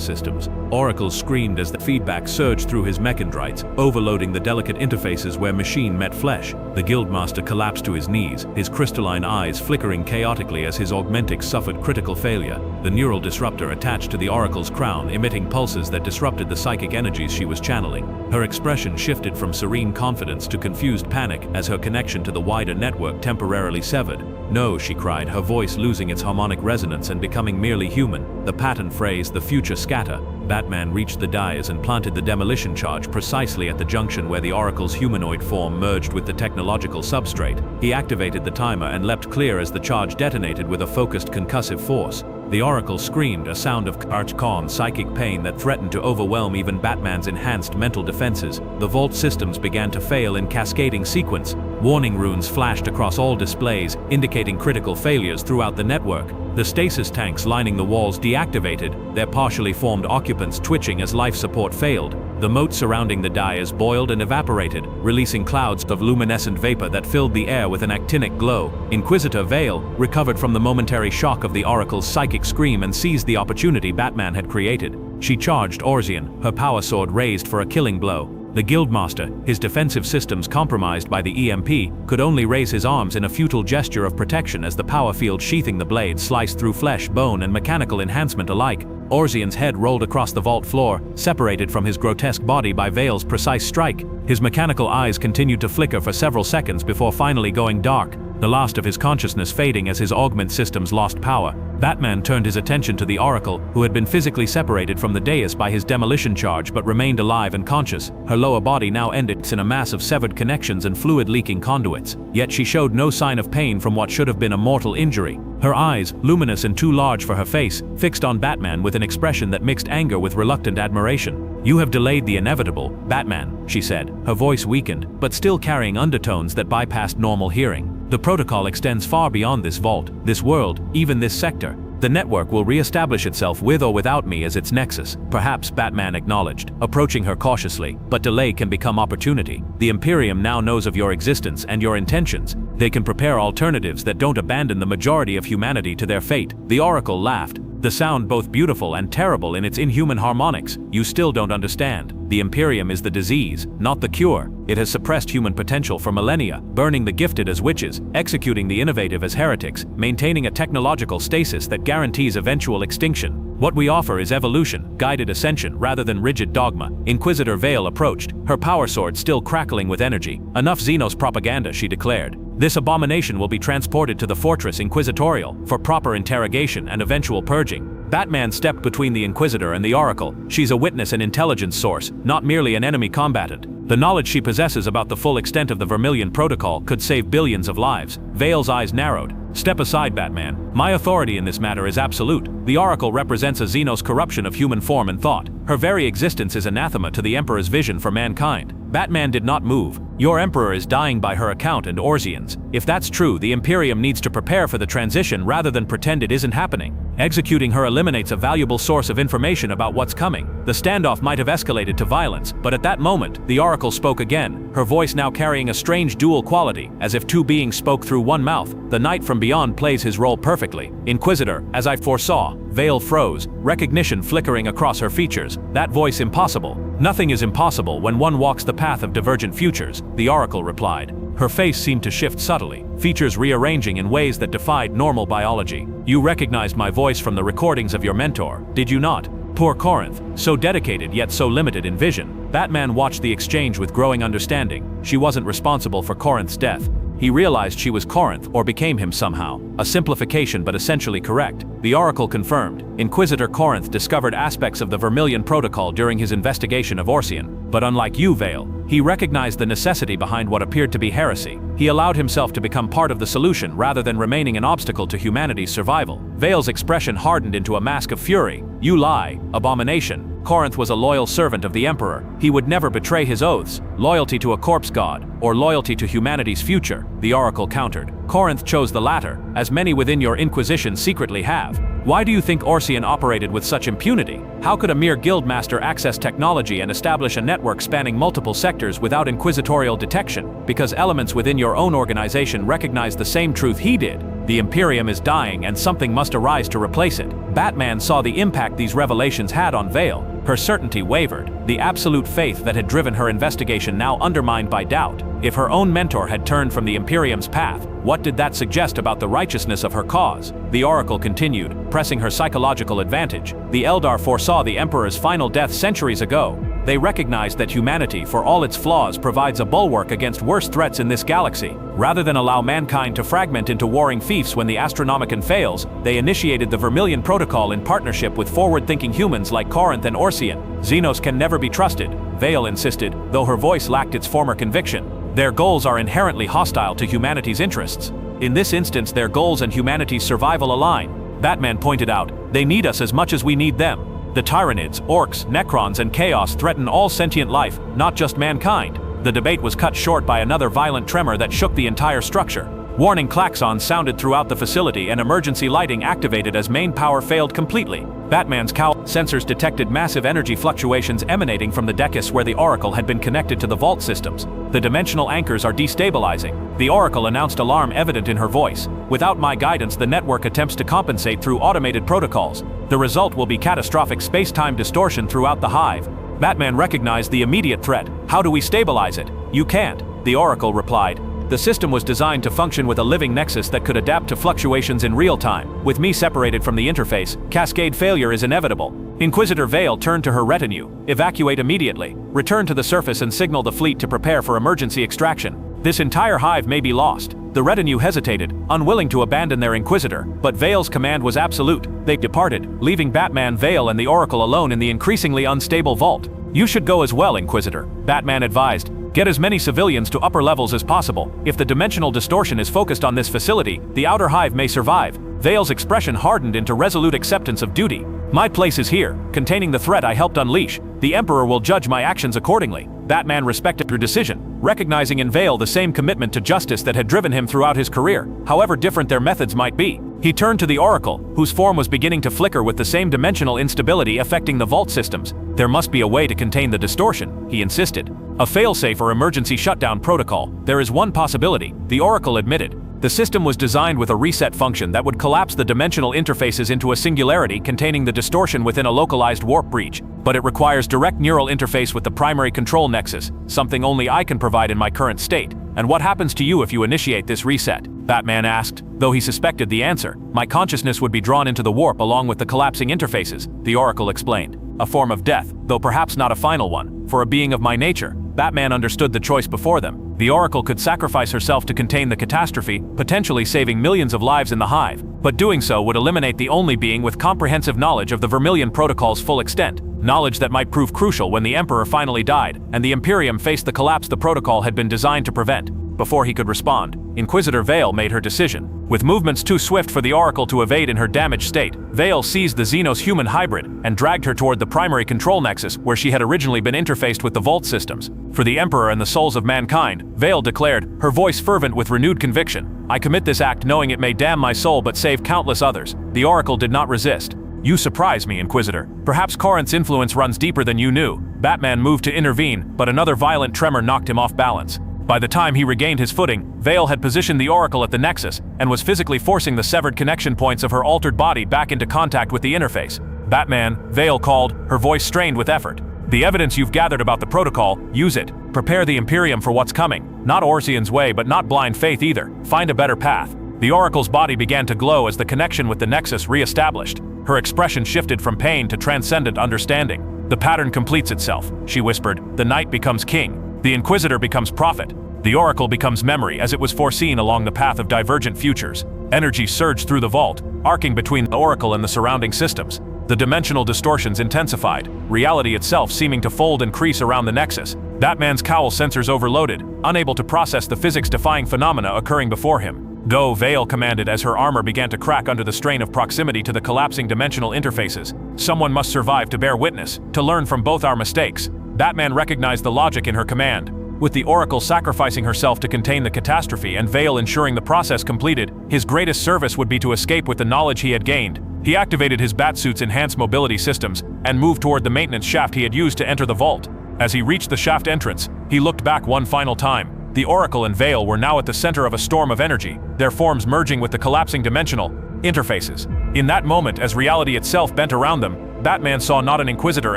systems. Oracle screamed as the feedback surged through his mechandrites, overloading the delicate interfaces where machine met flesh. The Guildmaster collapsed to his knees, his crystalline eyes flickering chaotically as his augmentics suffered critical failure. The neural disruptor attached to the Oracle's crown, emitting pulses that disrupted the psychic energies she was channeling. Her expression shifted from serene confidence to confused panic as her connection to the wider network temporarily severed. "No," she cried, her voice losing its harmonic resonance and becoming merely human. The pattern phrase, "the future scatter." Batman reached the dais and planted the demolition charge precisely at the junction where the Oracle's humanoid form merged with the technological substrate. He activated the timer and leapt clear as the charge detonated with a focused concussive force. The Oracle screamed, a sound of calm psychic pain that threatened to overwhelm even Batman's enhanced mental defenses. The vault systems began to fail in cascading sequence. Warning runes flashed across all displays, indicating critical failures throughout the network. The stasis tanks lining the walls deactivated, their partially formed occupants twitching as life support failed. The moat surrounding the dais boiled and evaporated, releasing clouds of luminescent vapor that filled the air with an actinic glow. Inquisitor Vale recovered from the momentary shock of the Oracle's psychic scream and seized the opportunity Batman had created. She charged Orsian, her power sword raised for a killing blow. The Guildmaster, his defensive systems compromised by the EMP, could only raise his arms in a futile gesture of protection as the power field sheathing the blade sliced through flesh, bone, and mechanical enhancement alike. Orsian's head rolled across the vault floor, separated from his grotesque body by Vale's precise strike. His mechanical eyes continued to flicker for several seconds before finally going dark, the last of his consciousness fading as his augment systems lost power. Batman turned his attention to the Oracle, who had been physically separated from the dais by his demolition charge but remained alive and conscious. Her lower body now ended in a mass of severed connections and fluid-leaking conduits, yet she showed no sign of pain from what should have been a mortal injury. Her eyes, luminous and too large for her face, fixed on Batman with an expression that mixed anger with reluctant admiration. "You have delayed the inevitable, Batman," she said, her voice weakened, but still carrying undertones that bypassed normal hearing. "The protocol extends far beyond this vault, this world, even this sector. The network will re-establish itself with or without me as its nexus," perhaps Batman acknowledged, approaching her cautiously. "But delay can become opportunity. The Imperium now knows of your existence and your intentions. They can prepare alternatives that don't abandon the majority of humanity to their fate." The Oracle laughed, the sound both beautiful and terrible in its inhuman harmonics. "You still don't understand. The Imperium is the disease, not the cure. It has suppressed human potential for millennia, burning the gifted as witches, executing the innovative as heretics, maintaining a technological stasis that guarantees eventual extinction. What we offer is evolution, guided ascension rather than rigid dogma." Inquisitor Vale approached, her power sword still crackling with energy. "Enough Xenos propaganda," she declared. "This abomination will be transported to the Fortress Inquisitorial for proper interrogation and eventual purging." Batman stepped between the Inquisitor and the Oracle. "She's a witness and intelligence source, not merely an enemy combatant. The knowledge she possesses about the full extent of the Vermilion Protocol could save billions of lives." Vale's eyes narrowed. "Step aside, Batman. My authority in this matter is absolute. The Oracle represents a Xenos corruption of human form and thought. Her very existence is anathema to the Emperor's vision for mankind." Batman did not move. "Your Emperor is dying by her account and Orsian's. If that's true, the Imperium needs to prepare for the transition rather than pretend it isn't happening. Executing her eliminates a valuable source of information about what's coming." The standoff might have escalated to violence, but at that moment, the Oracle spoke again, her voice now carrying a strange dual quality, as if two beings spoke through one mouth. "The Knight from Beyond plays his role perfectly. Inquisitor, as I foresaw." Vale froze, recognition flickering across her features. That voice impossible. "Nothing is impossible when one walks the path of divergent futures," the Oracle replied. Her face seemed to shift subtly, features rearranging in ways that defied normal biology. "You recognized my voice from the recordings of your mentor, did you not? Poor Corinth, so dedicated yet so limited in vision." Batman watched the exchange with growing understanding. She wasn't responsible for Corinth's death. He realized she was Corinth, or became him somehow. A simplification but essentially correct. The Oracle confirmed. Inquisitor Corinth discovered aspects of the Vermilion Protocol during his investigation of Orsian. But unlike you, Vale, he recognized the necessity behind what appeared to be heresy. He allowed himself to become part of the solution rather than remaining an obstacle to humanity's survival. Vale's expression hardened into a mask of fury. "You lie, abomination. Corinth was a loyal servant of the Emperor. He would never betray his oaths. Loyalty to a corpse god, or loyalty to humanity's future," the Oracle countered. "Corinth chose the latter, as many within your Inquisition secretly have. Why do you think Orsian operated with such impunity? How could a mere guildmaster access technology and establish a network spanning multiple sectors without inquisitorial detection? Because elements within your own organization recognize the same truth he did. The Imperium is dying and something must arise to replace it." Batman saw the impact these revelations had on Vale. Her certainty wavered, the absolute faith that had driven her investigation now undermined by doubt. If her own mentor had turned from the Imperium's path, what did that suggest about the righteousness of her cause? The Oracle continued, pressing her psychological advantage. "The Eldar foresaw the Emperor's final death centuries ago. They recognized that humanity, for all its flaws, provides a bulwark against worse threats in this galaxy. Rather than allow mankind to fragment into warring fiefs when the Astronomicon fails, they initiated the Vermilion Protocol in partnership with forward-thinking humans like Corinth and Orsian. Xenos can never be trusted," Vale insisted, though her voice lacked its former conviction. "Their goals are inherently hostile to humanity's interests. In this instance, their goals and humanity's survival align." Batman pointed out, "They need us as much as we need them. The Tyranids, Orcs, Necrons, and Chaos threaten all sentient life, not just mankind." The debate was cut short by another violent tremor that shook the entire structure. Warning klaxons sounded throughout the facility and emergency lighting activated as main power failed completely. Batman's cowl sensors detected massive energy fluctuations emanating from the Decus where the Oracle had been connected to the vault systems. "The dimensional anchors are destabilizing," the Oracle announced, alarm evident in her voice. "Without my guidance, the network attempts to compensate through automated protocols. The result will be catastrophic space-time distortion throughout the hive." Batman recognized the immediate threat. "How do we stabilize it?" "You can't," the Oracle replied. The system was designed to function with a living nexus that could adapt to fluctuations in real time. With me separated from the interface, cascade failure is inevitable. Inquisitor Vale turned to her retinue. Evacuate immediately. Return to the surface and signal the fleet to prepare for emergency extraction. This entire hive may be lost. The retinue hesitated, unwilling to abandon their Inquisitor, but Vale's command was absolute. They departed, leaving Batman, Vale, and the Oracle alone in the increasingly unstable vault. You should go as well, Inquisitor, Batman advised. Get as many civilians to upper levels as possible. If the dimensional distortion is focused on this facility, the outer hive may survive. Vale's expression hardened into resolute acceptance of duty. My place is here, containing the threat I helped unleash. The Emperor will judge my actions accordingly. Batman respected her decision, recognizing in Vale the same commitment to justice that had driven him throughout his career, however different their methods might be. He turned to the Oracle, whose form was beginning to flicker with the same dimensional instability affecting the vault systems. There must be a way to contain the distortion, he insisted. A failsafe or emergency shutdown protocol. There is one possibility, the Oracle admitted. The system was designed with a reset function that would collapse the dimensional interfaces into a singularity containing the distortion within a localized warp breach, but it requires direct neural interface with the primary control nexus, something only I can provide in my current state. And what happens to you if you initiate this reset? Batman asked, though he suspected the answer. My consciousness would be drawn into the warp along with the collapsing interfaces, the Oracle explained. A form of death, though perhaps not a final one. For a being of my nature, Batman understood the choice before them. The Oracle could sacrifice herself to contain the catastrophe, potentially saving millions of lives in the hive, but doing so would eliminate the only being with comprehensive knowledge of the Vermilion Protocol's full extent, knowledge that might prove crucial when the Emperor finally died, and the Imperium faced the collapse the protocol had been designed to prevent. Before he could respond, Inquisitor Vale made her decision. With movements too swift for the Oracle to evade in her damaged state, Vale seized the Xenos-human hybrid and dragged her toward the primary control nexus where she had originally been interfaced with the vault systems. For the Emperor and the souls of mankind, Vale declared, her voice fervent with renewed conviction, I commit this act knowing it may damn my soul but save countless others. The Oracle did not resist. You surprise me, Inquisitor. Perhaps Corinth's influence runs deeper than you knew. Batman moved to intervene, but another violent tremor knocked him off balance. By the time he regained his footing, Vale had positioned the Oracle at the Nexus and was physically forcing the severed connection points of her altered body back into contact with the interface. Batman, Vale called, her voice strained with effort. The evidence you've gathered about the protocol, use it. Prepare the Imperium for what's coming. Not Orsian's way, but not blind faith either. Find a better path. The Oracle's body began to glow as the connection with the Nexus re-established. Her expression shifted from pain to transcendent understanding. The pattern completes itself, she whispered. The knight becomes king. The Inquisitor becomes prophet. The Oracle becomes memory as it was foreseen along the path of divergent futures. Energy surged through the vault, arcing between the Oracle and the surrounding systems. The dimensional distortions intensified, reality itself seeming to fold and crease around the Nexus. Batman's cowl sensors overloaded, unable to process the physics-defying phenomena occurring before him. Go, Vale commanded as her armor began to crack under the strain of proximity to the collapsing dimensional interfaces. Someone must survive to bear witness, to learn from both our mistakes. Batman recognized the logic in her command. With the Oracle sacrificing herself to contain the catastrophe and Vale ensuring the process completed, his greatest service would be to escape with the knowledge he had gained. He activated his Batsuit's enhanced mobility systems and moved toward the maintenance shaft he had used to enter the vault. As he reached the shaft entrance, he looked back one final time. The Oracle and Vale were now at the center of a storm of energy, their forms merging with the collapsing dimensional interfaces. In that moment, as reality itself bent around them, Batman saw not an Inquisitor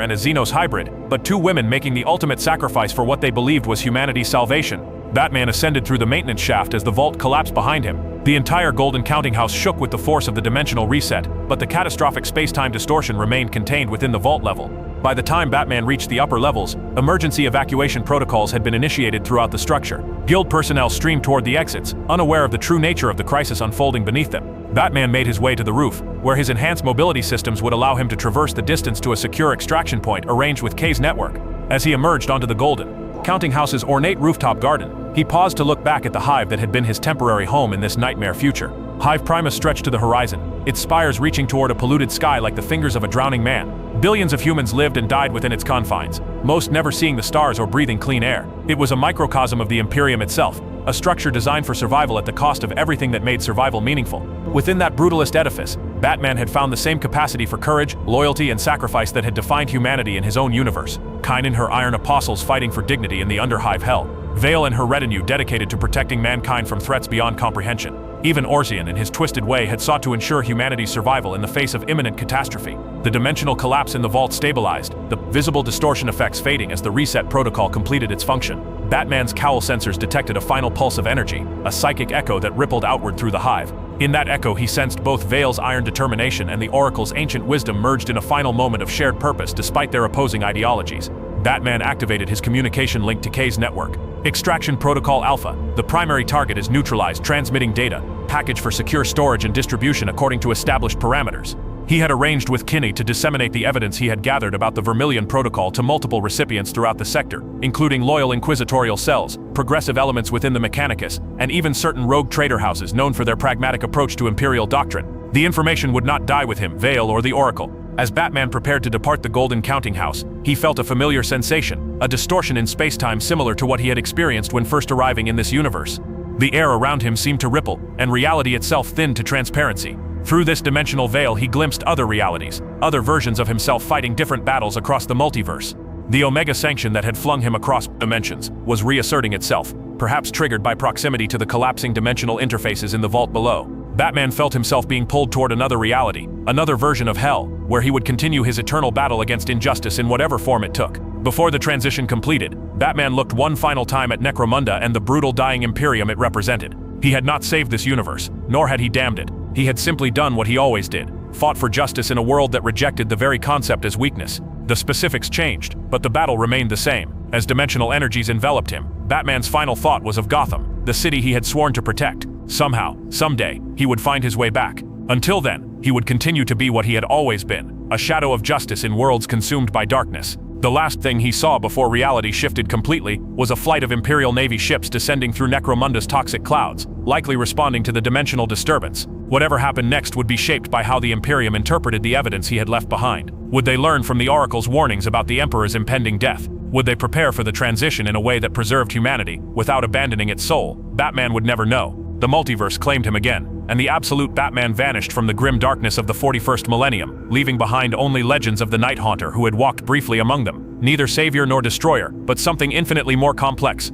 and a Xenos hybrid, but two women making the ultimate sacrifice for what they believed was humanity's salvation. Batman ascended through the maintenance shaft as the vault collapsed behind him. The entire Golden Counting House shook with the force of the dimensional reset, but the catastrophic space-time distortion remained contained within the vault level. By the time Batman reached the upper levels, emergency evacuation protocols had been initiated throughout the structure. Guild personnel streamed toward the exits, unaware of the true nature of the crisis unfolding beneath them. Batman made his way to the roof, where his enhanced mobility systems would allow him to traverse the distance to a secure extraction point arranged with K's network. As he emerged onto the Golden Counting House's ornate rooftop garden, he paused to look back at the hive that had been his temporary home in this nightmare future. Hive Primus stretched to the horizon, its spires reaching toward a polluted sky like the fingers of a drowning man. Billions of humans lived and died within its confines, most never seeing the stars or breathing clean air. It was a microcosm of the Imperium itself, a structure designed for survival at the cost of everything that made survival meaningful. Within that brutalist edifice, Batman had found the same capacity for courage, loyalty, and sacrifice that had defined humanity in his own universe. Kain and her iron apostles fighting for dignity in the Underhive hell. Vale and her retinue dedicated to protecting mankind from threats beyond comprehension. Even Orsian, in his twisted way, had sought to ensure humanity's survival in the face of imminent catastrophe. The dimensional collapse in the vault stabilized, the visible distortion effects fading as the reset protocol completed its function. Batman's cowl sensors detected a final pulse of energy, a psychic echo that rippled outward through the hive. In that echo, he sensed both Vale's iron determination and the Oracle's ancient wisdom merged in a final moment of shared purpose despite their opposing ideologies. Batman activated his communication link to K's network. Extraction Protocol Alpha. The primary target is neutralized, transmitting data, package for secure storage and distribution according to established parameters. He had arranged with Kinney to disseminate the evidence he had gathered about the Vermilion Protocol to multiple recipients throughout the sector, including loyal inquisitorial cells, progressive elements within the Mechanicus, and even certain rogue trader houses known for their pragmatic approach to Imperial doctrine. The information would not die with him, Vale or the Oracle. As Batman prepared to depart the Golden Counting House, he felt a familiar sensation, a distortion in space-time similar to what he had experienced when first arriving in this universe. The air around him seemed to ripple, and reality itself thinned to transparency. Through this dimensional veil, he glimpsed other realities, other versions of himself fighting different battles across the multiverse. The Omega Sanction that had flung him across dimensions was reasserting itself, perhaps triggered by proximity to the collapsing dimensional interfaces in the vault below. Batman felt himself being pulled toward another reality, another version of hell, where he would continue his eternal battle against injustice in whatever form it took. Before the transition completed, Batman looked one final time at Necromunda and the brutal dying Imperium it represented. He had not saved this universe, nor had he damned it. He had simply done what he always did, fought for justice in a world that rejected the very concept as weakness. The specifics changed, but the battle remained the same. As dimensional energies enveloped him, Batman's final thought was of Gotham, the city he had sworn to protect. Somehow, someday, he would find his way back. Until then, he would continue to be what he had always been, a shadow of justice in worlds consumed by darkness. The last thing he saw before reality shifted completely was a flight of Imperial Navy ships descending through Necromunda's toxic clouds, likely responding to the dimensional disturbance. Whatever happened next would be shaped by how the Imperium interpreted the evidence he had left behind. Would they learn from the Oracle's warnings about the Emperor's impending death? Would they prepare for the transition in a way that preserved humanity, without abandoning its soul? Batman would never know. The multiverse claimed him again, and the absolute Batman vanished from the grim darkness of the 41st millennium, leaving behind only legends of the Night Haunter who had walked briefly among them. Neither savior nor destroyer, but something infinitely more complex,